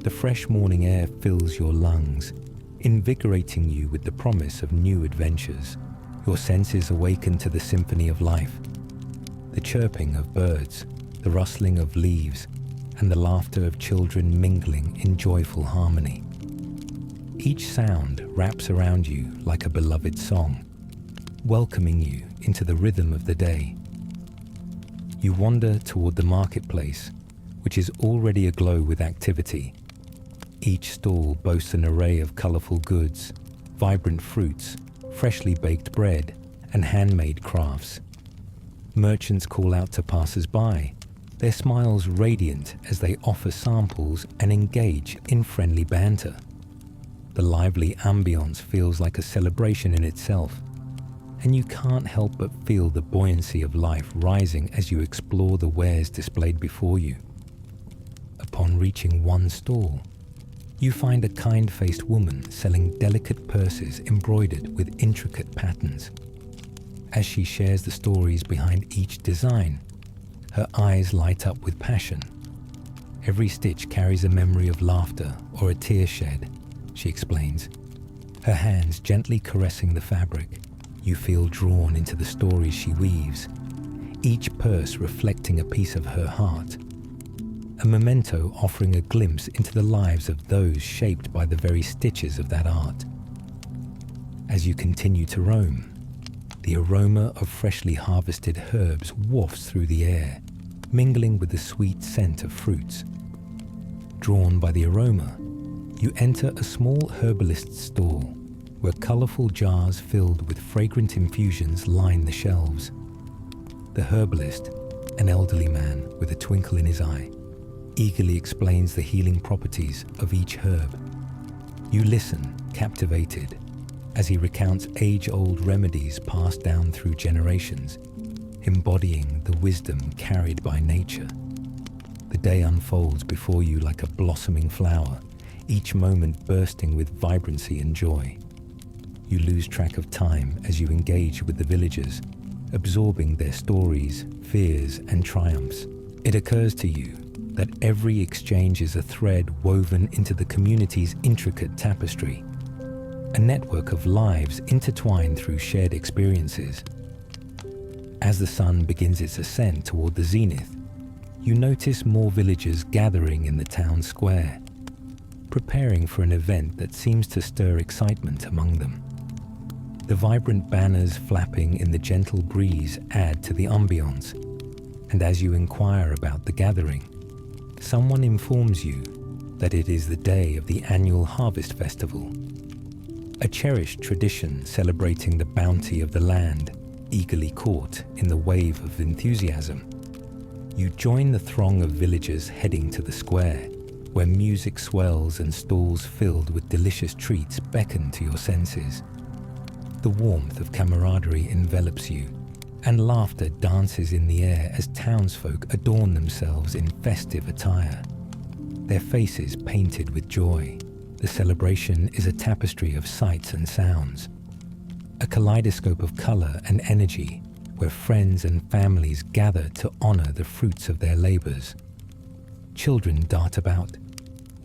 [SPEAKER 1] the fresh morning air fills your lungs, invigorating you with the promise of new adventures. Your senses awaken to the symphony of life, the chirping of birds, the rustling of leaves, and the laughter of children mingling in joyful harmony. Each sound wraps around you like a beloved song, welcoming you into the rhythm of the day. You wander toward the marketplace, which is already aglow with activity. Each stall boasts an array of colorful goods, vibrant fruits, freshly baked bread, and handmade crafts. Merchants call out to passers-by, their smiles radiant as they offer samples and engage in friendly banter. The lively ambience feels like a celebration in itself, and you can't help but feel the buoyancy of life rising as you explore the wares displayed before you. Upon reaching one stall, you find a kind-faced woman selling delicate purses embroidered with intricate patterns. As she shares the stories behind each design, her eyes light up with passion. Every stitch carries a memory of laughter or a tear shed, she explains, her hands gently caressing the fabric. You feel drawn into the stories she weaves, each purse reflecting a piece of her heart, a memento offering a glimpse into the lives of those shaped by the very stitches of that art. As you continue to roam, the aroma of freshly harvested herbs wafts through the air, mingling with the sweet scent of fruits. drawn by the aroma, you enter a small herbalist's stall where colourful jars filled with fragrant infusions line the shelves. The herbalist, an elderly man with a twinkle in his eye, eagerly explains the healing properties of each herb. You listen, captivated, as he recounts age-old remedies passed down through generations, embodying the wisdom carried by nature. The day unfolds before you like a blossoming flower, each moment bursting with vibrancy and joy. You lose track of time as you engage with the villagers, absorbing their stories, fears, and triumphs. It occurs to you that every exchange is a thread woven into the community's intricate tapestry, a network of lives intertwined through shared experiences. As the sun begins its ascent toward the zenith, you notice more villagers gathering in the town square, preparing for an event that seems to stir excitement among them. The vibrant banners flapping in the gentle breeze add to the ambience, and as you inquire about the gathering, someone informs you that it is the day of the annual harvest festival, a cherished tradition celebrating the bounty of the land, eagerly caught in the wave of enthusiasm. You join the throng of villagers heading to the square, where music swells and stalls filled with delicious treats beckon to your senses. The warmth of camaraderie envelops you, and laughter dances in the air as townsfolk adorn themselves in festive attire, their faces painted with joy. The celebration is a tapestry of sights and sounds, a kaleidoscope of color and energy where friends and families gather to honor the fruits of their labors. Children dart about,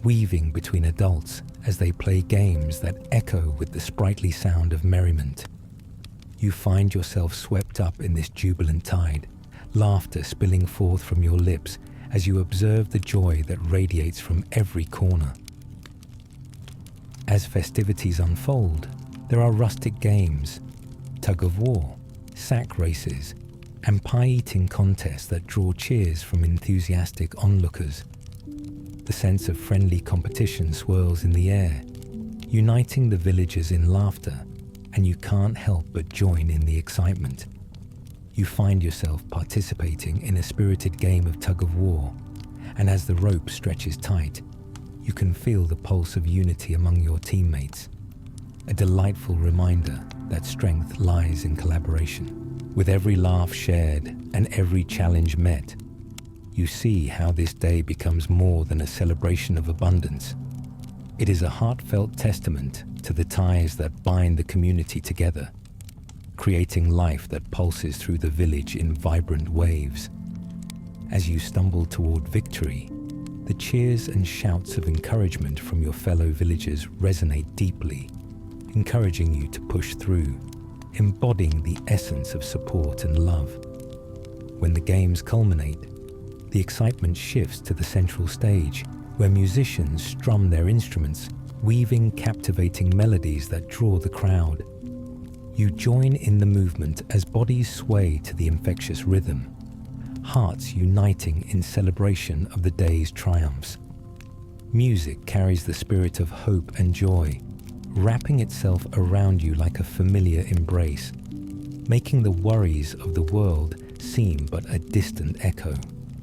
[SPEAKER 1] weaving between adults as they play games that echo with the sprightly sound of merriment. You find yourself swept up in this jubilant tide, laughter spilling forth from your lips as you observe the joy that radiates from every corner. As festivities unfold, there are rustic games, tug-of-war, sack races, and pie-eating contests that draw cheers from enthusiastic onlookers. The sense of friendly competition swirls in the air, uniting the villagers in laughter, and you can't help but join in the excitement. You find yourself participating in a spirited game of tug-of-war, and as the rope stretches tight, you can feel the pulse of unity among your teammates, a delightful reminder that strength lies in collaboration. With every laugh shared and every challenge met, you see how this day becomes more than a celebration of abundance. It is a heartfelt testament to the ties that bind the community together, creating life that pulses through the village in vibrant waves. As you stumble toward victory, the cheers and shouts of encouragement from your fellow villagers resonate deeply, encouraging you to push through, embodying the essence of support and love. When the games culminate, the excitement shifts to the central stage, where musicians strum their instruments, weaving captivating melodies that draw the crowd. You join in the movement as bodies sway to the infectious rhythm, hearts uniting in celebration of the day's triumphs. Music carries the spirit of hope and joy, wrapping itself around you like a familiar embrace, making the worries of the world seem but a distant echo.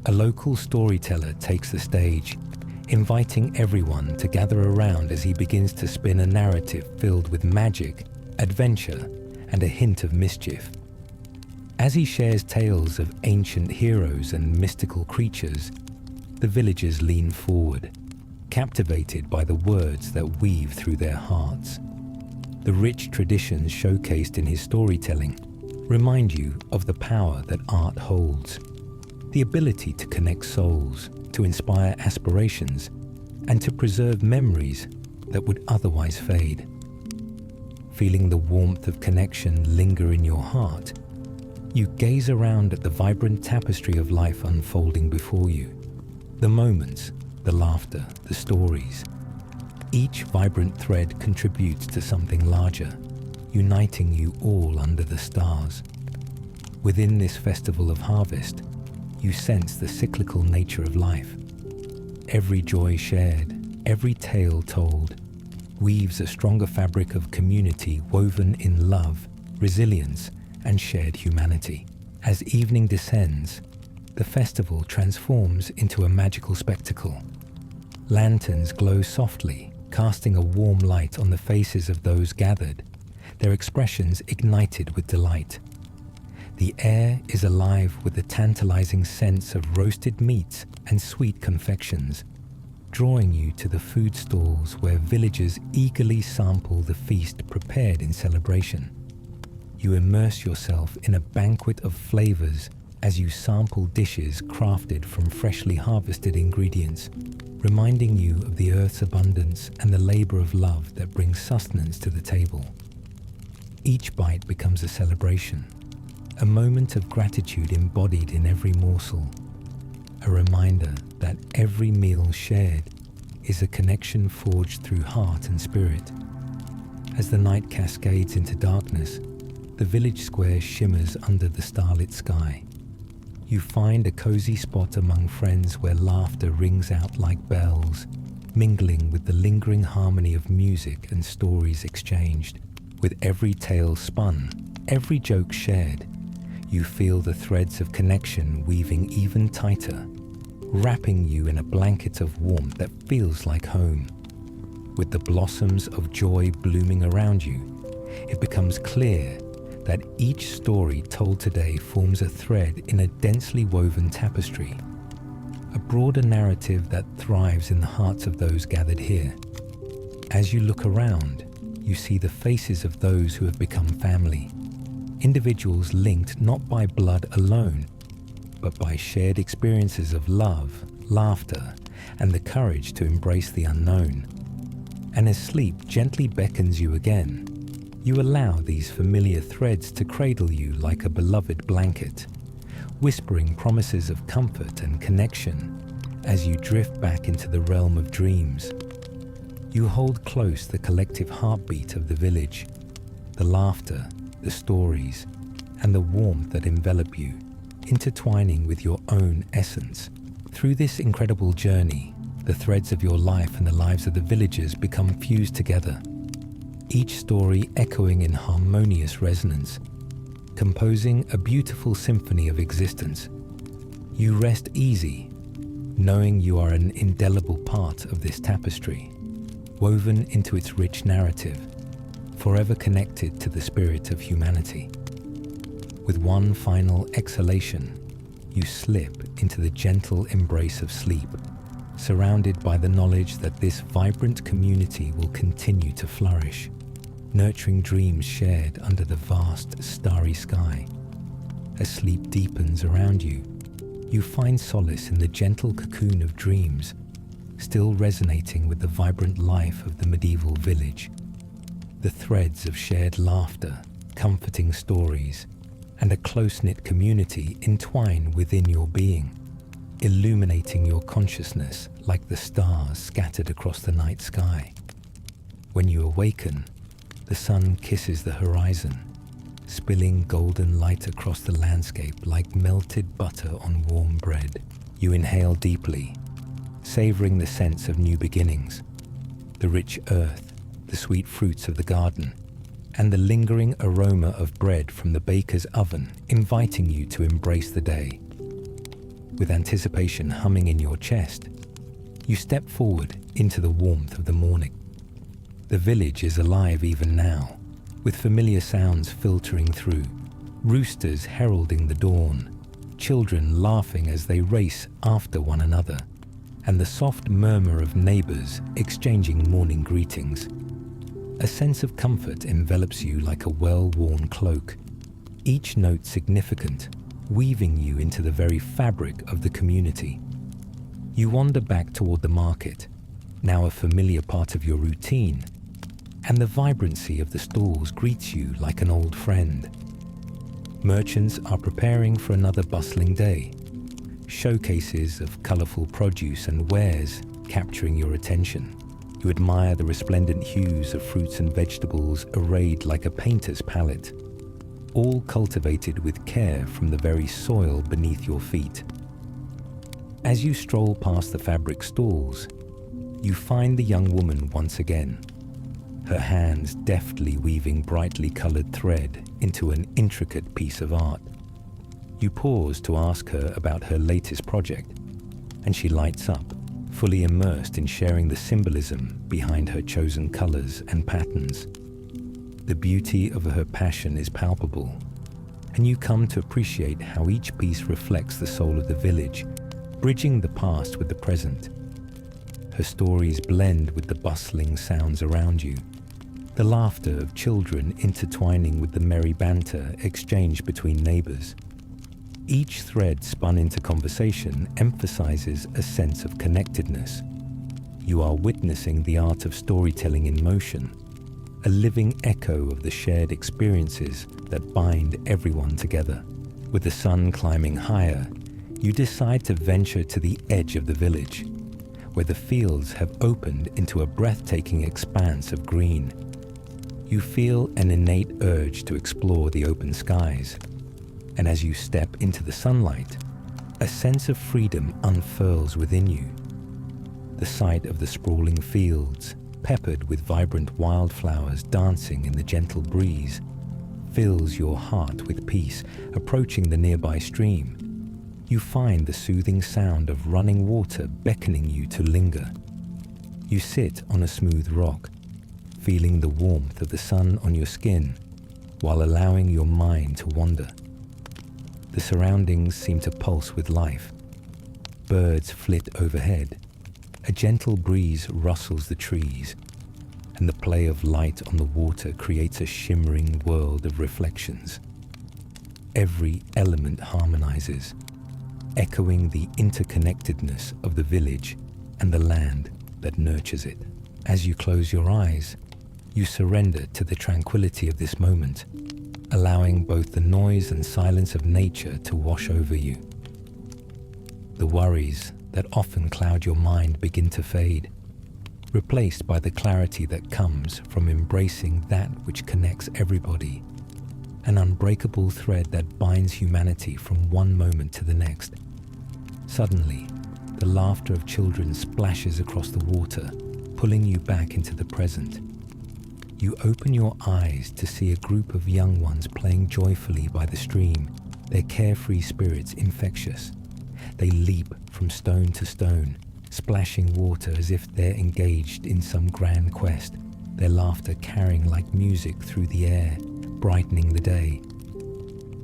[SPEAKER 1] A local storyteller takes the stage, inviting everyone to gather around as he begins to spin a narrative filled with magic, adventure, and a hint of mischief. As he shares tales of ancient heroes and mystical creatures, the villagers lean forward, captivated by the words that weave through their hearts. The rich traditions showcased in his storytelling remind you of the power that art holds, the ability to connect souls, to inspire aspirations, and to preserve memories that would otherwise fade. Feeling the warmth of connection linger in your heart, you gaze around at the vibrant tapestry of life unfolding before you. The moments, the laughter, the stories. Each vibrant thread contributes to something larger, uniting you all under the stars. Within this festival of harvest, you sense the cyclical nature of life. Every joy shared, every tale told, weaves a stronger fabric of community woven in love, resilience, and shared humanity. As evening descends, the festival transforms into a magical spectacle. Lanterns glow softly, casting a warm light on the faces of those gathered, their expressions ignited with delight. The air is alive with the tantalizing sense of roasted meats and sweet confections, drawing you to the food stalls where villagers eagerly sample the feast prepared in celebration. You immerse yourself in a banquet of flavors as you sample dishes crafted from freshly harvested ingredients, reminding you of the earth's abundance and the labor of love that brings sustenance to the table. Each bite becomes a celebration, a moment of gratitude embodied in every morsel, a reminder that every meal shared is a connection forged through heart and spirit. As the night cascades into darkness, the village square shimmers under the starlit sky. You find a cozy spot among friends where laughter rings out like bells, mingling with the lingering harmony of music and stories exchanged. With every tale spun, every joke shared, you feel the threads of connection weaving even tighter, wrapping you in a blanket of warmth that feels like home. With the blossoms of joy blooming around you, it becomes clear that each story told today forms a thread in a densely woven tapestry, a broader narrative that thrives in the hearts of those gathered here. As you look around, you see the faces of those who have become family, individuals linked not by blood alone, but by shared experiences of love, laughter, and the courage to embrace the unknown. And as sleep gently beckons you again, you allow these familiar threads to cradle you like a beloved blanket, whispering promises of comfort and connection as you drift back into the realm of dreams. You hold close the collective heartbeat of the village, the laughter, the stories, and the warmth that envelop you, intertwining with your own essence. Through this incredible journey, the threads of your life and the lives of the villagers become fused together, each story echoing in harmonious resonance, composing a beautiful symphony of existence. You rest easy, knowing you are an indelible part of this tapestry, woven into its rich narrative, forever connected to the spirit of humanity. With one final exhalation, you slip into the gentle embrace of sleep, surrounded by the knowledge that this vibrant community will continue to flourish, nurturing dreams shared under the vast starry sky. As sleep deepens around you, you find solace in the gentle cocoon of dreams, still resonating with the vibrant life of the medieval village. The threads of shared laughter, comforting stories, and a close-knit community entwine within your being, illuminating your consciousness like the stars scattered across the night sky. When you awaken, the sun kisses the horizon, spilling golden light across the landscape like melted butter on warm bread. You inhale deeply, savoring the sense of new beginnings, the rich earth, the sweet fruits of the garden, and the lingering aroma of bread from the baker's oven, inviting you to embrace the day. With anticipation humming in your chest, you step forward into the warmth of the morning. The village is alive even now, with familiar sounds filtering through, roosters heralding the dawn, children laughing as they race after one another, and the soft murmur of neighbors exchanging morning greetings. A sense of comfort envelops you like a well-worn cloak, each note significant, weaving you into the very fabric of the community. You wander back toward the market, now a familiar part of your routine, and the vibrancy of the stalls greets you like an old friend. Merchants are preparing for another bustling day, showcases of colorful produce and wares capturing your attention. You admire the resplendent hues of fruits and vegetables arrayed like a painter's palette, all cultivated with care from the very soil beneath your feet. As you stroll past the fabric stalls, you find the young woman once again, her hands deftly weaving brightly colored thread into an intricate piece of art. You pause to ask her about her latest project, and she lights up, fully immersed in sharing the symbolism behind her chosen colors and patterns. The beauty of her passion is palpable, and you come to appreciate how each piece reflects the soul of the village, bridging the past with the present. Her stories blend with the bustling sounds around you, the laughter of children intertwining with the merry banter exchanged between neighbors. Each thread spun into conversation emphasizes a sense of connectedness. You are witnessing the art of storytelling in motion, a living echo of the shared experiences that bind everyone together. With the sun climbing higher, you decide to venture to the edge of the village, where the fields have opened into a breathtaking expanse of green. You feel an innate urge to explore the open skies, and as you step into the sunlight, a sense of freedom unfurls within you. The sight of the sprawling fields, peppered with vibrant wildflowers dancing in the gentle breeze, fills your heart with peace. Approaching the nearby stream, you find the soothing sound of running water beckoning you to linger. You sit on a smooth rock, feeling the warmth of the sun on your skin, while allowing your mind to wander. The surroundings seem to pulse with life. Birds flit overhead, a gentle breeze rustles the trees, and the play of light on the water creates a shimmering world of reflections. Every element harmonizes, echoing the interconnectedness of the village and the land that nurtures it. As you close your eyes, you surrender to the tranquility of this moment, allowing both the noise and silence of nature to wash over you. The worries that often cloud your mind begin to fade, replaced by the clarity that comes from embracing that which connects everybody, an unbreakable thread that binds humanity from one moment to the next. Suddenly, the laughter of children splashes across the water, pulling you back into the present. You open your eyes to see a group of young ones playing joyfully by the stream, their carefree spirits infectious. They leap from stone to stone, splashing water as if they're engaged in some grand quest, their laughter carrying like music through the air, brightening the day.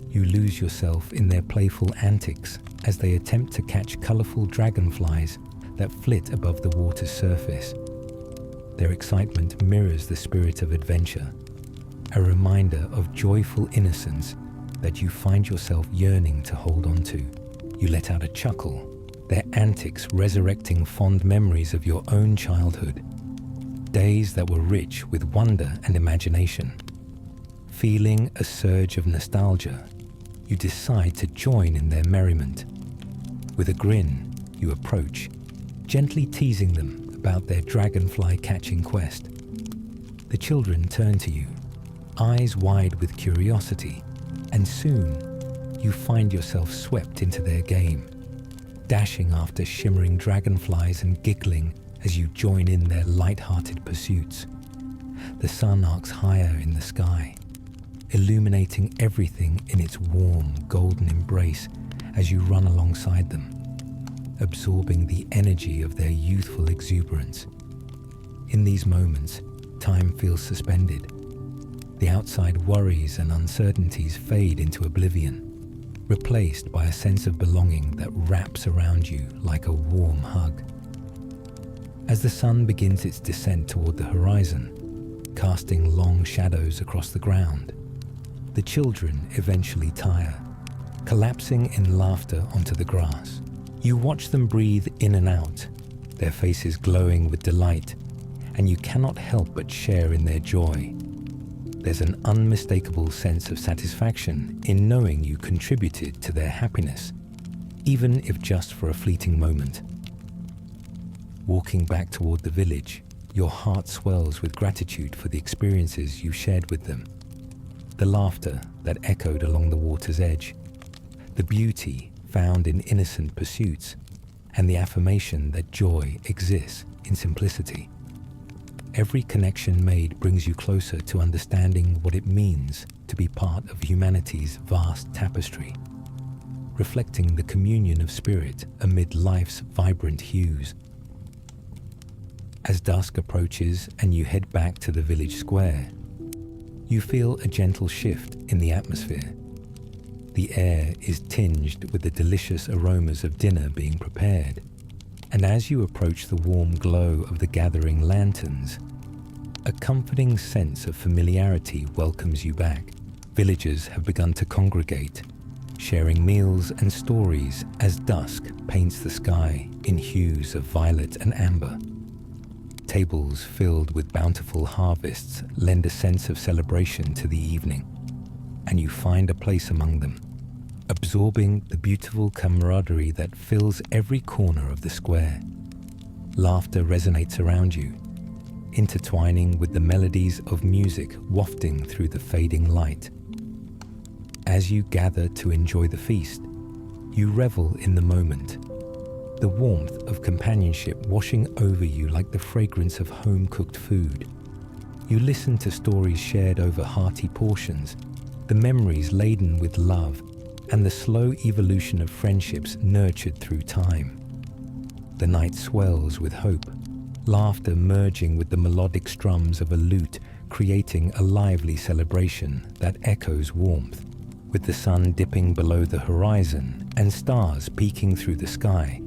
[SPEAKER 1] You lose yourself in their playful antics as they attempt to catch colorful dragonflies that flit above the water's surface. Their excitement mirrors the spirit of adventure, a reminder of joyful innocence that you find yourself yearning to hold on to. You let out a chuckle, their antics resurrecting fond memories of your own childhood, days that were rich with wonder and imagination. Feeling a surge of nostalgia, you decide to join in their merriment. With a grin, you approach, gently teasing them about their dragonfly catching quest. The children turn to you, eyes wide with curiosity, and soon you find yourself swept into their game, dashing after shimmering dragonflies and giggling as you join in their light-hearted pursuits. The sun arcs higher in the sky, illuminating everything in its warm, golden embrace as you run alongside them, absorbing the energy of their youthful exuberance. In these moments, time feels suspended. The outside worries and uncertainties fade into oblivion, replaced by a sense of belonging that wraps around you like a warm hug. As the sun begins its descent toward the horizon, casting long shadows across the ground, the children eventually tire, collapsing in laughter onto the grass. You watch them breathe in and out, their faces glowing with delight, and you cannot help but share in their joy. There's an unmistakable sense of satisfaction in knowing you contributed to their happiness, even if just for a fleeting moment. Walking back toward the village, your heart swells with gratitude for the experiences you shared with them. The laughter that echoed along the water's edge, the beauty found in innocent pursuits, and the affirmation that joy exists in simplicity. Every connection made brings you closer to understanding what it means to be part of humanity's vast tapestry, reflecting the communion of spirit amid life's vibrant hues. As dusk approaches and you head back to the village square, you feel a gentle shift in the atmosphere. The air is tinged with the delicious aromas of dinner being prepared, and as you approach the warm glow of the gathering lanterns, a comforting sense of familiarity welcomes you back. Villagers have begun to congregate, sharing meals and stories as dusk paints the sky in hues of violet and amber. Tables filled with bountiful harvests lend a sense of celebration to the evening, and you find a place among them, absorbing the beautiful camaraderie that fills every corner of the square. Laughter resonates around you, intertwining with the melodies of music wafting through the fading light. As you gather to enjoy the feast, you revel in the moment, the warmth of companionship washing over you like the fragrance of home-cooked food. You listen to stories shared over hearty portions, the memories laden with love, and the slow evolution of friendships nurtured through time. The night swells with hope, laughter merging with the melodic strums of a lute, creating a lively celebration that echoes warmth. With the sun dipping below the horizon and stars peeking through the sky,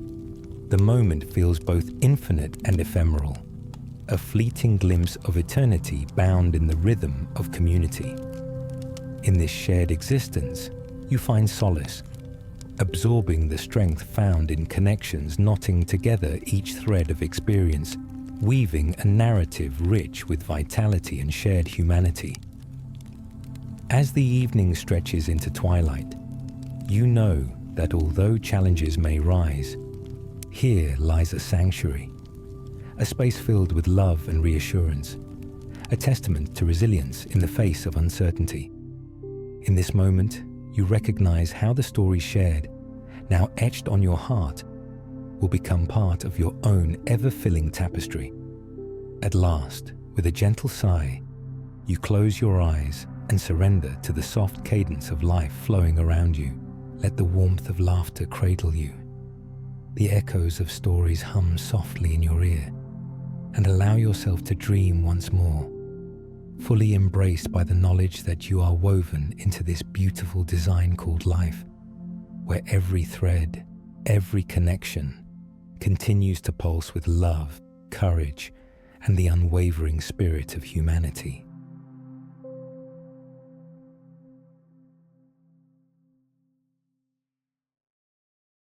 [SPEAKER 1] the moment feels both infinite and ephemeral, a fleeting glimpse of eternity bound in the rhythm of community. In this shared existence, you find solace, absorbing the strength found in connections knotting together each thread of experience, weaving a narrative rich with vitality and shared humanity. As the evening stretches into twilight, you know that although challenges may rise, here lies a sanctuary, a space filled with love and reassurance, a testament to resilience in the face of uncertainty. In this moment, you recognize how the stories shared, now etched on your heart, will become part of your own ever-filling tapestry. At last, with a gentle sigh, you close your eyes and surrender to the soft cadence of life flowing around you. Let the warmth of laughter cradle you. The echoes of stories hum softly in your ear, and allow yourself to dream once more, fully embraced by the knowledge that you are woven into this beautiful design called life, where every thread, every connection continues to pulse with love, courage, and the unwavering spirit of humanity.